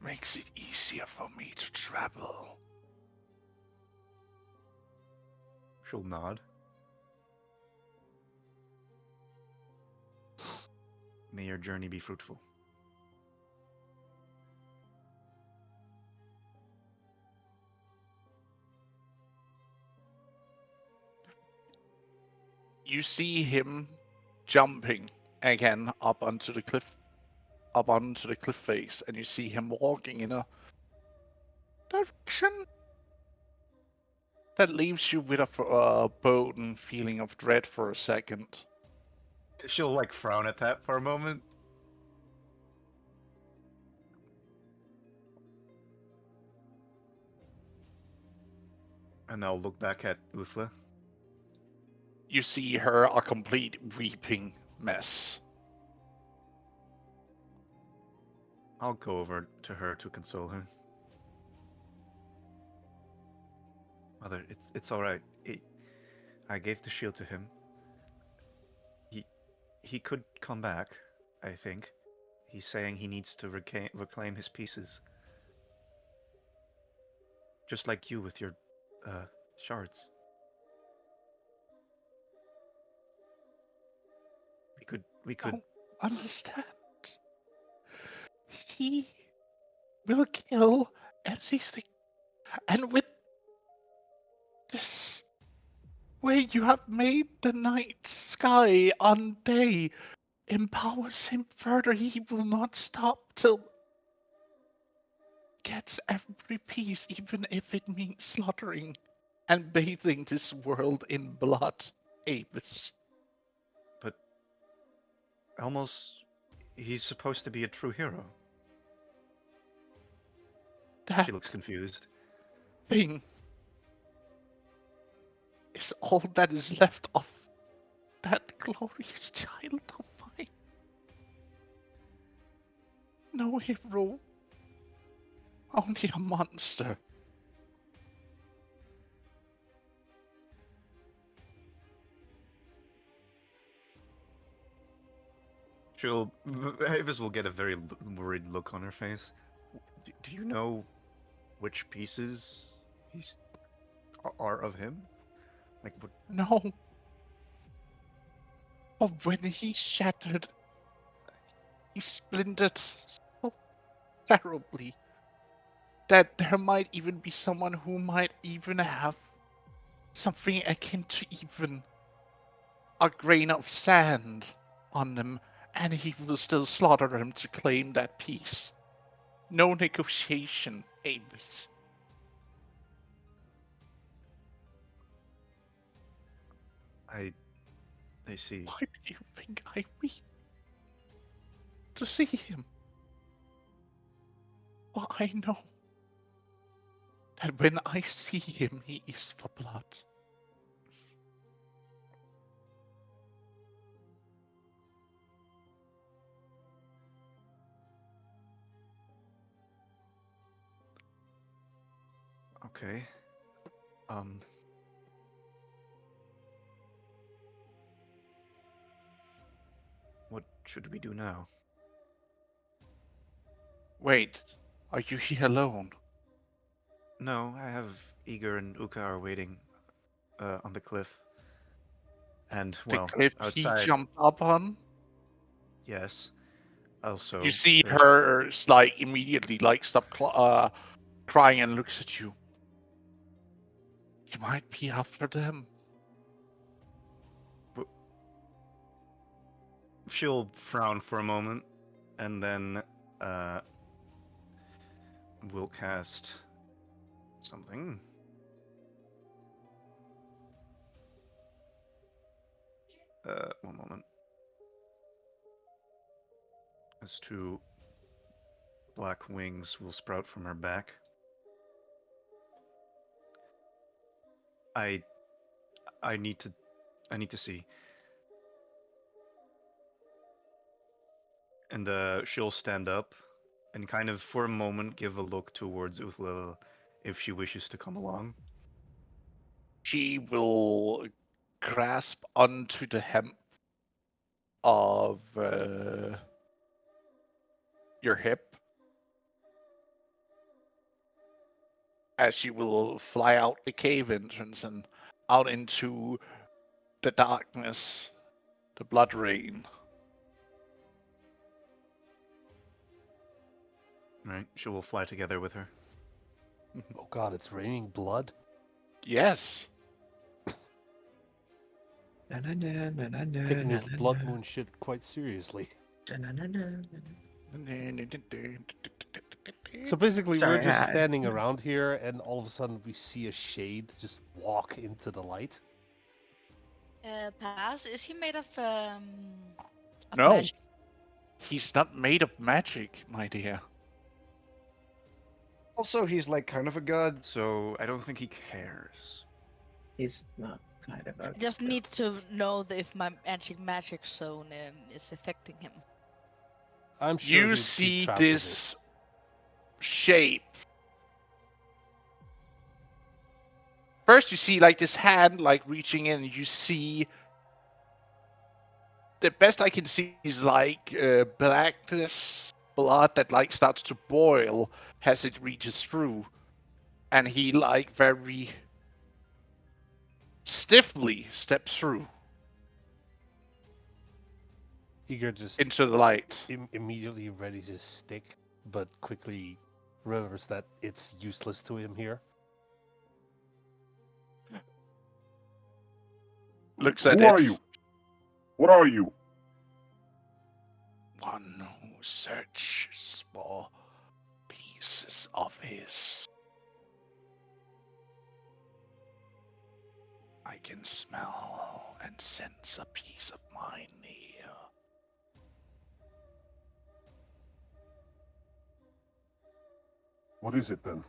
Makes it easier for me to travel. She'll nod. May your journey be fruitful. You see him jumping again up onto the cliff face, and you see him walking in a direction that leaves you with a boding feeling of dread for a second. She'll like frown at that for a moment. And I'll look back at Uthla. You see her a complete weeping mess. I'll go over to her to console her. Mother, it's all right. I gave the shield to him. He could come back, I think. He's saying he needs to reclaim his pieces. Just like you with your shards. We could Don't understand. He will kill everything. And with this way you have made the night sky on day empowers him further. He will not stop till gets every piece, even if it means slaughtering and bathing this world in blood. Avis. But almost he's supposed to be a true hero. That She looks confused. thing is all that is left of that glorious child of mine. No hero, only a monster. Avis will get a very worried look on her face. Do you know which pieces are of him? Like what? No. But when he shattered, he splintered so terribly that there might even be someone who might even have something akin to even a grain of sand on them, and he will still slaughter them to claim that piece. No negotiation, Avis. I see. Why do you think I weep to see him? Well, I know that when I see him, he is for blood. Okay. What should we do now? Wait, are you here alone? No, I have Igor and Uka are waiting on the cliff. And, The well, cliff he outside, jumped up on? yes. Also, You see there's her like immediately like stop crying and looks at you. You might be after them. she'll frown for a moment, and then we'll cast something. One moment. As two black wings will sprout from her back. I need to see. And she'll stand up and kind of for a moment give a look towards Uthla if she wishes to come along. She will grasp onto the hem of your hip as she will fly out the cave entrance and out into the darkness, the blood rain. Right? She will fly together with her. Oh god, it's raining blood. Yes. Taking this blood moon shit quite seriously. So basically, we're just Sorry, standing around here, and all of a sudden we see a shade just walk into the light. Pass, is he made of No. magic? He's not made of magic, my dear. Also, he's like kind of a god, so I don't think he cares. He's not kind of a. I just need to know if my magic zone is affecting him. I'm sure You he'd keep see track of it. this shape. First, you see like this hand like reaching in. You see the best I can see is like blackness blood that like starts to boil as it reaches through, and he like very stiffly steps through Igor just into the light. immediately readies his stick, but quickly remembers that it's useless to him here. Looks at Who it. are you? What are you? One who searches for pieces of his. I can smell and sense a piece of mine here. What is it then?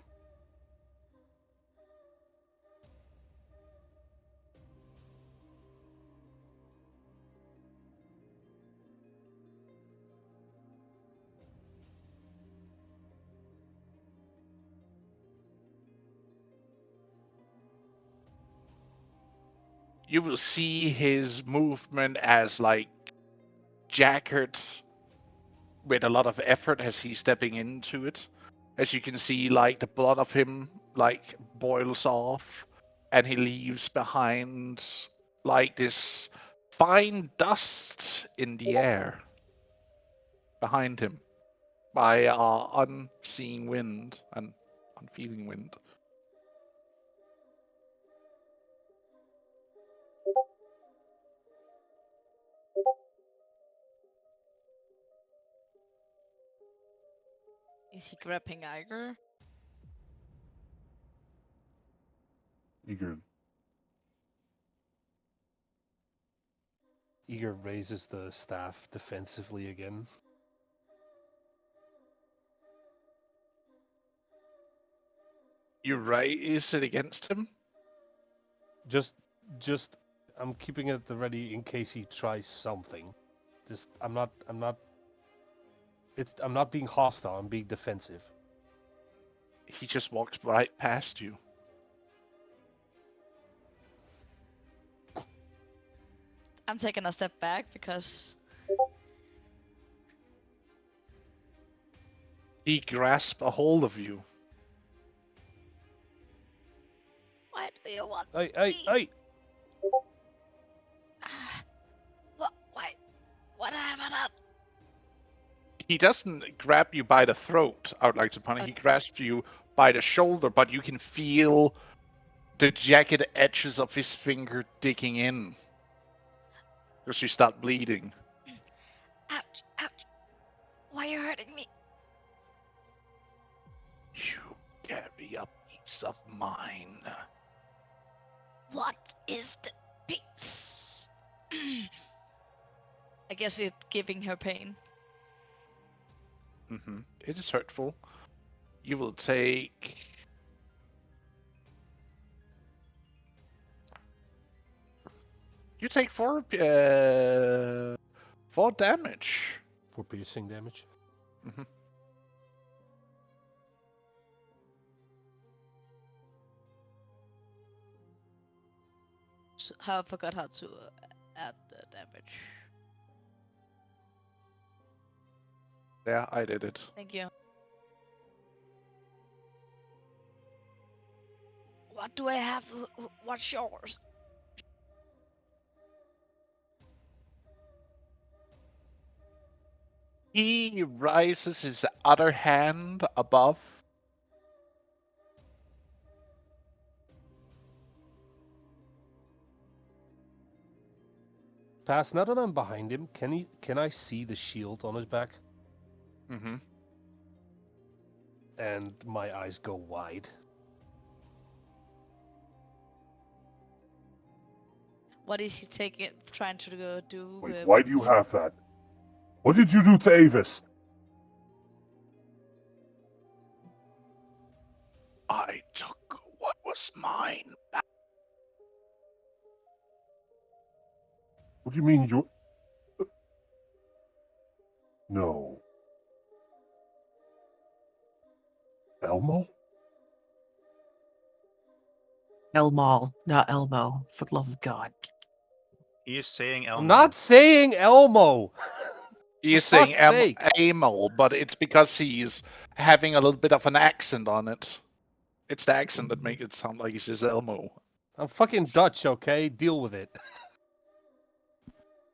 You will see his movement as like Jackert with a lot of effort as he's stepping into it. As you can see, like the blood of him like boils off, and he leaves behind like this fine dust in the air behind him by unseen wind and unfeeling wind. Is he grabbing Iger? Eager. Igor raises the staff defensively again. You raise it against him? Just, I'm keeping it at the ready in case he tries something. I'm not being hostile. I'm being defensive. He just walks right past you. I'm taking a step back because He grasps a hold of you. why do you want Hey, me? hey! What? Why? What have I done? He doesn't grab you by the throat, I would like to point out. He grasps you by the shoulder, but you can feel the jagged edges of his finger digging in. Because you start bleeding. Ouch! Ouch! Why are you hurting me? You carry a piece of mine. What is the piece? I guess it's giving her pain. It is hurtful. You will take... You take 4 damage. 4 piercing damage. So, I forgot how to add the damage. Yeah, I did it. Thank you. What do I have? What's yours? He raises his other hand above. Pass, now that I'm behind him, can I see the shield on his back? And my eyes go wide. What is he trying to do? Wait, why do you have that? What did you do to Avis? I took what was mine. What do you mean you... No. Elmo? Elmo, not Elmo, for the love of God. He is saying Elmo. I'm not saying Elmo! He is For saying fuck's sake. Amel, but it's because he's having a little bit of an accent on it. It's the accent that makes it sound like he says Elmo. I'm fucking Dutch, okay? Deal with it.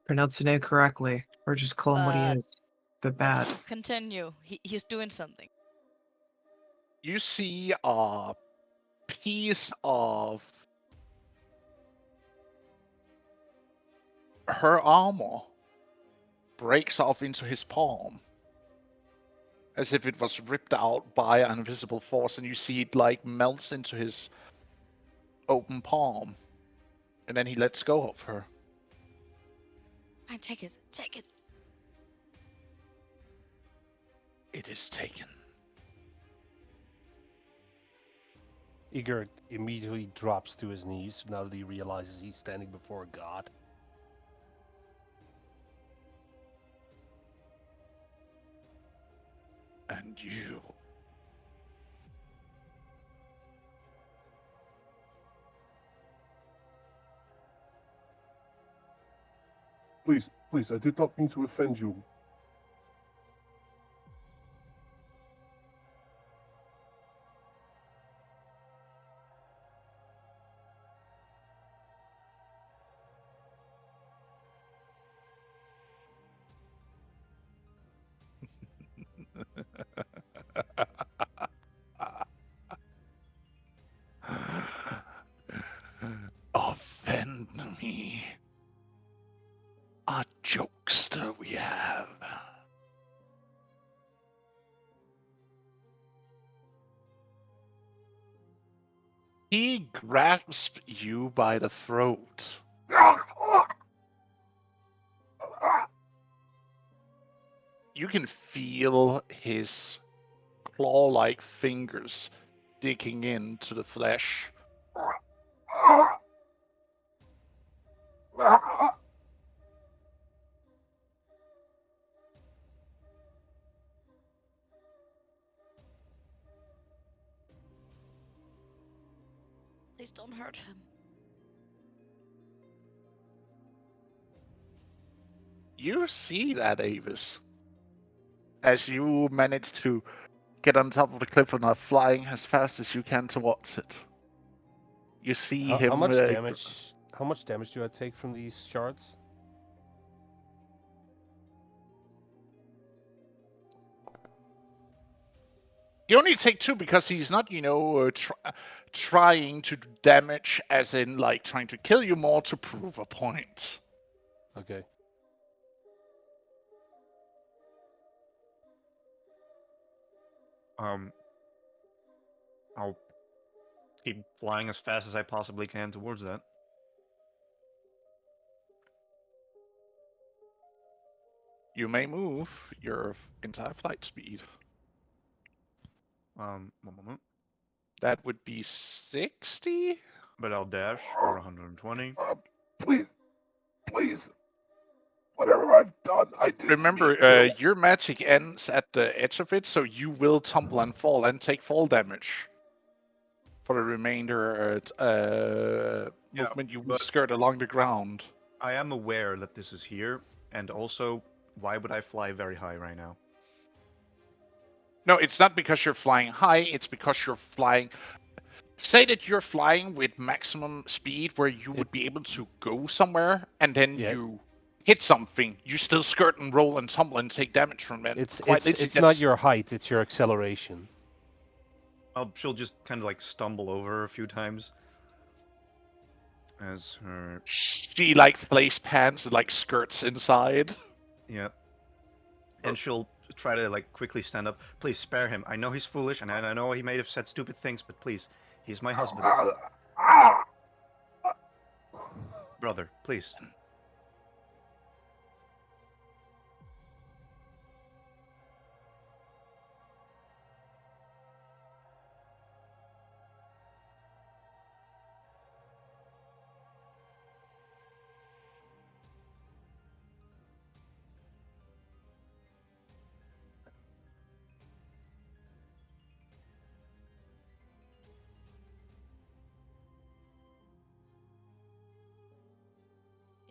Pronounce the name correctly, or just call him what he is. The bad. Continue. He's doing something. You see a piece of her armor breaks off into his palm. As if it was ripped out by an invisible force, and you see it like melts into his open palm. And then he lets go of her. Fine, take it. Take it. It is taken. Igor immediately drops to his knees now that he realizes he's standing before a god. And you... Please, I did not mean to offend you. Offend me. A jokester we have. He grasps you by the throat. You can feel his claw-like fingers digging into the flesh. Please don't hurt him. You see that, Avis. As you manage to get on top of the cliff and are flying as fast as you can towards it. You see How him. much damage? How much damage do I take from these shards? You only take 2 because he's not, trying to do damage, as in like trying to kill you, more to prove a point. Okay. I'll keep flying as fast as I possibly can towards that. You may move your entire flight speed. 1 moment. That would be 60? But I'll dash for 120. Please. Whatever I've done, I didn't Remember, mean to. your magic ends at the edge of it, so you will tumble and fall and take fall damage. For the remainder movement, you will skirt along the ground. I am aware that this is here, and also, why would I fly very high right now? No, it's not because you're flying high, it's because you're flying... Say that you're flying with maximum speed where you would be able to go somewhere, and then you hit something. You still skirt and roll and tumble and take damage from it. It's not your height, it's your acceleration. She'll just kind of like stumble over a few times. As her... She like place pants and like skirts inside. Yeah. And she'll try to like quickly stand up. Please spare him. I know he's foolish, and I know he may have said stupid things, but please, he's my husband. Brother, please.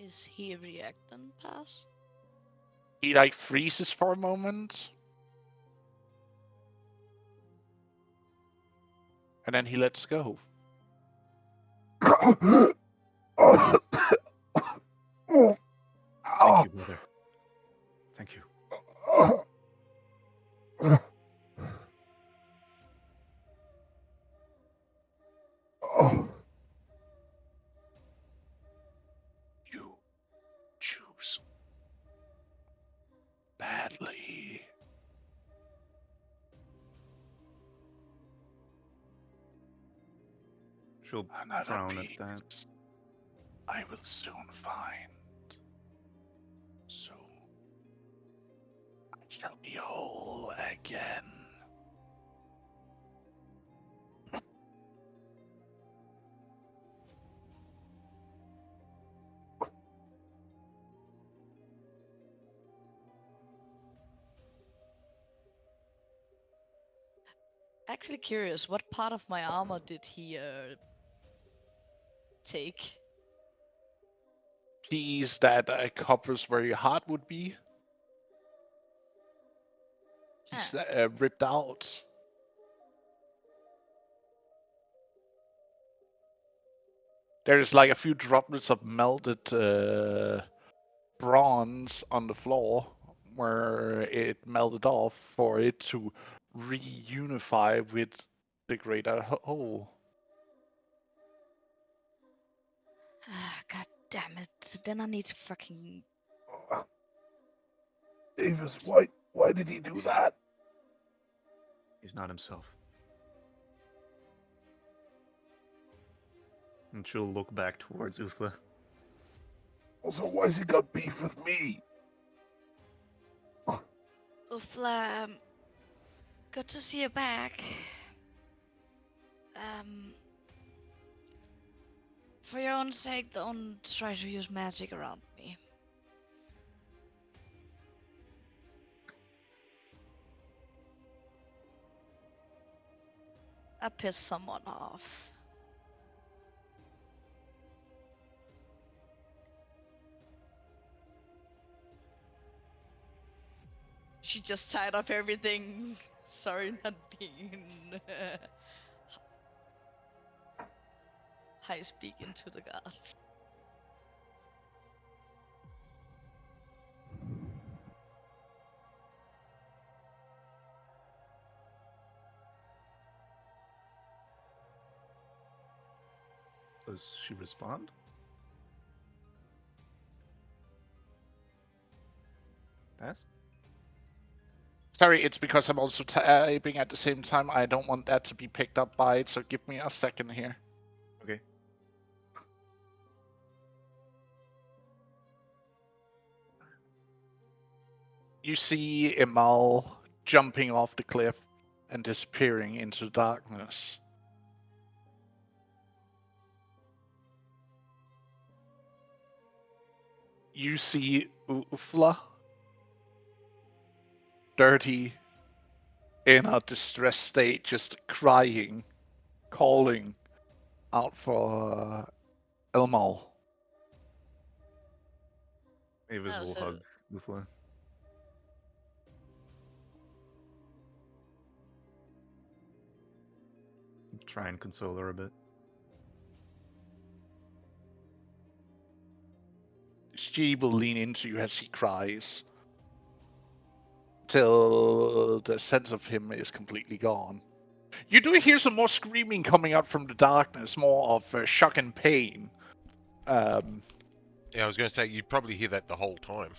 Is he reacting, Pass? He like freezes for a moment. And then he lets go. Thank you, brother. Thank you. You choose badly. She'll Another frown piece at that. I will soon find. So I shall be whole again. Actually curious, what part of my armor did he take? Piece that covers where your heart would be. He's ripped out. There's like a few droplets of melted bronze on the floor where it melted off for it to reunify with the greater whole. God damn it. Then I need to fucking... Avis, why did he do that? He's not himself. And she'll look back towards Uthla. Also, why's he got beef with me? Uthla, good to see you back. For your own sake, don't try to use magic around me. I pissed someone off. She just tied up everything. Sorry, not being high speak into the gods. Does she respond? Pass? Sorry, it's because I'm also typing at the same time. I don't want that to be picked up by it, so give me a second here. Okay. You see Emal jumping off the cliff and disappearing into the darkness. You see Ufla, dirty, in a distressed state, just crying, calling out for Elmal. Avis Oh, will so- hug Uthla. Try and console her a bit. She will lean into you as she cries, till the sense of him is completely gone. You do hear some more screaming coming out from the darkness, more of shock and pain. Yeah, I was going to say you'd probably hear that the whole time.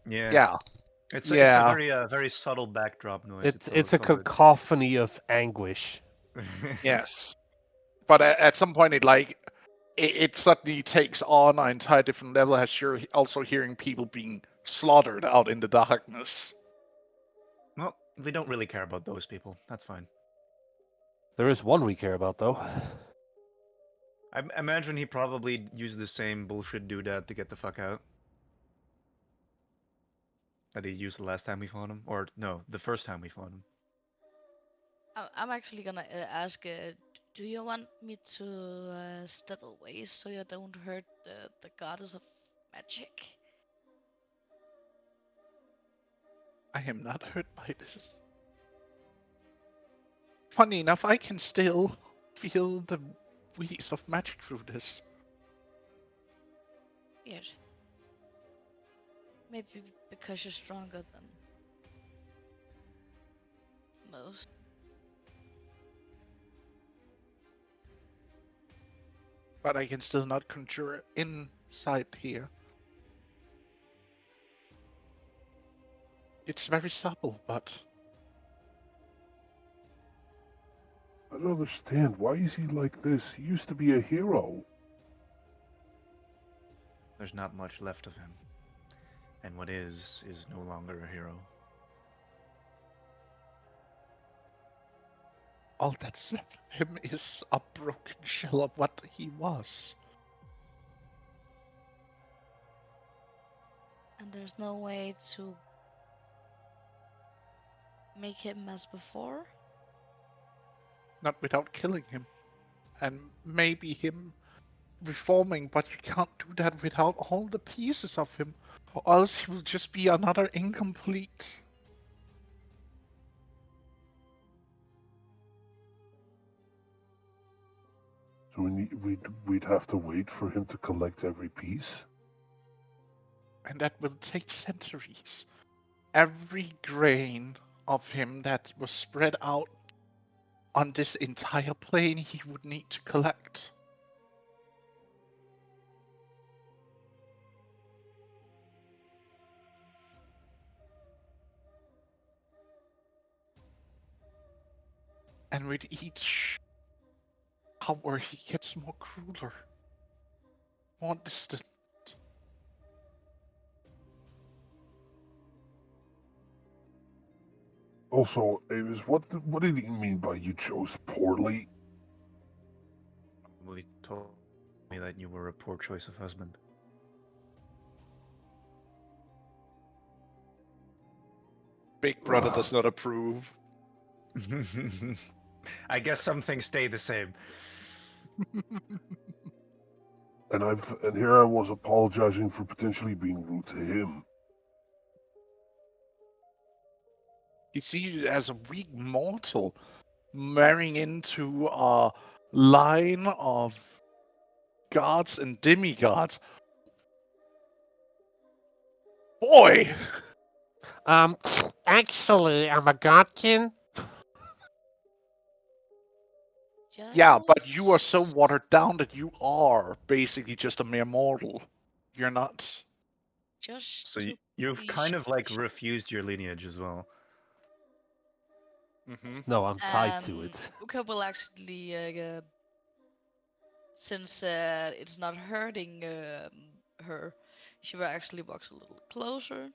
Yeah. It's Yeah. a very subtle backdrop noise. It's a solid. cacophony of anguish. Yes. But at some point, it suddenly takes on an entire different level as you're also hearing people being slaughtered out in the darkness. Well, we don't really care about those people. That's fine. There is one we care about, though. I imagine he probably used the same bullshit doodad to get the fuck out that he used the last time we fought him. Or, no, the first time we fought him. I'm actually gonna ask, do you want me to step away so you don't hurt the goddess of magic? I am not hurt by this. Funny enough, I can still feel the waves of magic through this. Weird. Maybe because you're stronger than most. But I can still not conjure inside here. It's very subtle, but I don't understand. Why is he like this? He used to be a hero. There's not much left of him. And what is no longer a hero. all that's left of him is a broken shell of what he was. And there's no way to make him as before? Not without killing him. And maybe him reforming, but you can't do that without all the pieces of him, or else he will just be another incomplete. So we'd have to wait for him to collect every piece? And that will take centuries. Every grain of him that was spread out on this entire plane he would need to collect. And with each hour he gets more crueler, more distant. Also, Avis, what did he mean by you chose poorly? Well, he told me that you were a poor choice of husband. Big Brother does not approve. I guess some things stay the same. And here I was apologizing for potentially being rude to him. He sees you as a weak mortal, marrying into a line of gods and demigods. Boy! Actually, I'm a godkin. Yeah, but you are so Just watered down that you are basically just a mere mortal. You're not. just So to you've be kind of like sure. refused your lineage as well. Mm-hmm. No, I'm tied to Um, it. Uka will actually, since it's not hurting her, she will actually walk a little closer.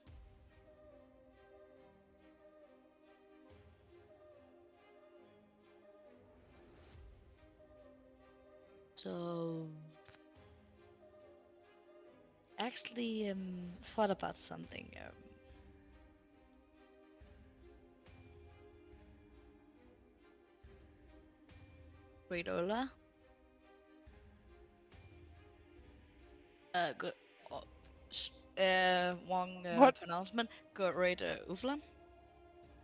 So, actually, thought about something. Great Ola. Good. Oh, wrong What? pronouncement. Great Ufla.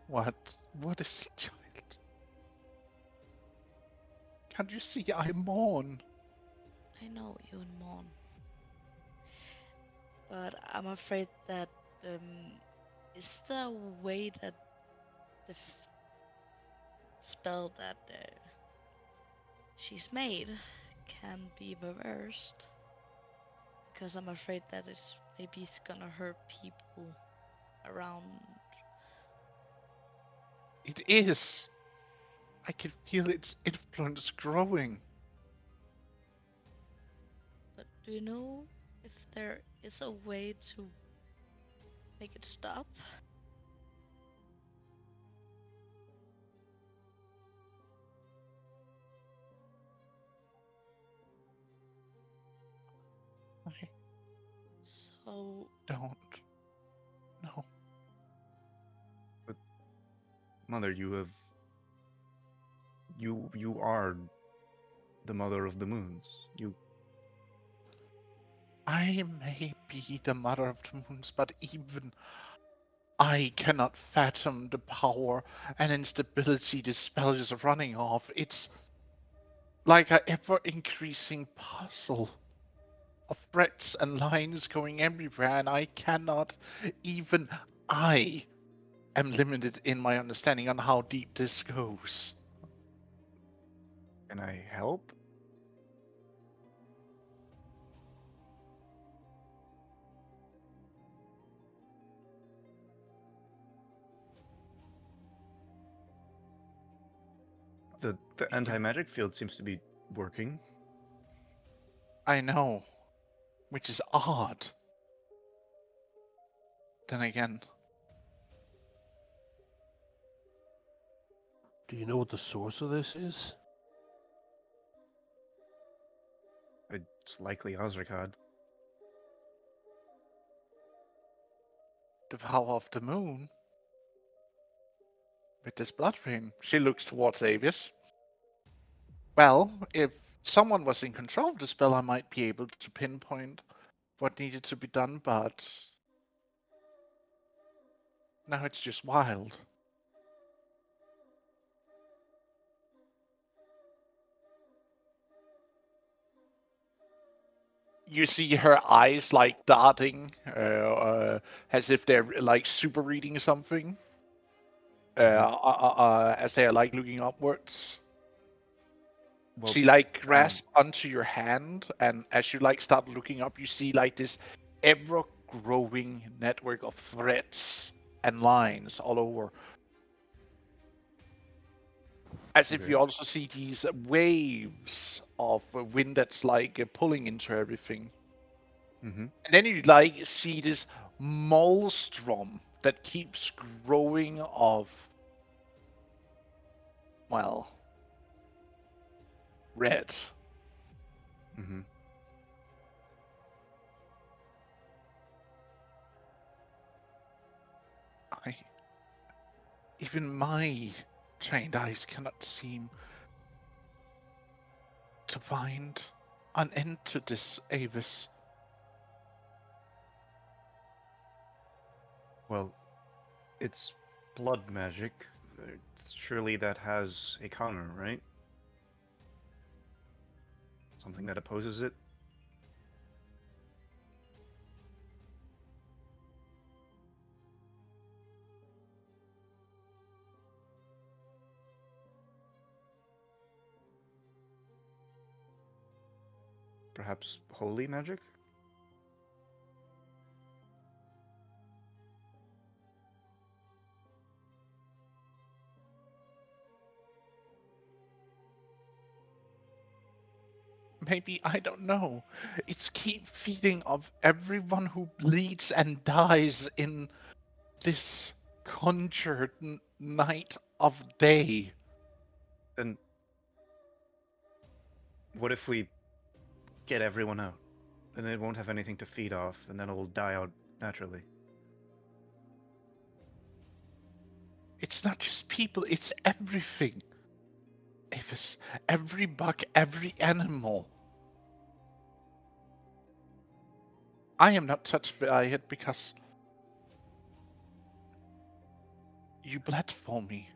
What? What is child? Can't you see I mourn? I know you and Mon, but I'm afraid that is the way that the spell that she's made can be reversed, because I'm afraid that is maybe it's gonna hurt people around. It is. I can feel its influence growing. But do you know if there is a way to make it stop? I So don't know. Mother, you are the mother of the moons. You I may be the mother of the moons, but even I cannot fathom the power and instability this spell is running off. It's like an ever-increasing puzzle of threads and lines going everywhere, and I cannot, even I am limited in my understanding on how deep this goes. can I help? The anti-magic field seems to be working. I know, which is odd. Then again, Do you know what the source of this is? It's likely Ozrakad. the power of the moon with this blood rain. She looks towards Avis. Well, if someone was in control of the spell, I might be able to pinpoint what needed to be done, but now it's just wild. You see her eyes like darting, as if they're like super reading something, as they're like looking upwards. Well, She like grasps onto your hand, and as you like start looking up, you see like this ever-growing network of threads and lines all over. As if okay. you also see these waves of wind that's like pulling into everything. Mm-hmm. And then you like see this maelstrom that keeps growing of, well, red. Mm-hmm. I, even my trained eyes cannot seem to find an end to this, Avis. Well, it's blood magic. Surely that has a counter, right? Something that opposes it? Perhaps holy magic? Maybe, I don't know. It's keep feeding of everyone who bleeds and dies in this conjured night of day. Then what if we get everyone out? Then it won't have anything to feed off, and then it will die out naturally. It's not just people, it's everything. Avis, every bug, every animal. I am not touched by it because you bled for me.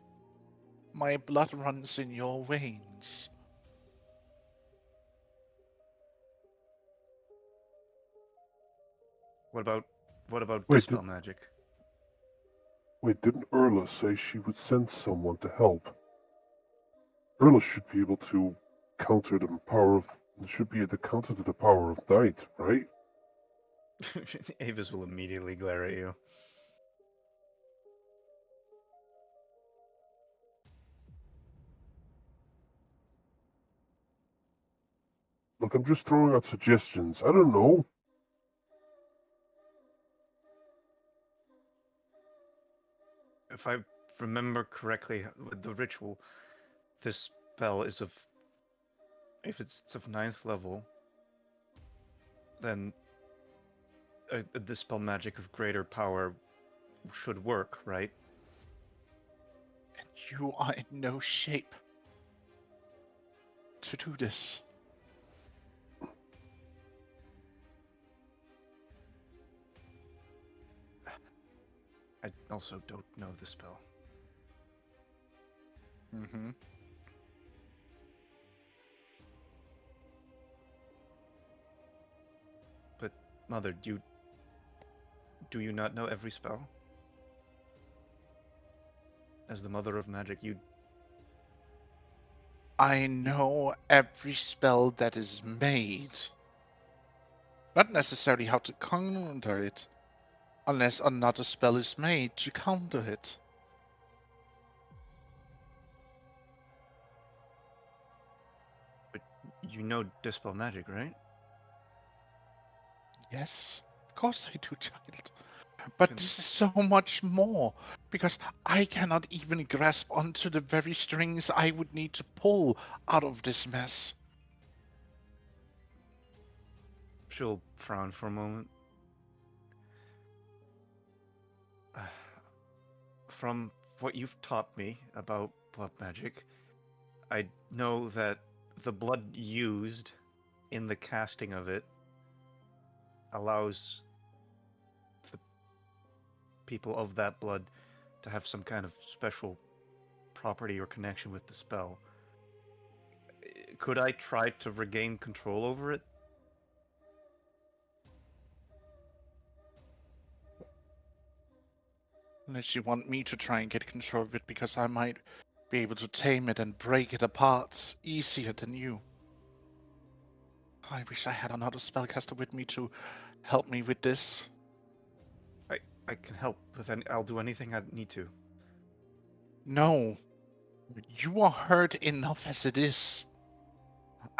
My blood runs in your veins. What about Wait, dispel magic? Didn't Erla say she would send someone to help? Erla should be able to counter the power of. Should be at the counter to the power of night, right? Avis will immediately glare at you. Look, I'm just throwing out suggestions. I don't know. If I remember correctly, with the ritual, this spell is of. If it's of 9th level, then a dispel magic of greater power should work, right? And you are in no shape to do this. I also don't know the spell. Mm-hmm. But, Mother, do you not know every spell? As the Mother of Magic, you. I know every spell that is made. Not necessarily how to counter it, unless another spell is made to counter it. But you know dispel magic, right? Yes, of course I do, child. But Can- this is so much more, because I cannot even grasp onto the very strings I would need to pull out of this mess. She'll frown for a moment. From what you've taught me about blood magic, I know that the blood used in the casting of it allows the people of that blood to have some kind of special property or connection with the spell. Could I try to regain control over it? Unless you want me to try and get control of it, because I might be able to tame it and break it apart easier than you. I wish I had another spellcaster with me to help me with this. I can help with any. I'll do anything I need to. No. You are hurt enough as it is.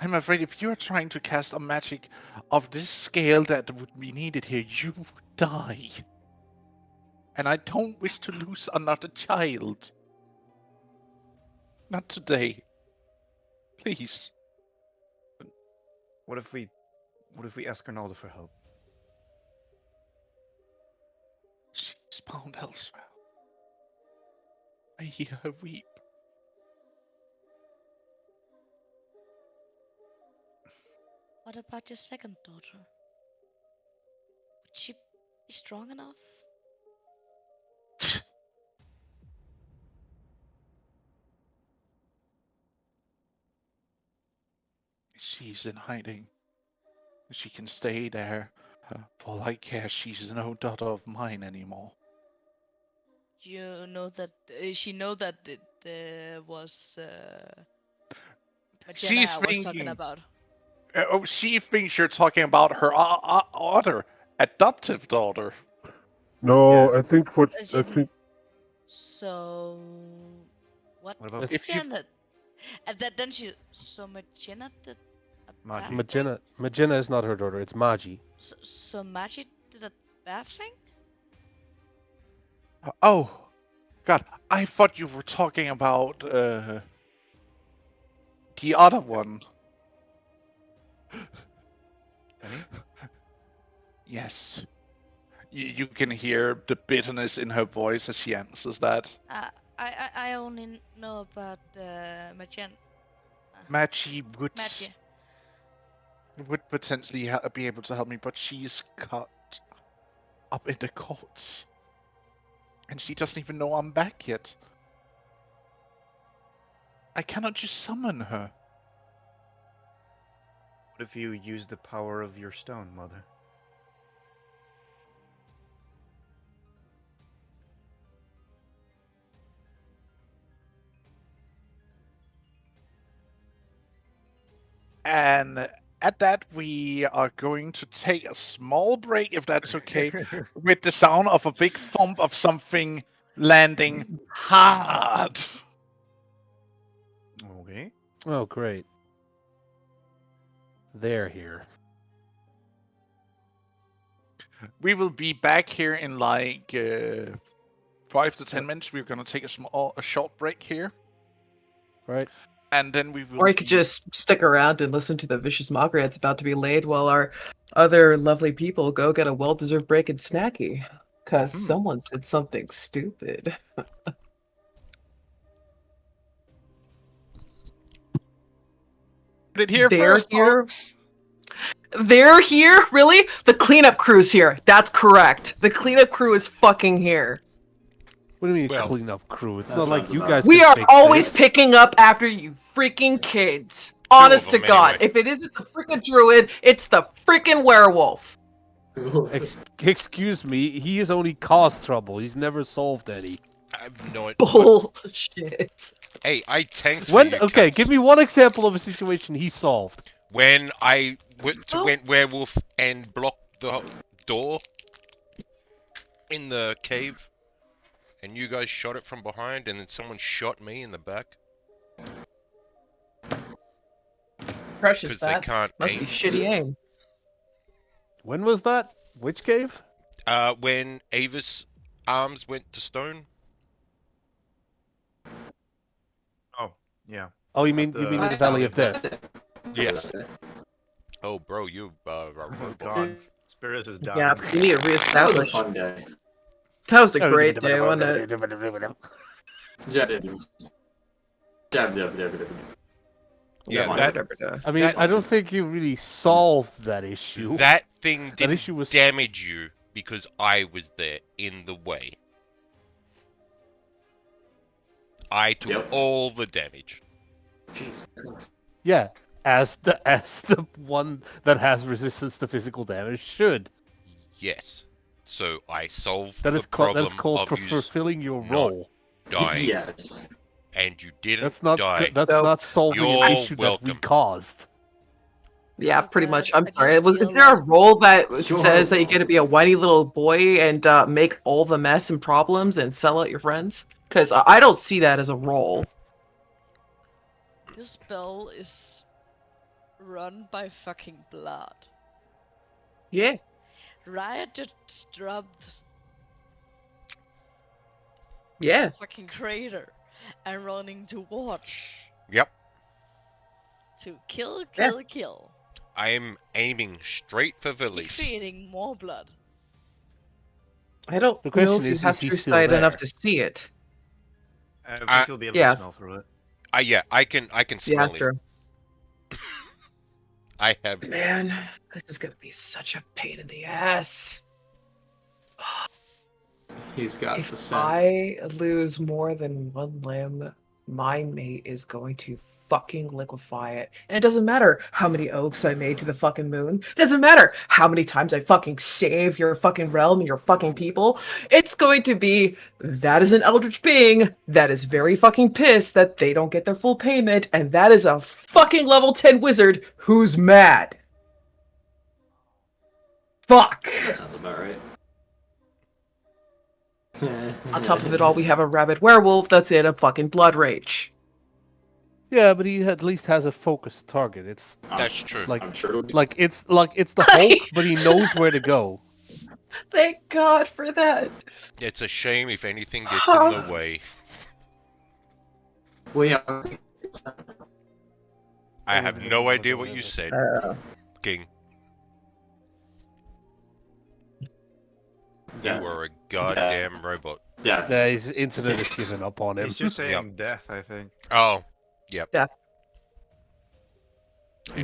I'm afraid if you're trying to cast a magic of this scale that would be needed here, you would die. And I don't wish to lose another child. Not today. Please. What if we ask Arnaldo for help? She's bound elsewhere. I hear her weep. What about your second daughter? Would she be strong enough? She's in hiding. She can stay there. For all I care, she's no daughter of mine anymore. You know that she know that it was Magena She's I was talking thinking. about. She thinks you're talking about her other adoptive daughter. No, Yeah. I think what As I in- think So what What about If you- then that and then she so Magena did a Magi? bad thing? Magena is not her daughter. It's Magi. So Magi did a bad thing? Oh, God! I thought you were talking about the other one. Penny? Yes. You can hear the bitterness in her voice as she answers that. I only know about Magena. Magi Magi. would potentially be able to help me, but she's caught up in the courts. And she doesn't even know I'm back yet. I cannot just summon her. What if you use the power of your stone, Mother? And at that, we are going to take a small break, if that's okay, with the sound of a big thump of something landing hard. Okay. Oh, great. They're here. We will be back here in like 5 to 10 minutes. We're going to take a short break here. Right. And then we will Or you could just stick around and listen to the vicious mockery that's about to be laid while our other lovely people go get a well-deserved break and snacky. Because someone said something stupid. Get it here They're first, here. folks. They're here? Really? The cleanup crew's here. That's correct. The cleanup crew is fucking here. What do you mean Well, cleanup crew? It's that not like sounds you about- guys. We can are fix always this. picking up after you freaking kids. Honest to them, God. anyway. If it isn't the freaking druid, it's the freaking werewolf. Excuse me. He has only caused trouble. He's never solved any. I have no idea. Bullshit. Hey, I tanked for When? you Okay, cunts. give me one example of a situation he solved. When I went werewolf and blocked the door in the cave, and you guys shot it from behind, and then someone shot me in the back. Precious 'Cause they that. can't Must aim. be shitty aim. When was that? Which cave? When Ava's arms went to stone. Oh, yeah. Oh, you mean in the Valley of Death? Yes. Oh, bro, you Oh robot. God, Spirit is dying. Yeah, you need to That was a reestablish. fun day. That was a great day, wasn't it? Jab. Yeah, Never that mind. I mean, I don't think you really solved that issue. that thing That didn't issue was- damage you because I was there in the way. I took Yep. all the damage. Jeez. Yeah, as the one that has resistance to physical damage should. Yes. So I solved That the is called problem of you fulfilling your not role. dying, Yes. and you didn't That's not die. that's So- not solving You're an issue that we welcome. caused. Yeah, pretty But much. I'm I sorry. just Is there a realized- role that Sure. says that you get to be a whiny little boy and make all the mess and problems and sell out your friends? Because I don't see that as a role. This spell is run by fucking blood. Yeah. Riot just dropped Yeah. the fucking crater and running to watch. Yep. To kill. I'm aiming straight for the lease. Creating more blood. I don't The know question if you is have he true still sight enough there? to see it. I think you'll be able yeah. to smell through it. Yeah, I can Yeah, smell it. true. I have. Man, this is gonna be such a pain in the ass. He's got the If scent. I lose more than one limb, my mate is going to fucking liquefy it. And it doesn't matter how many oaths I made to the fucking moon. It doesn't matter how many times I fucking save your fucking realm and your fucking people. It's going to be, that is an eldritch being that is very fucking pissed that they don't get their full payment, and that is a fucking level 10 wizard who's mad. Fuck. That sounds about right. On top of it all, we have a rabid werewolf that's in a fucking blood rage. Yeah, but he at least has a focused target. It's That's true. like I'm sure it'll be. like it's the Hulk, but he knows where to go. Thank God for that. It's a shame if anything gets in the way. Well, yeah. I have no idea what you said, King. Death. You are a goddamn robot. Death. His internet has given up on him. He's just saying death, I think. Oh, yep. Yeah.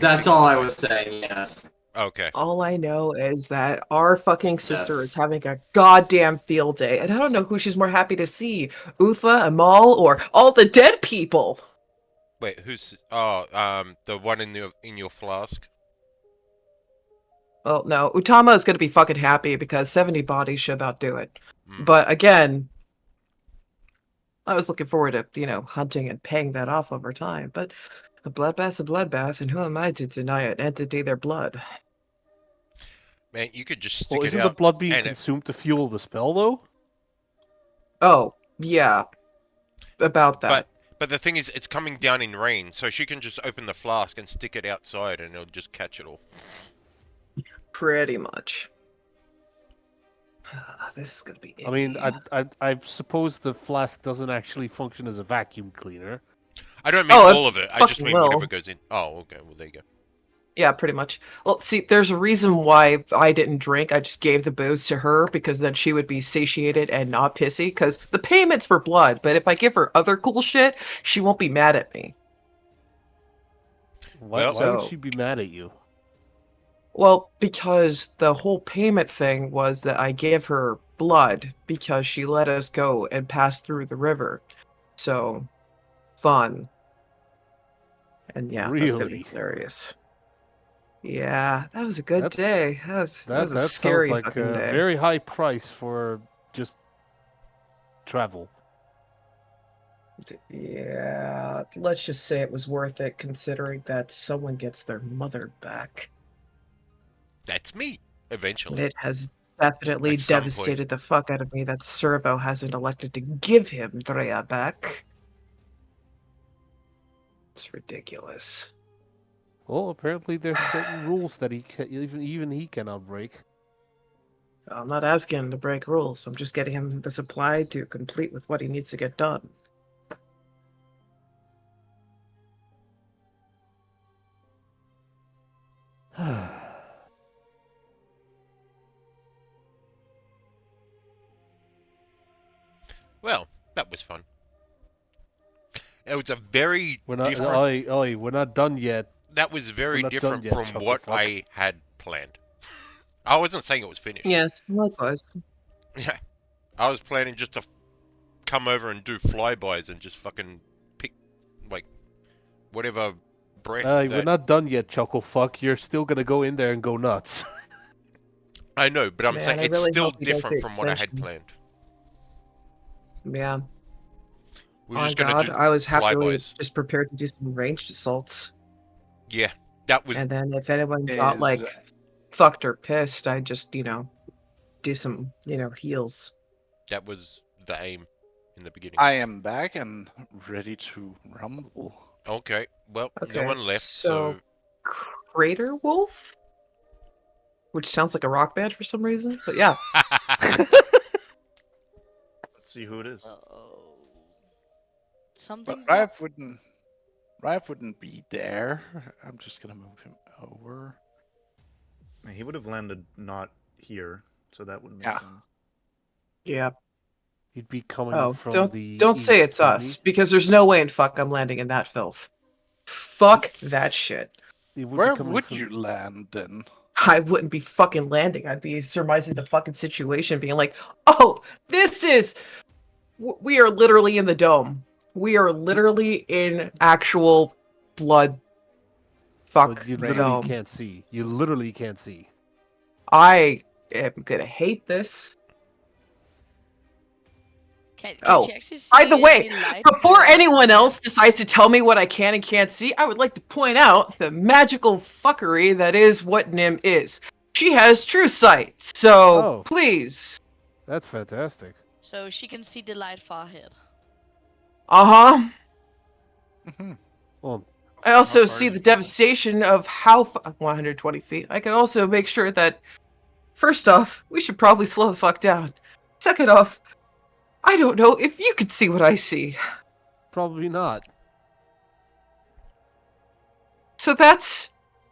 That's all I was saying, yes. Okay. All I know is that our fucking sister is having a goddamn field day, and I don't know who she's more happy to see, Utha, Amal, or all the dead people. Wait, who's? Oh, the one in your flask. Well, no, Utama is going to be fucking happy because 70 bodies should about do it. Mm. But again, I was looking forward to, you know, hunting and paying that off over time. But a bloodbath's a bloodbath, and who am I to deny an entity their blood? Man, you could just stick Well, it isn't out. the blood being and consumed to fuel the spell, though? Oh, yeah. About that. But the thing is, it's coming down in rain, so she can just open the flask and stick it outside, and it'll just catch it all. Pretty much. This is gonna be. I mean, icky. I suppose the flask doesn't actually function as a vacuum cleaner. I don't mean Oh, it all of it. I just fucking mean will. whatever goes in. Oh, okay. Well, there you go. Yeah, pretty much. Well, see, there's a reason why I didn't drink. I just gave the booze to her because then she would be satiated and not pissy. Because the payment's for blood, but if I give her other cool shit, she won't be mad at me. Why would So- she be mad at you? Well, because the whole payment thing was that I give her blood because she let us go and pass through the river. So, fun. And yeah, that's gonna be Really? hilarious. Yeah, that was a good That- day. That was a That scary sounds like fucking a day. very high price for just travel. Yeah, let's just say it was worth it considering that someone gets their mother back. That's me. And Eventually. it has definitely At some point. devastated the fuck out of me that Servo hasn't elected to give him Drea back. It's ridiculous. Well, apparently there's certain rules that even he cannot break. I'm not asking him to break rules. I'm just getting him the supply to complete with what he needs to get done. Well, that was fun. It was a very We're not. different. We're not done yet. That was very not different done yet, from Chuckle what Fuck. I had planned. I wasn't saying it was finished. Yes, likewise. Yeah. I was planning just to come over and do flybys and just fucking pick, like, whatever breath. We're that- not done yet, Chuckle Fuck. You're still gonna go in there and go nuts. I know, but I'm Man, saying I it's really still hope he does different the from what I had extension. planned. Yeah. We were Oh just gonna god, do I was happily flybys. just prepared to do some ranged assaults. Yeah, that was And then if anyone got like fucked or pissed, I'd just, you know, do some, you know, heals. that was the aim in the beginning. I am back and ready to rumble. Okay, well, Okay. no one left, so Crater Wolf? Which sounds like a rock band for some reason, but yeah. Let's see who it is. Something. But Rive wouldn't be there. I'm just gonna move him over. He would have landed not here, so that would make Yeah. sense. Yeah. You'd be coming Oh, from the don't say east, it's wouldn't us, you? because there's no way in fuck I'm landing in that filth. Fuck that shit. You would be Where coming would from- you land then? I wouldn't be fucking landing. I'd be surmising the fucking situation, being like, oh, this is... We are literally in the dome. We are literally in actual blood. Well, Fuck you literally dome. can't see. You literally can't see. I am gonna hate this. Can Oh, she actually see by the way, any light? before anyone from else decides to tell me what I can and can't see, I would like to point out the magical fuckery that is what Nim is. She has true sight, so Oh. please. That's fantastic. So she can see the light far ahead. Uh-huh. Well, I also far see you the can- devastation of how 120 feet. I can also make sure that, first off, we should probably slow the fuck down. Second off, I don't know if you could see what I see. probably not. So that's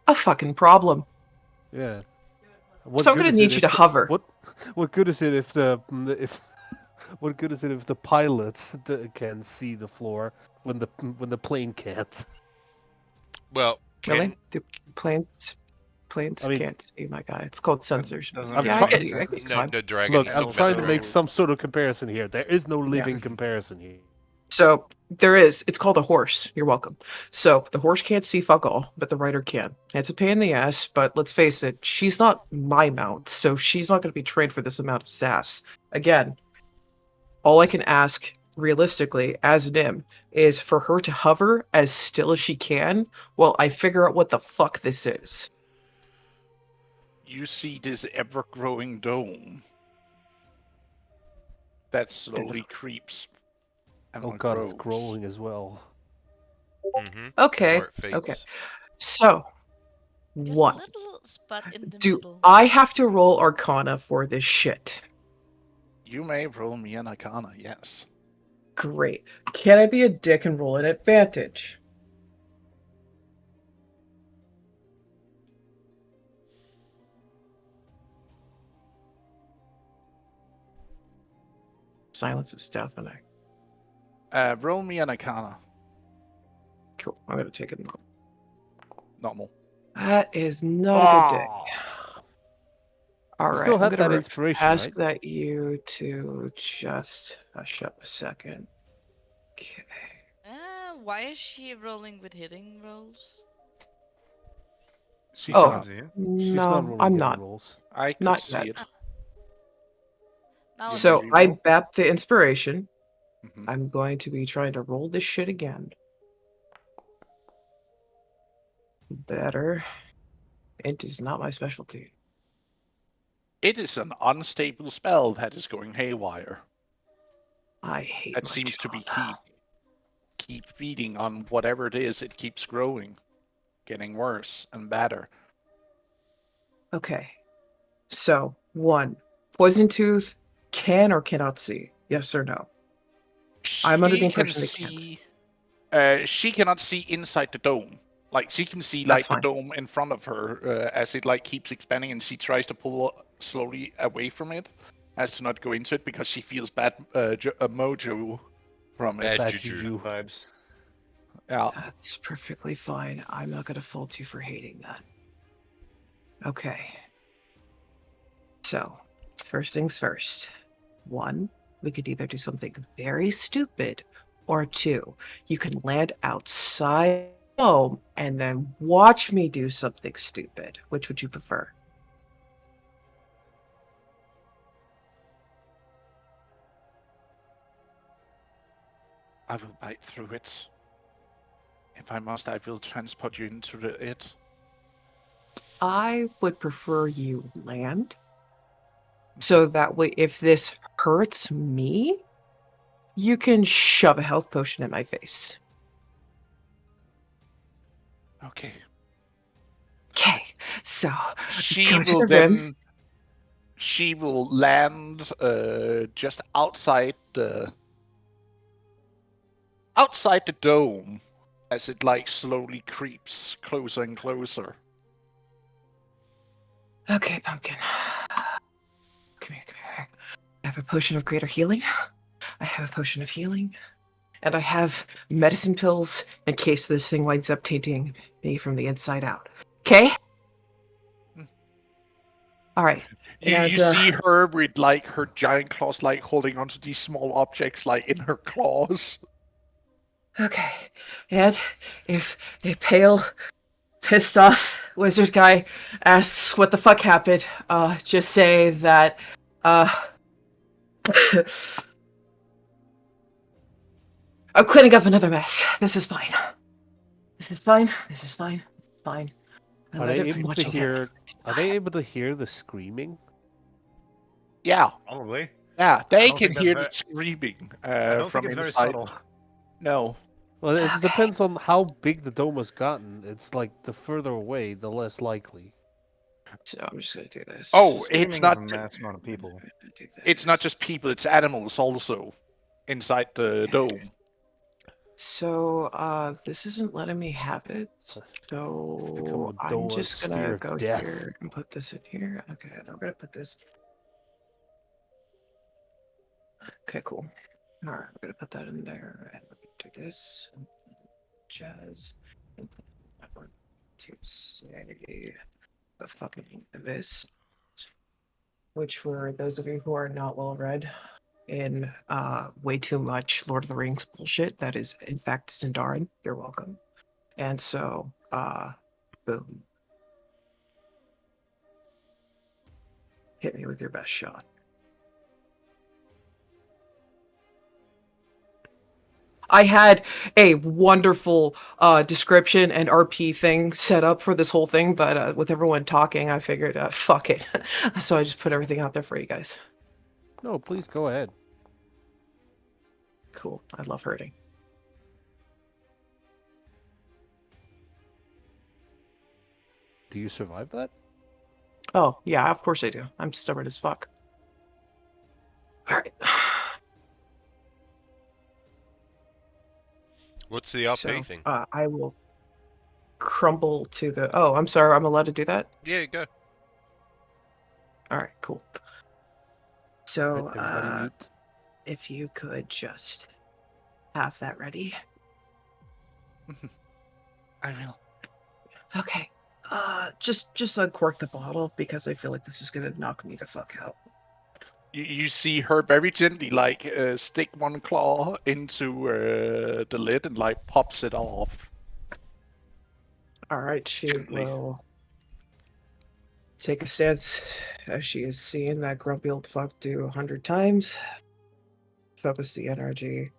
a fucking problem. Yeah. So I'm gonna need you to hover. What good is it if what good is it if the pilots can see the floor when the plane can't? Well, Really? Do planes I mean- can't see my guy. It's called sensors. Doesn't I'm Yeah, try- I get you. I get you. no, Clyde. no dragon. Look, He's I'm talking trying about to the make dragon. some sort of comparison here. There is no living comparison here. So there is. It's called a horse. You're welcome. So the horse can't see fuck all, but the rider can. It's a pain in the ass, but let's face it, she's not my mount, so she's not going to be trained for this amount of sass. Again, all I can ask realistically as Nim is for her to hover as still as she can while I figure out what the fuck this is. You see this ever-growing dome that slowly creeps and Oh god, grows. it's growing as well. Mm-hmm. Okay. Or it fades. Okay. So, Just one. a little spot in the Do middle. I have to roll Arcana for this shit? You may roll me an Arcana, yes. Great. Can I be a dick and roll an advantage? Silence is deafening. Roll me an Arcana. Cool. I'm gonna take it. Normal. That is not a good day. All You right. still I'm had gonna that inspiration, ask right? that you to just hush up a second. Okay. Why is she rolling with hitting rolls? She's Oh, not. See it? She's no, not rolling I'm hidden not. rolls. I could Not see yet. it. Now Yes, it's So we I will. bapped the inspiration. Mhm. I'm going to be trying to roll this shit again. Better. It is not my specialty. It is an unstable spell that is going haywire. I hate That my seems to be job. keep feeding on whatever it is. It keeps growing, getting worse and better. Okay. So, one, Poison Tooth can or cannot see. Yes or no? I'm under the She can impression they can. see. She cannot see inside the dome. Like she can see That's like the fine. dome in front of her as it like keeps expanding, and she tries to pull slowly away from it, as to not go into it because she feels bad mojo from it. Bad juju. Vibes. Yeah. That's perfectly fine. I'm not going to fault you for hating that. Okay. So, first things first. One, we could either do something very stupid, or two, you can land outside home and then watch me do something stupid. Which would you prefer? I will bite through it. If I must, I will transport you into it. I would prefer you land. So that way, if this hurts me, you can shove a health potion in my face. Okay. Okay, so She go to will the then. rim. She will land just outside the dome as it like slowly creeps closer and closer. Okay, Pumpkin. Come here. I have a potion of greater healing. I have a potion of healing. And I have medicine pills in case this thing winds up tainting me from the inside out. Okay? Alright. You see her with like her giant claws like holding onto these small objects like in her claws. Okay. And if a pale, pissed off wizard guy asks what the fuck happened, just say that, I'm cleaning up another mess. This is fine. This is fine. This is fine. This is fine. I Are learned they it from able to watching him. hear? Are they able to hear the screaming? Yeah, Probably. yeah, I they don't can think that's hear very. the screaming I don't think from it's very inside. subtle. No. Well, it Okay. depends on how big the dome has gotten. It's like the further away, the less likely. So I'm just gonna do this. Oh, it's Screaming is a not. mass amount of people. I'm gonna do It's not this. just people; it's animals also inside the dome. So, this isn't letting me have it. It's become So a I'm just sphere gonna of go death. here and put this in here. Okay, and I'm gonna put this. Okay, cool. All right, I'm gonna put that in there, and we're gonna do this. And jazz. And I want to say the fucking this, which for those of you who are not well read in way too much Lord of the Rings bullshit, that is in fact Sindarin. You're welcome. And so, boom. Hit me with your best shot. I had a wonderful description and RP thing set up for this whole thing, but with everyone talking, I figured, fuck it. So I just put everything out there for you guys. No, please go ahead. Cool. I love hurting. Do you survive that? Oh, yeah, of course I do. I'm stubborn as fuck. All right. What's the RP So, thing? I will crumble to the... Oh, I'm sorry. I'm allowed to do that? Yeah, go. All right, cool. So, Right, everybody mute. if you could just have that ready. I will. Okay. Just uncork the bottle because I feel like this is gonna knock me the fuck out. You see her very gently, like, stick one claw into the lid and, like, pops it off. All right, she Gently. will take a stance as she is seeing that grumpy old fuck do 100 times. Focus the energy,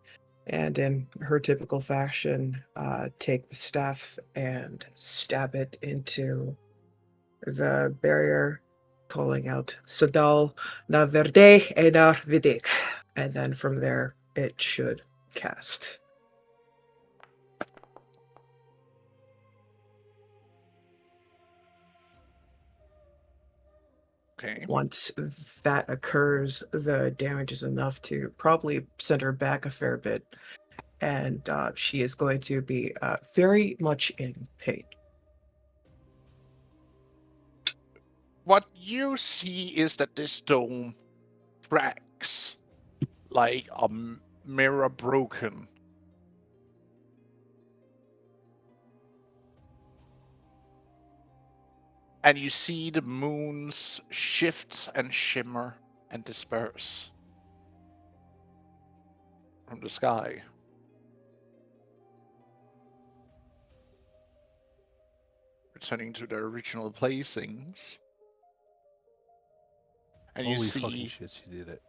and in her typical fashion, take the staff and stab it into the barrier, calling out Sadal na verde e na vidik. And then from there, it should cast. Okay. Once that occurs, the damage is enough to probably send her back a fair bit, and she is going to be very much in pain. What you see is that this dome cracks like a mirror broken. And you see the moons shift and shimmer and disperse from the sky. Returning to their original placings. And Holy you fucking see shit, she did it.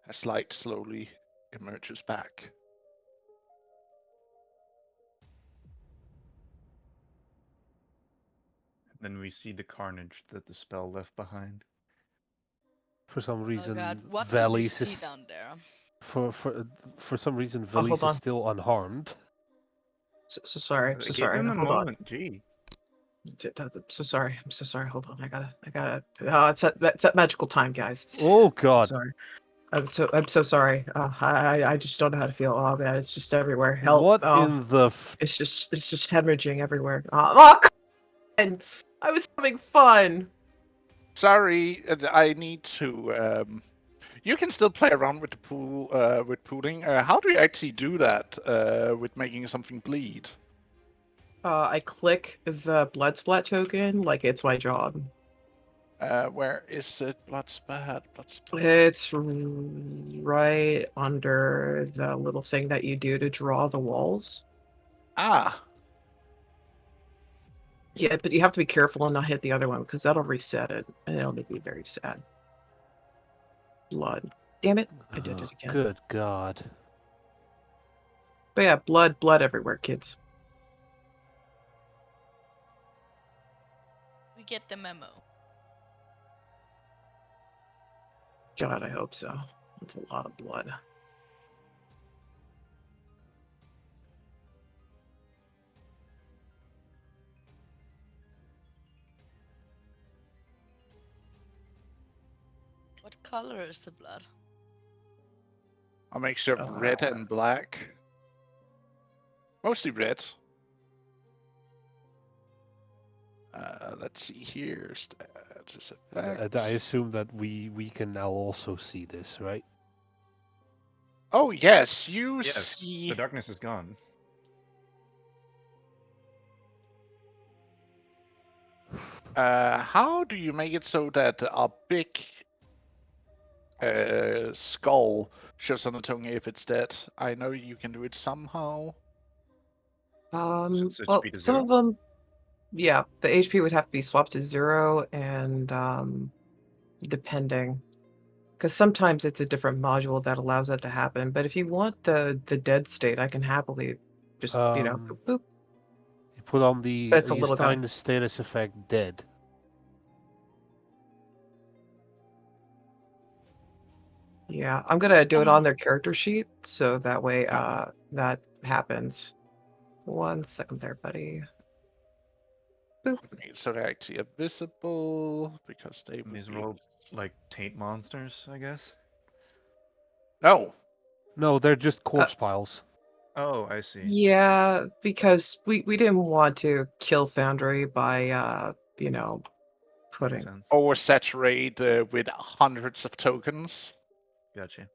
as light slowly emerges back. Then we see the carnage that the spell left behind. For some Oh reason, god, what do you Valis see is down there? for some reason Oh, hold Valis is on. still unharmed. So sorry. So Give sorry. him a Hold on. moment. Gee. So sorry. I'm so sorry. Hold on. I gotta. Oh, it's that magical time, guys. Oh god. Sorry. I'm so sorry. I just don't know how to feel. Oh man, it's just everywhere. Help! What Oh, in the it's just hemorrhaging everywhere. Oh, and I was having fun. Sorry, I need to. You can still play around with the pool, with pooling. How do you actually do that with making something bleed? I click the blood splat token like it's my job. Where is it? Blood spat. It's right under the little thing that you do to draw the walls. Ah, Yeah, but you have to be careful and not hit the other one because that'll reset it and it'll make me very sad. Blood. Damn it. I did it again. Good God. But yeah, blood everywhere, kids. We get the memo. God, I hope so. That's a lot of blood. What color is the blood? a mixture of red and black. Mostly red. Let's see here. Status And I effects. assume that we can now also see this, right? Oh yes, you Yes, see. the darkness is gone. How do you make it so that a big skull shows on the tongue if it's dead? I know you can do it somehow. Since Well, HP to some zero? of them, yeah, the HP would have to be swapped to 0 and depending. Because sometimes it's a different module that allows that to happen. But if you want the dead state, I can happily just, boop, boop. You put on the But it's a little guy. assign the status effect dead. Yeah, I'm gonna do it on their character sheet, so that way that happens. 1 second there, buddy. Boop. So they're actually invisible because they would These be... are all like taint monsters, I guess. No. No, they're just corpse piles. Oh, I see. Yeah, because we didn't want to kill Foundry by putting. Sense. Oversaturate with hundreds of tokens. Gotcha.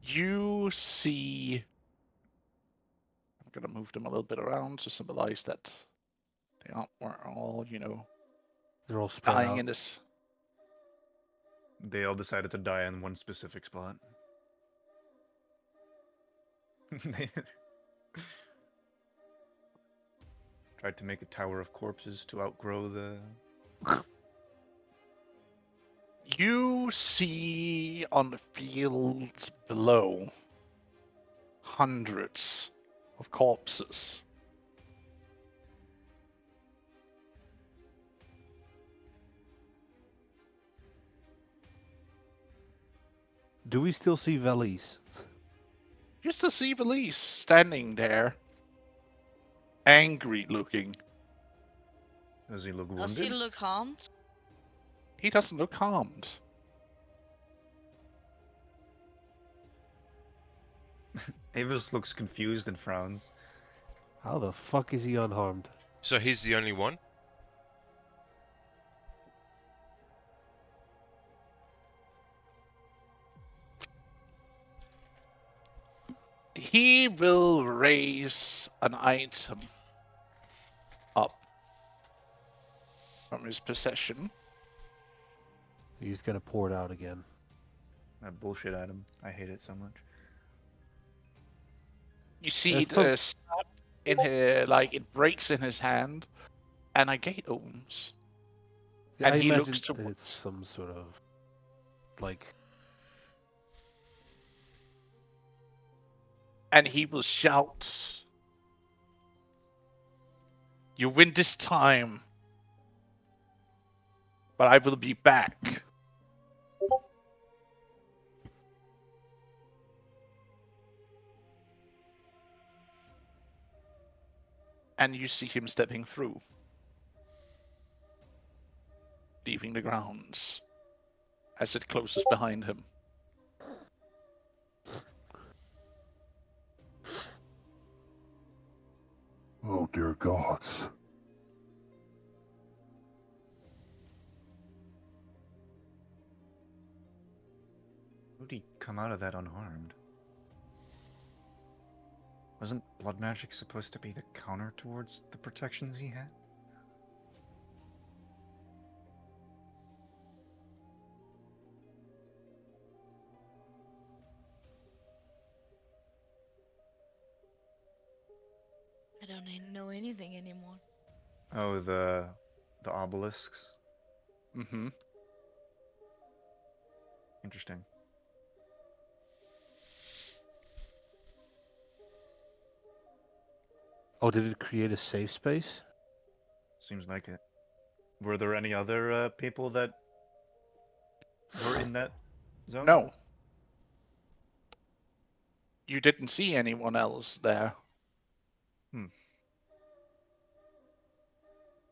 You see... I'm gonna move them a little bit around to symbolize that they weren't all, They're all spread dying out. in this. They all decided to die in one specific spot. Tried to make a tower of corpses to outgrow the... You see on the field below hundreds of corpses. Do we still see Valise? Just to see Valise standing there, angry looking. Does he look wounded? Does he look harmed? He doesn't look harmed. Avis looks confused and frowns. How the fuck is he unharmed? So he's the only one? He will raise an item up from his possession. He's gonna pour it out again. That bullshit item. I hate it so much. You see Let's it go. snap in his, like it breaks in his hand, and a gate opens. And I he imagine looks that to... it's some sort of like and he will shout, "You win this time, but I will be back." And you see him stepping through, leaving the grounds as it closes behind him. Oh, dear gods. How did he come out of that unharmed? Wasn't blood magic supposed to be the counter towards the protections he had? I don't know anything anymore. Oh, the obelisks. Mm-hmm. Interesting. Oh, did it create a safe space? Seems like it. Were there any other people that were in that zone? No. You didn't see anyone else there. Hmm.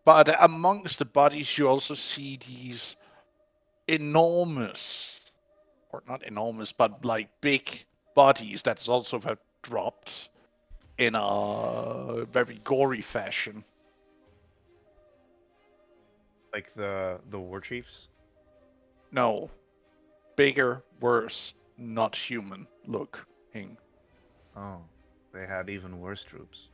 But amongst the bodies, you also see these enormous, or not enormous, but like big bodies that also have dropped in a very gory fashion. Like the war chiefs? No. Bigger, worse, not human looking. Oh, they had even worse troops.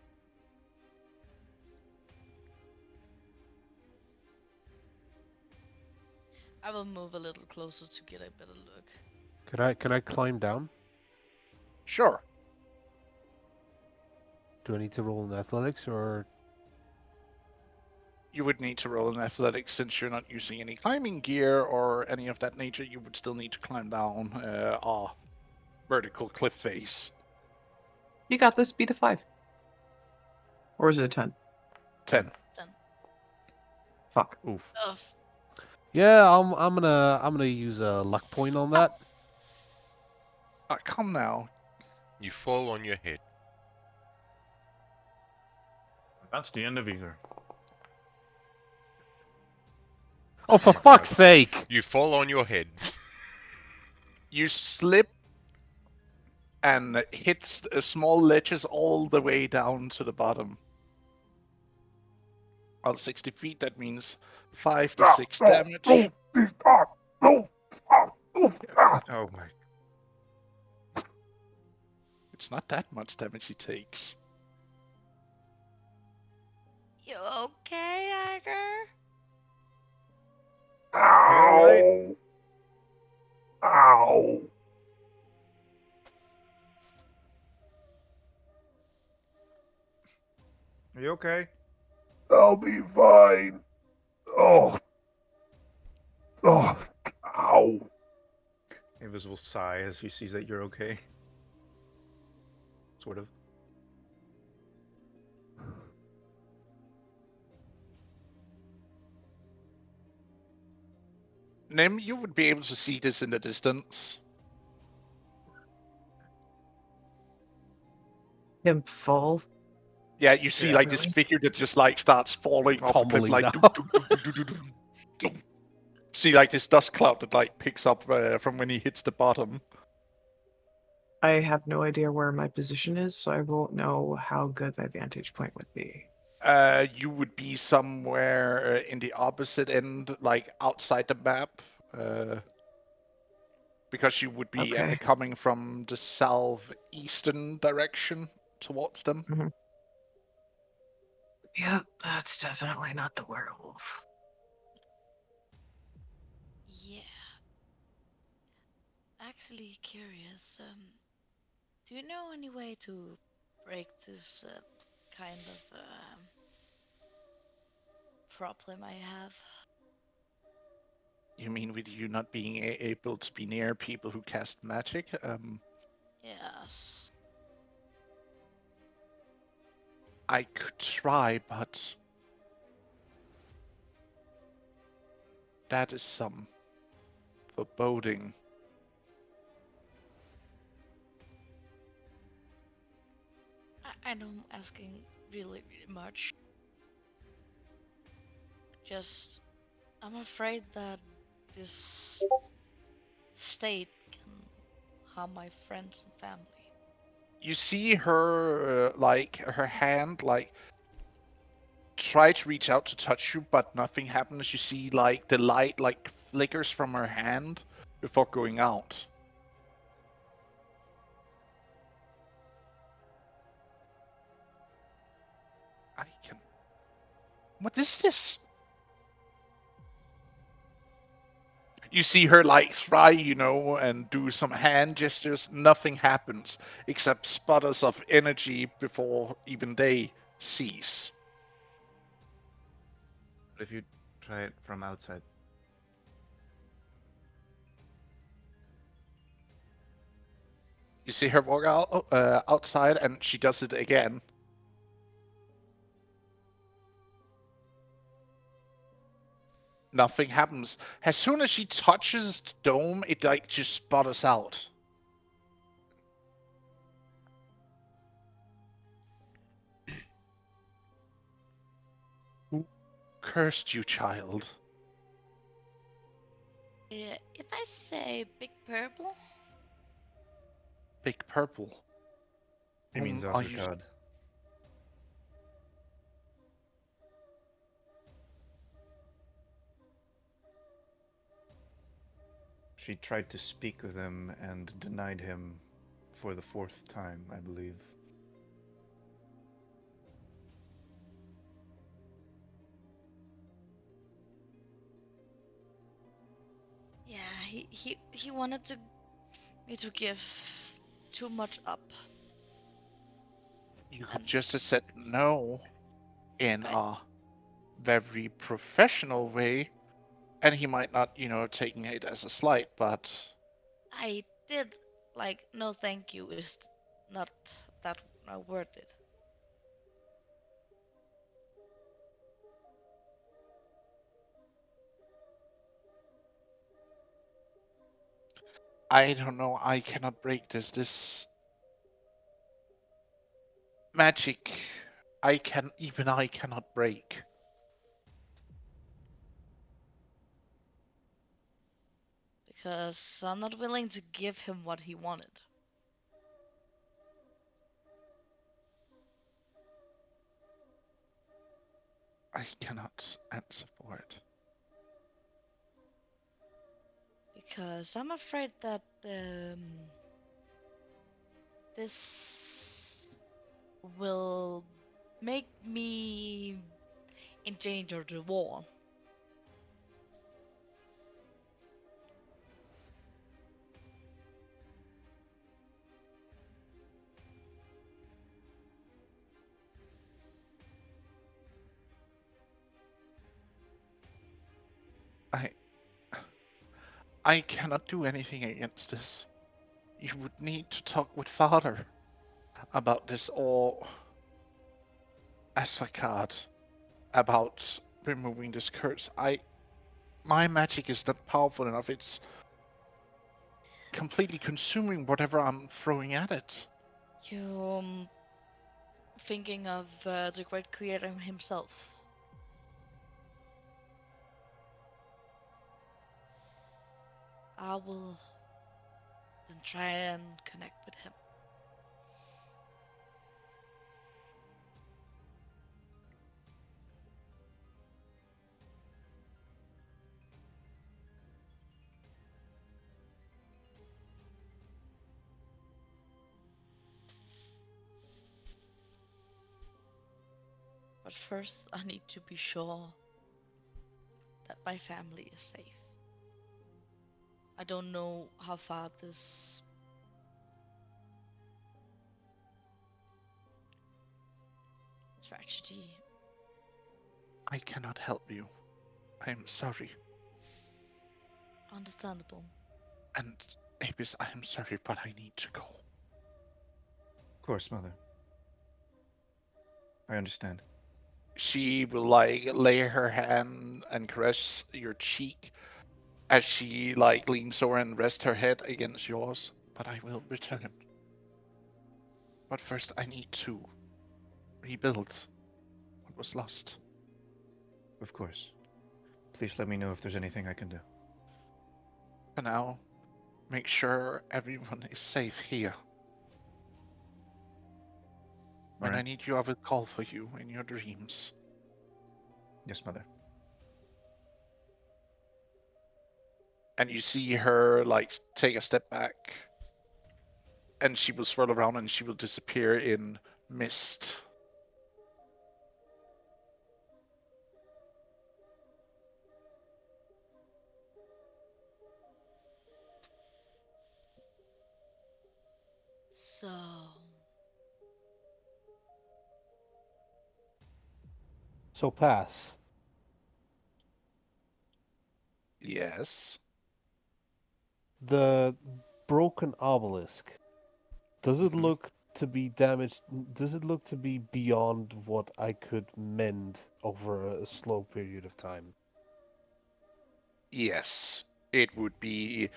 I will move a little closer to get a better look. Can I climb down? Sure. Do I need to roll in athletics or? You would need to roll in athletics since you're not using any climbing gear or any of that nature. You would still need to climb down a vertical cliff face. You got this. Beat a 5. Or is it a 10? 10. Fuck. Oof. Ugh. Yeah, I'm gonna use a luck point on that. Come now. You fall on your head. That's the end of either. Oh, for my fuck's God. sake! You fall on your head. You slip and hits small ledges all the way down to the bottom. On 60 feet, that means 5 to 6 damage. Oh my. It's not that much damage he takes. You okay, Iger? Ow! Ow! Are you okay? I'll be fine. Oh. Oh. Ow. Avis will sigh as he sees that you're okay. Sort of. Nim, you would be able to see this in the distance. Him full. Yeah, you see Yeah, like this really? figure that just like starts falling off the cliff, Tumbling like down. dum, dum, dum, dum, dum, dum, dum. See like this dust cloud that like picks up from when he hits the bottom. I have no idea where my position is, so I won't know how good that vantage point would be. You would be somewhere in the opposite end, like outside the map, because you would be Okay. coming from the southeastern direction towards them. Mm-hmm. Yep, that's definitely not the werewolf. Yeah. Actually curious. Do you know any way to break this kind of problem I have? You mean with you not being able to be near people who cast magic? Yes. I could try, but that is some foreboding. I know I'm asking really, really much. Just, I'm afraid that this state can harm my friends and family. You see her, like, her hand, like, try to reach out to touch you, but nothing happens. You see, like, the light, like, flickers from her hand before going out. What is this? You see her like try, and do some hand gestures. Nothing happens except sputters of energy before even they cease. What if you try it from outside? You see her walk out outside, and she does it again. Nothing happens. As soon as she touches the dome, it like just sputters out. Who cursed you, child? If I say Big Purple, Big Purple. He means Whom are you? Osrikad. She tried to speak with him and denied him for the 4th time, I believe. yeah, he wanted me to give too much up. You could And just have said no in I, a very professional way, and he might not, taking it as a slight, but I did like no thank you is not that worth it. I don't know. I cannot break this. This magic, I cannot break. Because I'm not willing to give him what he wanted. I cannot answer for it. Because I'm afraid that this will make me endanger the war. I I cannot do anything against this. You would need to talk with father about this, or Asakad about removing this curse. My magic is not powerful enough. It's completely consuming whatever I'm throwing at it. You thinking of the great creator himself. I will then try and connect with him. But first, I need to be sure that my family is safe. I don't know how far this tragedy. I cannot help you. I am sorry. Understandable. And Apis, I am sorry, but I need to go. Of course, Mother. I understand. She will like lay her hand and caress your cheek as she like leans over and rests her head against yours. But I will return. But first, I need to rebuild what was lost. Of course. Please let me know if there's anything I can do. For now, make sure everyone is safe here. When I Alright. need you, I will call for you in your dreams. Yes, Mother. And you see her like take a step back, and she will swirl around and she will disappear in mist. So, So pass. Yes. The broken obelisk. Does it Mhm. look to be damaged? Does it look to be beyond what I could mend over a slow period of time? Yes. It would be.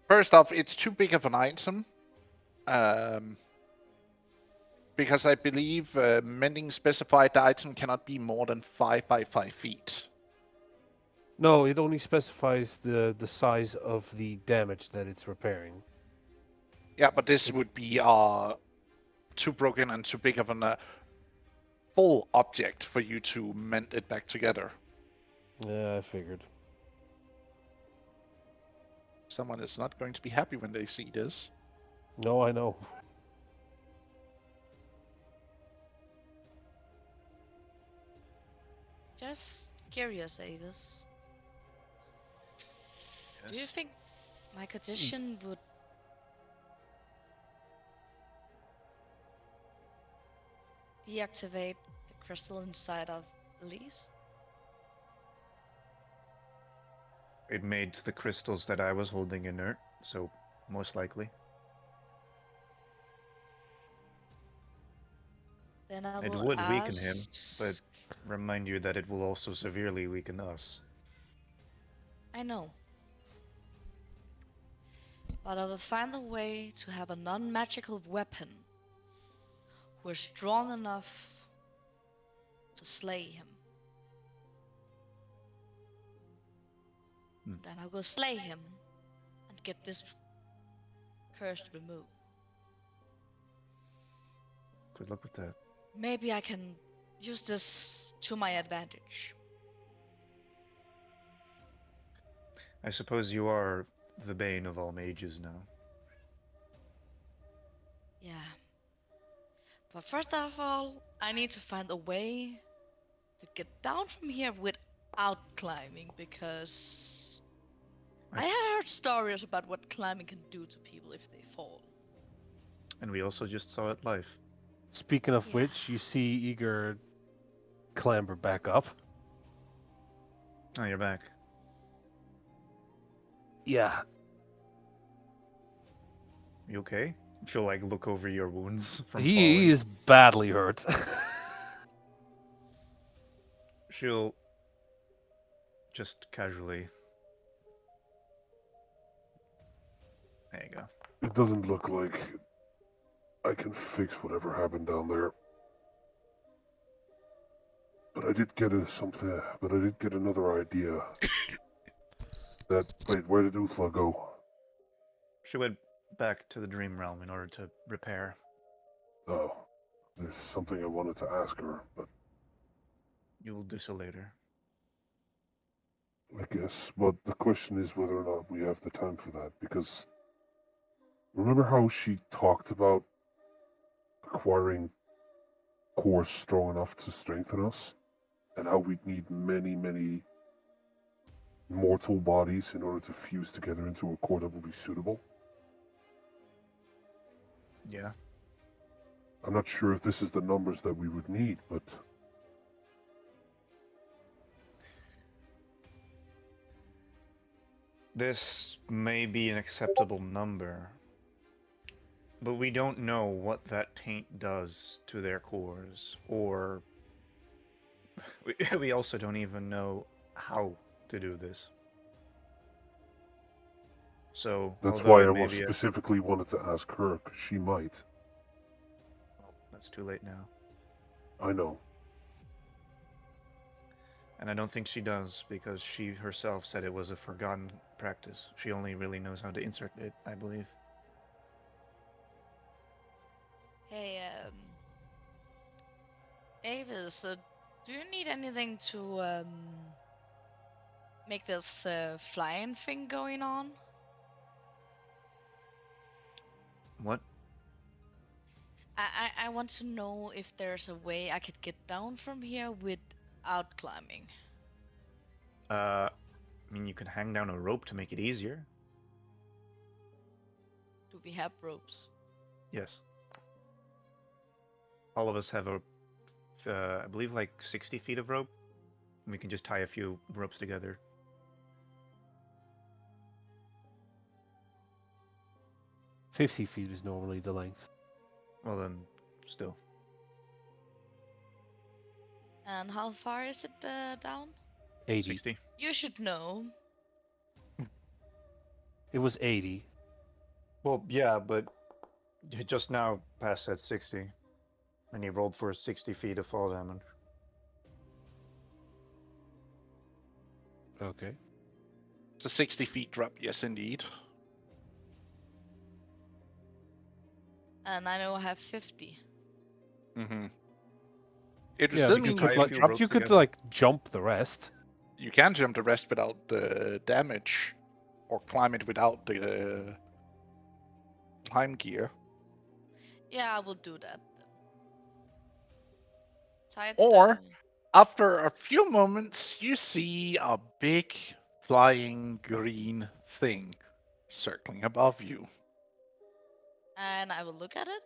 First off, it's too big of an item. Because I believe mending specified the item cannot be more than 5 by 5 feet. No, it only specifies the size of the damage that it's repairing. Yeah, but this would be too broken and too big of a full object for you to mend it back together. Yeah, I figured. Someone is not going to be happy when they see this. No, I know. just curious, Avis. Do you Yes. think my condition would deactivate the crystal inside of Elise? It made the crystals that I was holding inert, so most likely. Then I It will would weaken him, ask. but remind you that it will also severely weaken us. I know. But I will find a way to have a non-magical weapon who is strong enough to slay him. Hmm. Then I will slay him and get this curse removed. Good luck with that. Maybe I can use this to my advantage. I suppose you are the bane of all mages now. Yeah. But first of all, I need to find a way to get down from here without climbing because I heard stories about what climbing can do to people if they fall. And we also just saw it live. Speaking of Yeah. which, you see Eager clamber back up. Oh, you're back. Yeah. You okay? She'll like look over your wounds from He falling. is badly hurt. She'll just casually. There you go. It doesn't look like I can fix whatever happened down there. But I did get another idea. Wait, where did Uthla go? She went back to the dream realm in order to repair. Oh, there's something I wanted to ask her, but You will do so later. I guess. But the question is whether or not we have the time for that, because remember how she talked about acquiring cores strong enough to strengthen us? And how we'd need many, many mortal bodies in order to fuse together into a core that would be suitable? Yeah. I'm not sure if this is the numbers that we would need, but This may be an acceptable number, but we don't know what that taint does to their cores, or we also don't even know how to do this. So, that's although why it I may was be a... specifically wanted to ask her, because she might. Well, that's too late now. I know. And I don't think she does, because she herself said it was a forgotten practice. She only really knows how to insert it, I believe. Hey, Avis, do you need anything to make this flying thing going on? What? I want to know if there's a way I could get down from here without climbing. I mean, you could hang down a rope to make it easier. Do we have ropes? Yes. all of us have I believe like 60 feet of rope. And we can just tie a few ropes together. 50 feet is normally the length. Well then, still. And how far is it down? 80. 60. You should know. It was 80. Well, yeah, but you just now passed that 60. And he rolled for 60 feet of fall damage. Okay. It's a 60 feet drop, yes, indeed. And I know I have 50. Mm-hmm. It would Yeah, still but you mean tie could a like few ropes you could together. like jump the rest. you can jump the rest without the damage, or climb it without the climb gear. Yeah, I will do that then. Tie it Or, down. after a few moments, you see a big flying green thing circling above you. And I will look at it.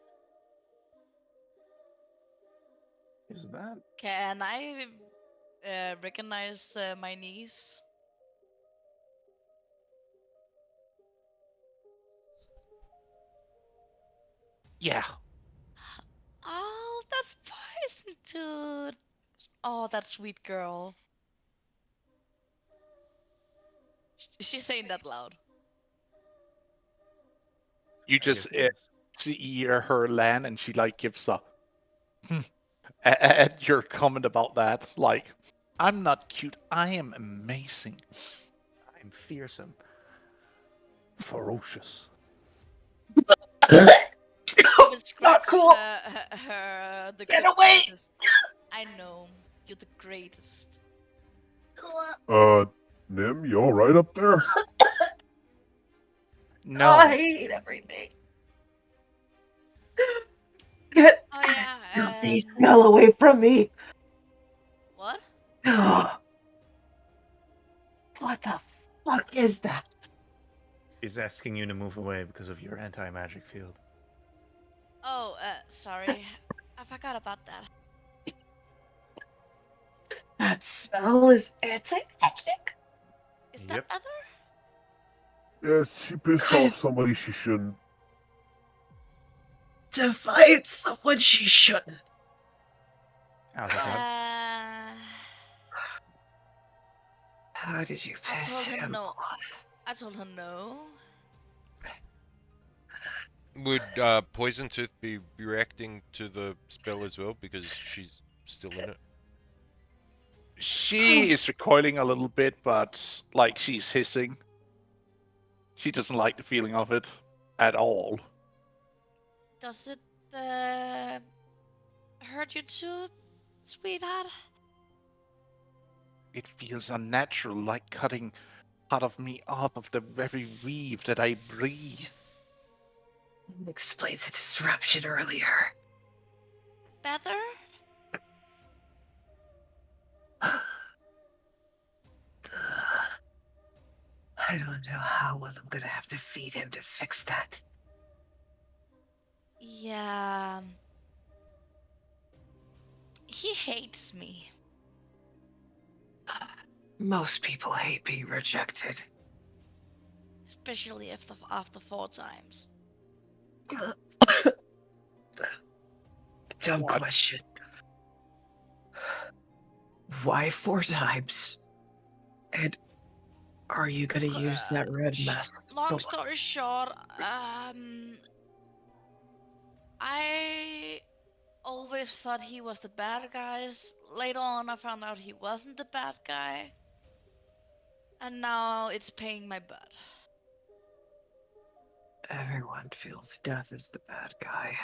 Is that? Can I recognize my niece? Yeah. Oh, that's Poison Dude. Oh, that sweet girl. She's saying that loud. You I just guess it is. see her land, and she like gives a at your comment about that. Like, I'm not cute. I am amazing. I'm fearsome. Ferocious. Even scratch Not cool. the Get away! greatest. I know. You're the greatest. Nim, you all right up there? No. I hate everything. Get Oh yeah. filthy smell away from me. What? What the fuck is that? He's asking you to move away because of your anti-magic field. Oh, sorry. I forgot about that. That smell is anti-magic. Is that Yep. better? Yeah, she pissed Kind off of- somebody she shouldn't. To fight someone she shouldn't. How's that? How did you I piss told her him no. off? I told her no. Would Poison Tooth be reacting to the spell as well because she's still in it? She is recoiling a little bit, but like she's hissing. She doesn't like the feeling of it at all. Does it hurt you too, sweetheart? It feels unnatural, like cutting part of me off of the very weave that I breathe. Explains the disruption earlier. Better? I don't know how well I'm gonna have to feed him to fix that. Yeah. He hates me. Most people hate being rejected. Especially after 4 times. Dumb What? question. Why 4 times? And are you gonna use that red mess? Long story short, I always thought he was the bad guys. Later on, I found out he wasn't the bad guy. And now it's paying my butt. Everyone feels death is the bad guy.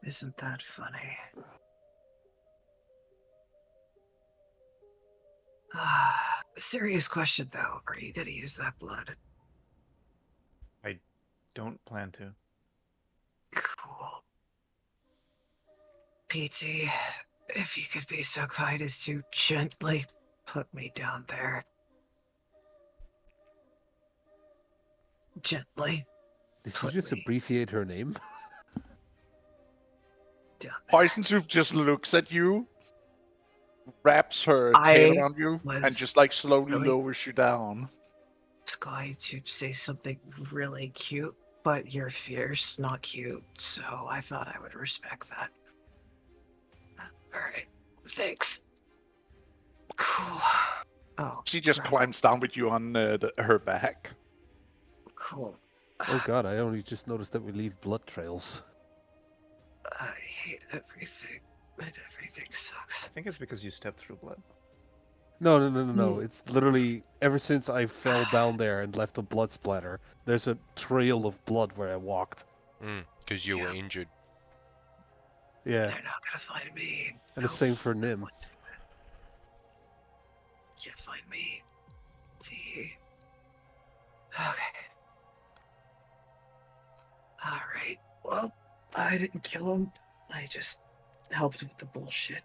Isn't that funny? Serious question though. Are you gonna use that blood? I don't plan to. Cool. PT, if you could be so kind as to gently put me down there. Gently. Did you Put just me abbreviate her name? down there. Poison Soup just looks at you, wraps her tail I around you, and was just like slowly really lowers you down. going to say something really cute, but you're fierce, not cute, so I thought I would respect that. Alright, thanks. Cool. Oh, She just crap. climbs down with you on her back. Cool. Oh god, I only just noticed that we leave blood trails. I hate everything. Everything sucks. I think it's because you stepped through blood. No. It's literally ever since I fell down there and left a blood splatter, there's a trail of blood where I walked. Because you were Yeah. injured. Yeah, They're not gonna find me. and the same for Nim. Can't find me. See. Okay. Alright. Well, I didn't kill him. I just helped with the bullshit.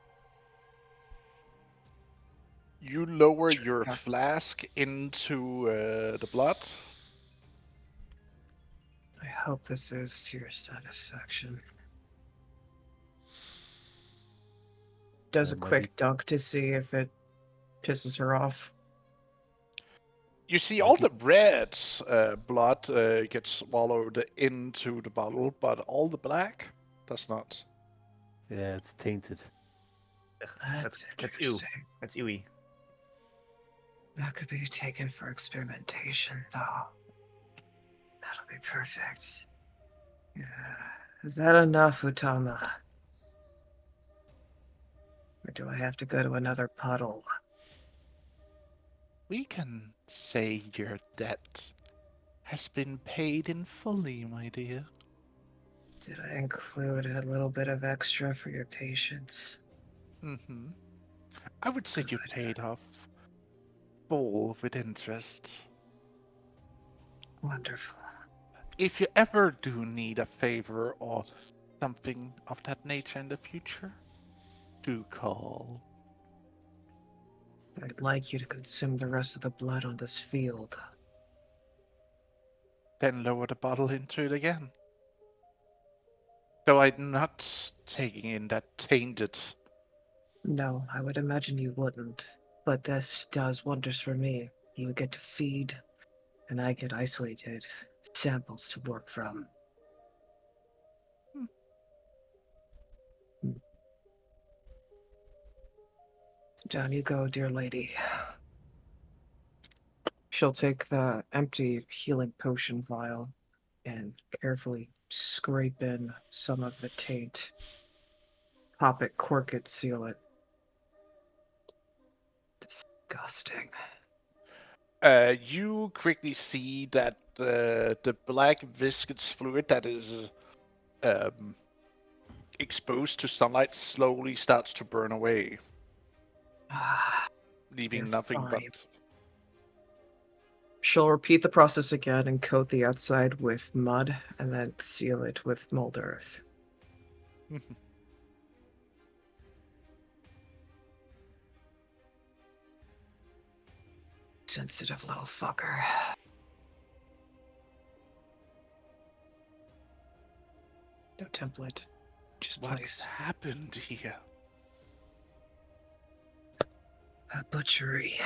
You lower Sure, your yeah. flask into the blood. I hope this is to your satisfaction. Does a That might quick be- dunk to see if it pisses her off. You see Might all be- the red blood gets swallowed into the bottle, but all the black does not. Yeah, it's tainted. That's That's ew. interesting. That's ewy. That could be taken for experimentation, though. That'll be perfect. Yeah. Is that enough, Uthmar? Or do I have to go to another puddle? We can say your debt has been paid in fully, my dear. Did I include a little bit of extra for your patience? Mm-hmm. I would say you Good. paid off full with interest. Wonderful. If you ever do need a favor or something of that nature in the future, do call. I'd like you to consume the rest of the blood on this field. Then lower the bottle into it again. Though I'm not taking in that tainted. No, I would imagine you wouldn't. But this does wonders for me. You get to feed, and I get isolated samples to work from. Down you go, dear lady. She'll take the empty healing potion vial and carefully scrape in some of the taint. Pop it, cork it, seal it. Disgusting. You quickly see that the black viscous fluid that is exposed to sunlight slowly starts to burn away, leaving You're nothing fine. but. She'll repeat the process again and coat the outside with mud and then seal it with mold earth. Sensitive little fucker. No template. Just What's place. happened here? A butchery.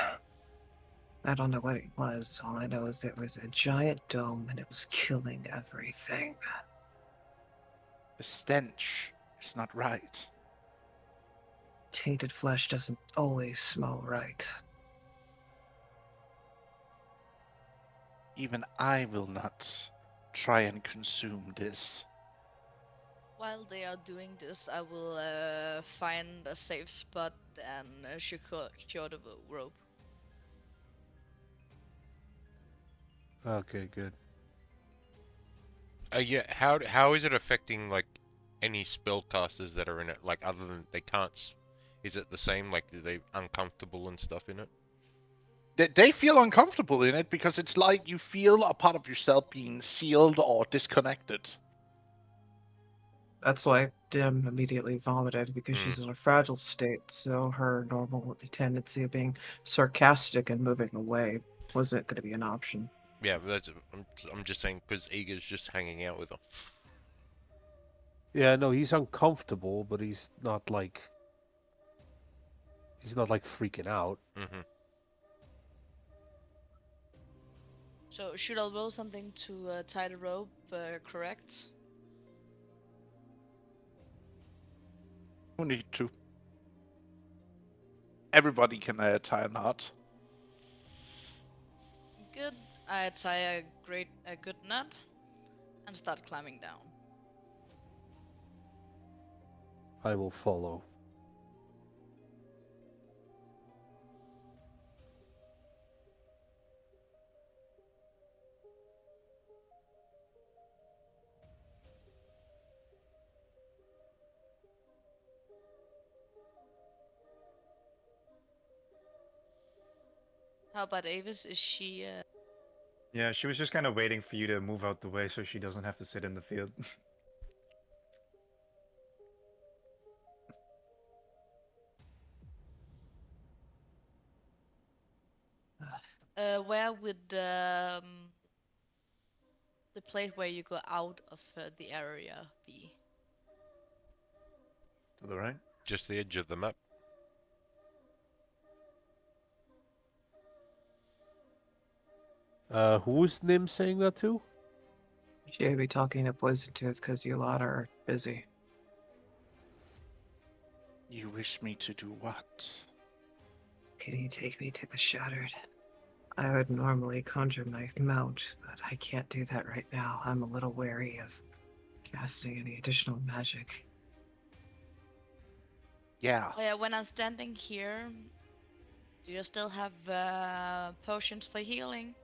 I don't know what it was. All I know is it was a giant dome and it was killing everything. The stench is not right. Tainted flesh doesn't always smell right. Even I will not try and consume this. While they are doing this, I will find a safe spot and secure the rope. Okay, good. Yeah. How is it affecting like any spellcasters that are in it? Like other than they can't. Is it the same? Like are they uncomfortable and stuff in it? They feel uncomfortable in it because it's like you feel a part of yourself being sealed or disconnected. That's why Dim immediately vomited, because she's in a fragile state, so her normal tendency of being sarcastic and moving away wasn't going to be an option. Yeah, I'm just saying because Eager's just hanging out with her. Yeah, no, he's uncomfortable, but he's not like freaking out. Mm-hmm. So should I roll something to tie the rope, correct? Who need to? Everybody can tie a knot. Good. I tie a good knot and start climbing down. I will follow. How about Avis? Is she? Yeah, she was just kind of waiting for you to move out the way so she doesn't have to sit in the field. Where would the place where you go out of the area be? To the right? Just the edge of the map. Who's Nim saying that to? Should be talking to Poison Tooth because you lot are busy. You wish me to do what? Can you take me to the Shattered? I would normally conjure my mount, but I can't do that right now. I'm a little wary of casting any additional magic. Yeah. Oh yeah, when I'm standing here, do you still have potions for healing?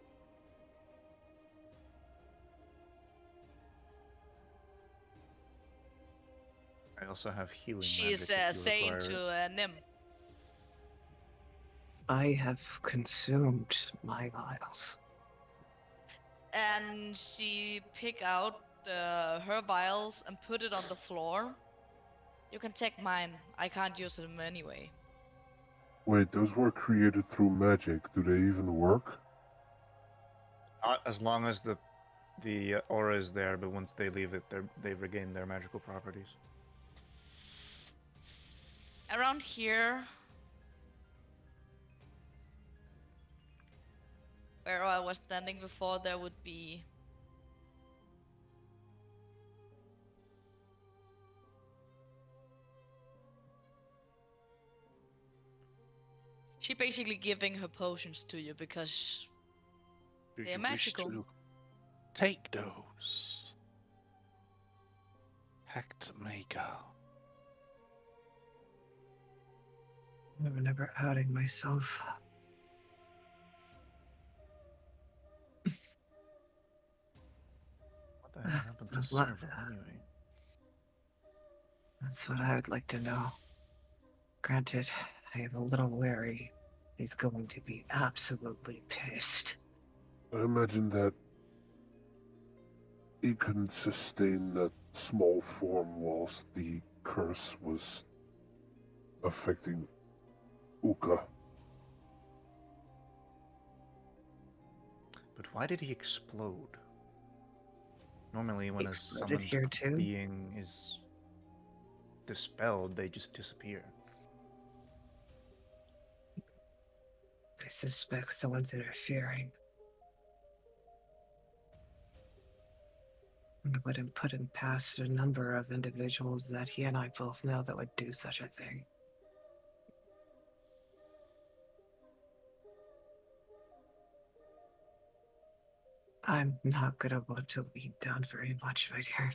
I also have healing She's magic if you saying require it. to Nim. I have consumed my vials. And she pick out her vials and put it on the floor. You can take mine. I can't use them anyway. Wait, those were created through magic. Do they even work? Not as long as the aura is there, but once they leave it, they regain their magical properties. Around here, where I was standing before, there would be she basically giving her potions to you because Do they're you magical. wish to take those? Pact maker. I'm never outing myself. What the hell happened to I've server anyway? That's what I would like to know. Granted, I am a little wary. He's going to be absolutely pissed. I imagine that he couldn't sustain that small form whilst the curse was affecting Uka. But why did he explode? Normally, when a Exploded summoned here too? being is dispelled, they just disappear. I suspect someone's interfering. I wouldn't put him past a number of individuals that he and I both know that would do such a thing. I'm not gonna want to lead down very much, my dear.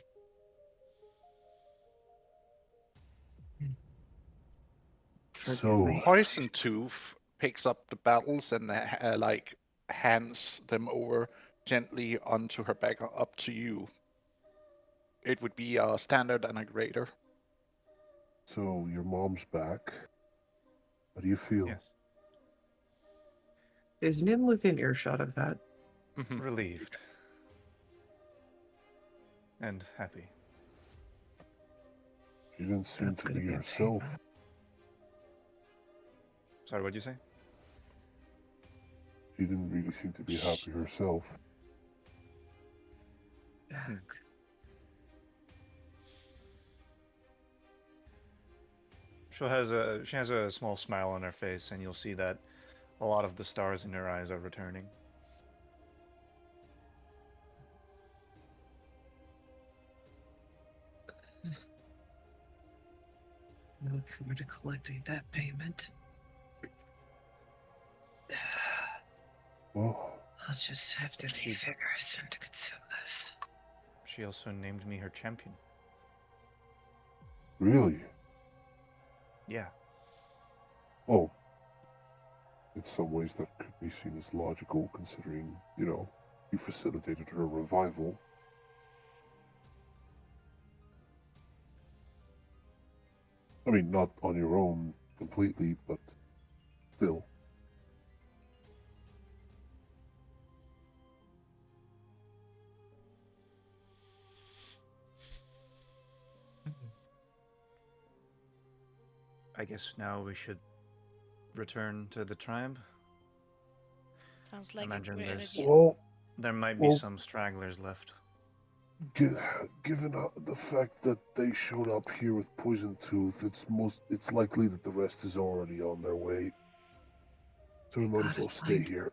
Forgive So, me. Poison Tooth picks up the battles and like hands them over gently onto her back up to you. It would be a standard and a greater. so your mom's back. How do you feel? Yes. Is Nim within earshot of that? Relieved. And happy. She didn't seem That's to gonna be be a herself. pain. Sorry, what'd you say? She didn't really seem to be happy herself. Hmm. She has a small smile on her face, and you'll see that a lot of the stars in her eyes are returning. I look forward to collecting that payment. Well, I'll just have to be vigorous and consume this. She also named me her champion. really? Yeah. Oh. In some ways, that could be seen as logical, considering, you facilitated her revival. I mean, not on your own completely, but still. I guess now we should return to the tribe. Sounds like a Imagine great there's idea. there might be Well- some stragglers left. Given the fact that they showed up here with Poison Tooth, it's likely that the rest is already on their way. So we might as Gotta well stay find- here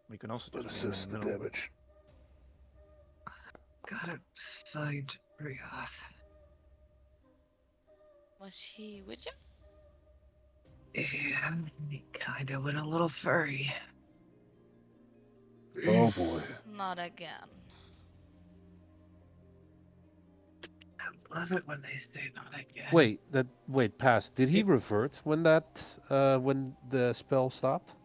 We can also and just meet them assess in the the middle. damage. Gotta find Rioth. Was he with you? Yeah, he kinda went a little furry. Oh boy. Not again. I love it when they say not again. Wait, pass. Did he revert when when the spell stopped?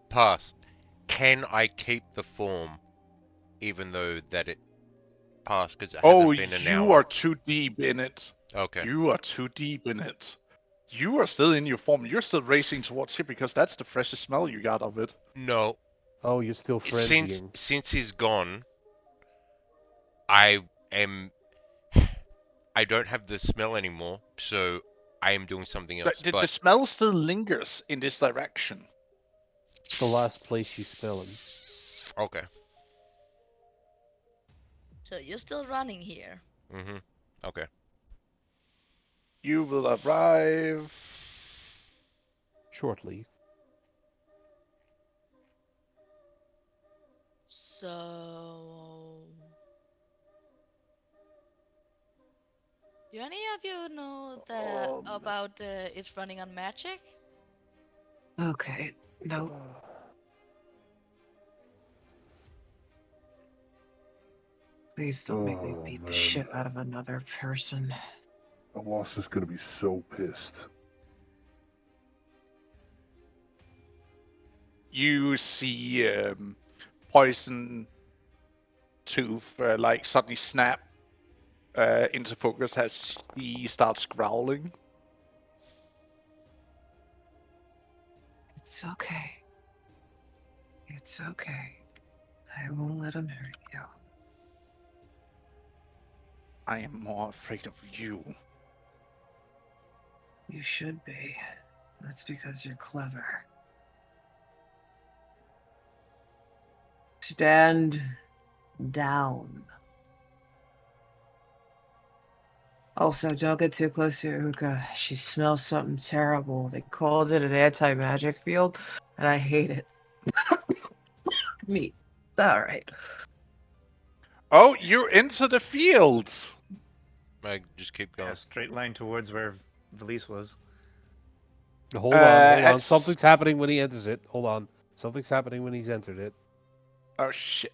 Pass. Can I keep the form, even though that it passed because it hasn't been an you hour? are too deep in it. Okay. You are too deep in it. You are still in your form. You're still racing towards here because that's the freshest smell you got of it. No. Oh, you're still frenzying. Since he's gone, I don't have the smell anymore, so I am doing something else. The smell still lingers in this direction. It's the last place you smell him. Okay. So you're still running here. Mm-hmm. Okay. You will arrive. Shortly. So, do any of you know about it's running on magic? Okay, no. Please don't make me Oh, beat the man. shit out of another person. The boss is gonna be so pissed. You see Poison Tooth like suddenly snap into focus as he starts growling. It's okay. It's okay. I won't let him hurt you. I am more afraid of you. You should be. That's because you're clever. Stand down. Also, don't get too close to Uka. She smells something terrible. They called it an anti-magic field, and I hate it. Me. Alright. Oh, you're into the fields. I just keep going. Yeah, straight line towards where Valise was. Hold on. it's- Something's happening when he enters it. Hold on. Something's happening when he's entered it. Oh shit.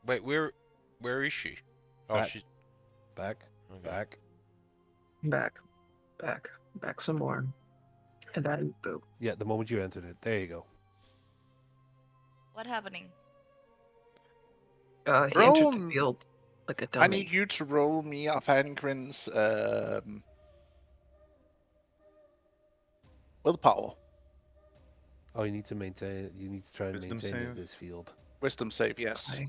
Wait, where is she? Oh, Back. she's Back. okay. Back some more. And then boop. Yeah, the moment you entered it. There you go. What happening? He Roll entered the m- field like a dummy. I need you to roll me a Fangrin's willpower. Oh, you need to maintain. You need to try and Wisdom maintain save. this field. Wisdom save, yes. Okay.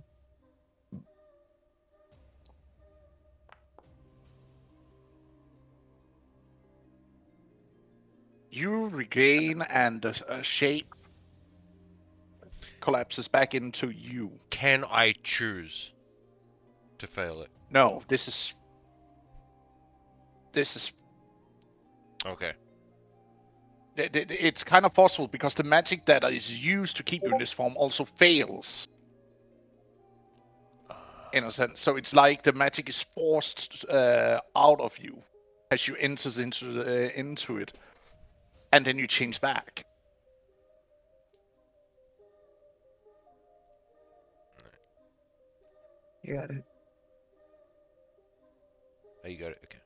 You regain and a shape collapses back into you. Can I choose to fail it? No, this is Okay. it's kind of possible because the magic that is used to keep you in this form also fails. In a sense, so it's like the magic is forced out of you as you enters into it, and then you change back. You got it. Oh, you got it. Okay.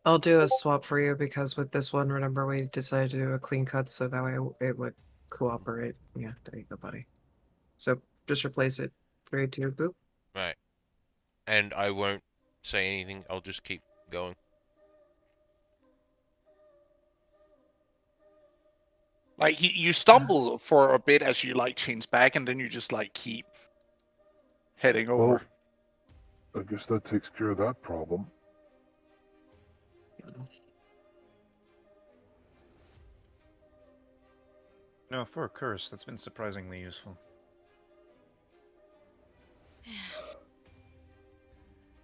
I'll do a swap for you because with this one, remember we decided to do a clean cut so that way it would cooperate. Yeah, there you go, buddy. So just replace it. 3, 2, boop. Right. And I won't say anything. I'll just keep going. Like you stumble for a bit as you like change back, and then you just like keep heading over. Well, I guess that takes care of that problem. No, for a curse, that's been surprisingly useful.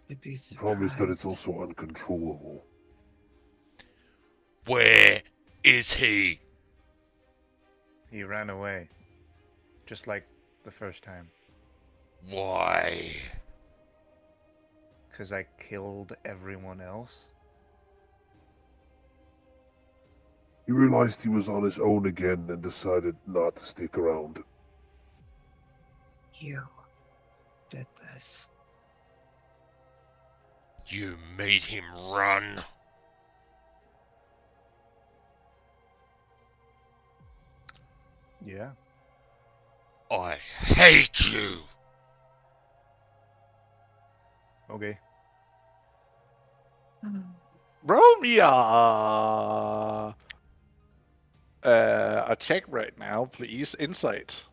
You'd be The problem is that it's surprised. also uncontrollable. Where is he? He ran away. Just like the first time. Why? Because I killed everyone else. He realized he was on his own again and decided not to stick around. You did this. You made him run. Yeah. I hate you. Okay. Roll me a check right now, please. Insight.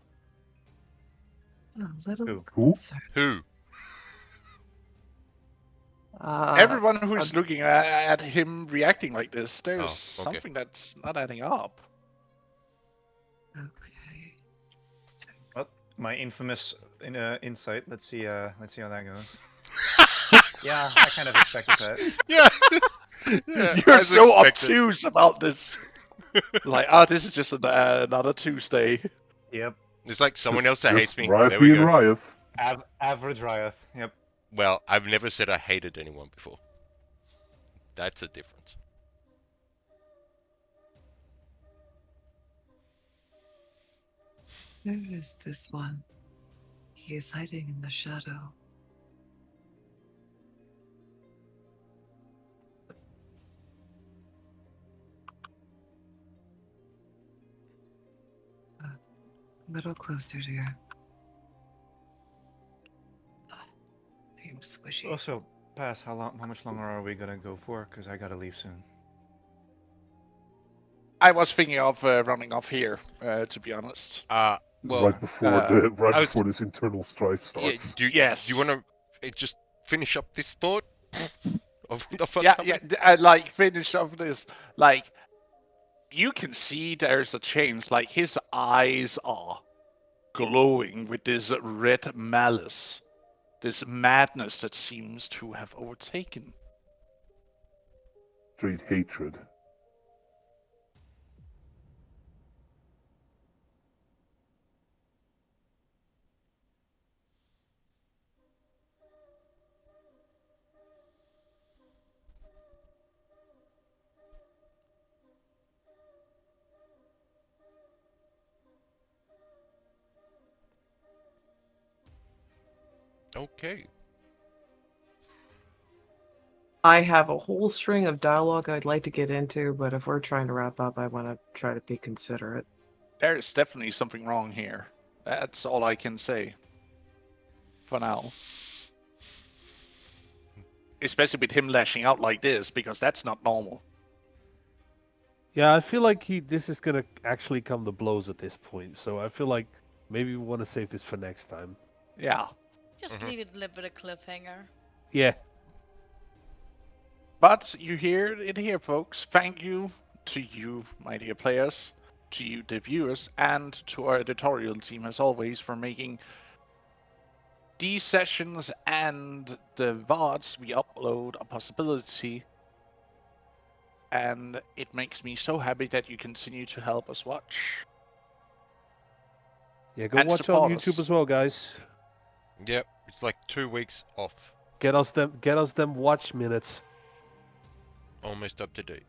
A little Who? closer. Who? Everyone who is looking at him reacting like this, there's Oh, okay. something that's not adding up. Okay. Well, my infamous insight. Let's see how that goes. Yeah, I kind of expected that. Yeah. Yeah, You're as so expected. obtuse about this. Like, oh, this is just another Tuesday. Yep. It's like someone else that hates me. Riot There we being go. Riot. Average Ryeth. Yep. Well, I've never said I hated anyone before. That's a difference. Where is this one? He is hiding in the shadow. A little closer, dear. I'm squishy. Also, Pass, how much longer are we gonna go for? Because I gotta leave soon. I was thinking of running off here, to be honest. Well, right before before this internal strife yeah, starts. Yes. Do you want to just finish up this thought? of what's Yeah, happening? like finish off this. Like, you can see there's a change. Like, his eyes are glowing with this red malice, this madness that seems to have overtaken. Straight hatred. Okay. I have a whole string of dialogue I'd like to get into, but if we're trying to wrap up, I want to try to be considerate. There is definitely something wrong here. That's all I can say. For now. Especially with him lashing out like this, because that's not normal. Yeah, I feel like this is gonna actually come to blows at this point. So I feel like maybe we want to save this for next time. Yeah. Just leave it a little bit of cliffhanger. Yeah. But you hear it here, folks. Thank you to you, my dear players. to you, the viewers, and to our editorial team, as always, for making these sessions and the VODs we upload a possibility. And it makes me so happy that you continue to help us watch. Yeah, go And watch on support YouTube us. as well, guys. Yep, it's like 2 weeks off. Get us them watch minutes. Almost up to date.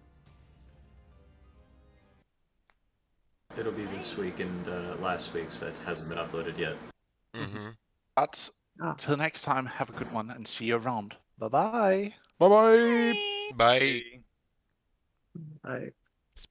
It'll be this week and last week's that hasn't been uploaded yet. Mm-hmm. But Oh. till next time, have a good one and see you around. Bye-bye. Bye-bye. Bye. I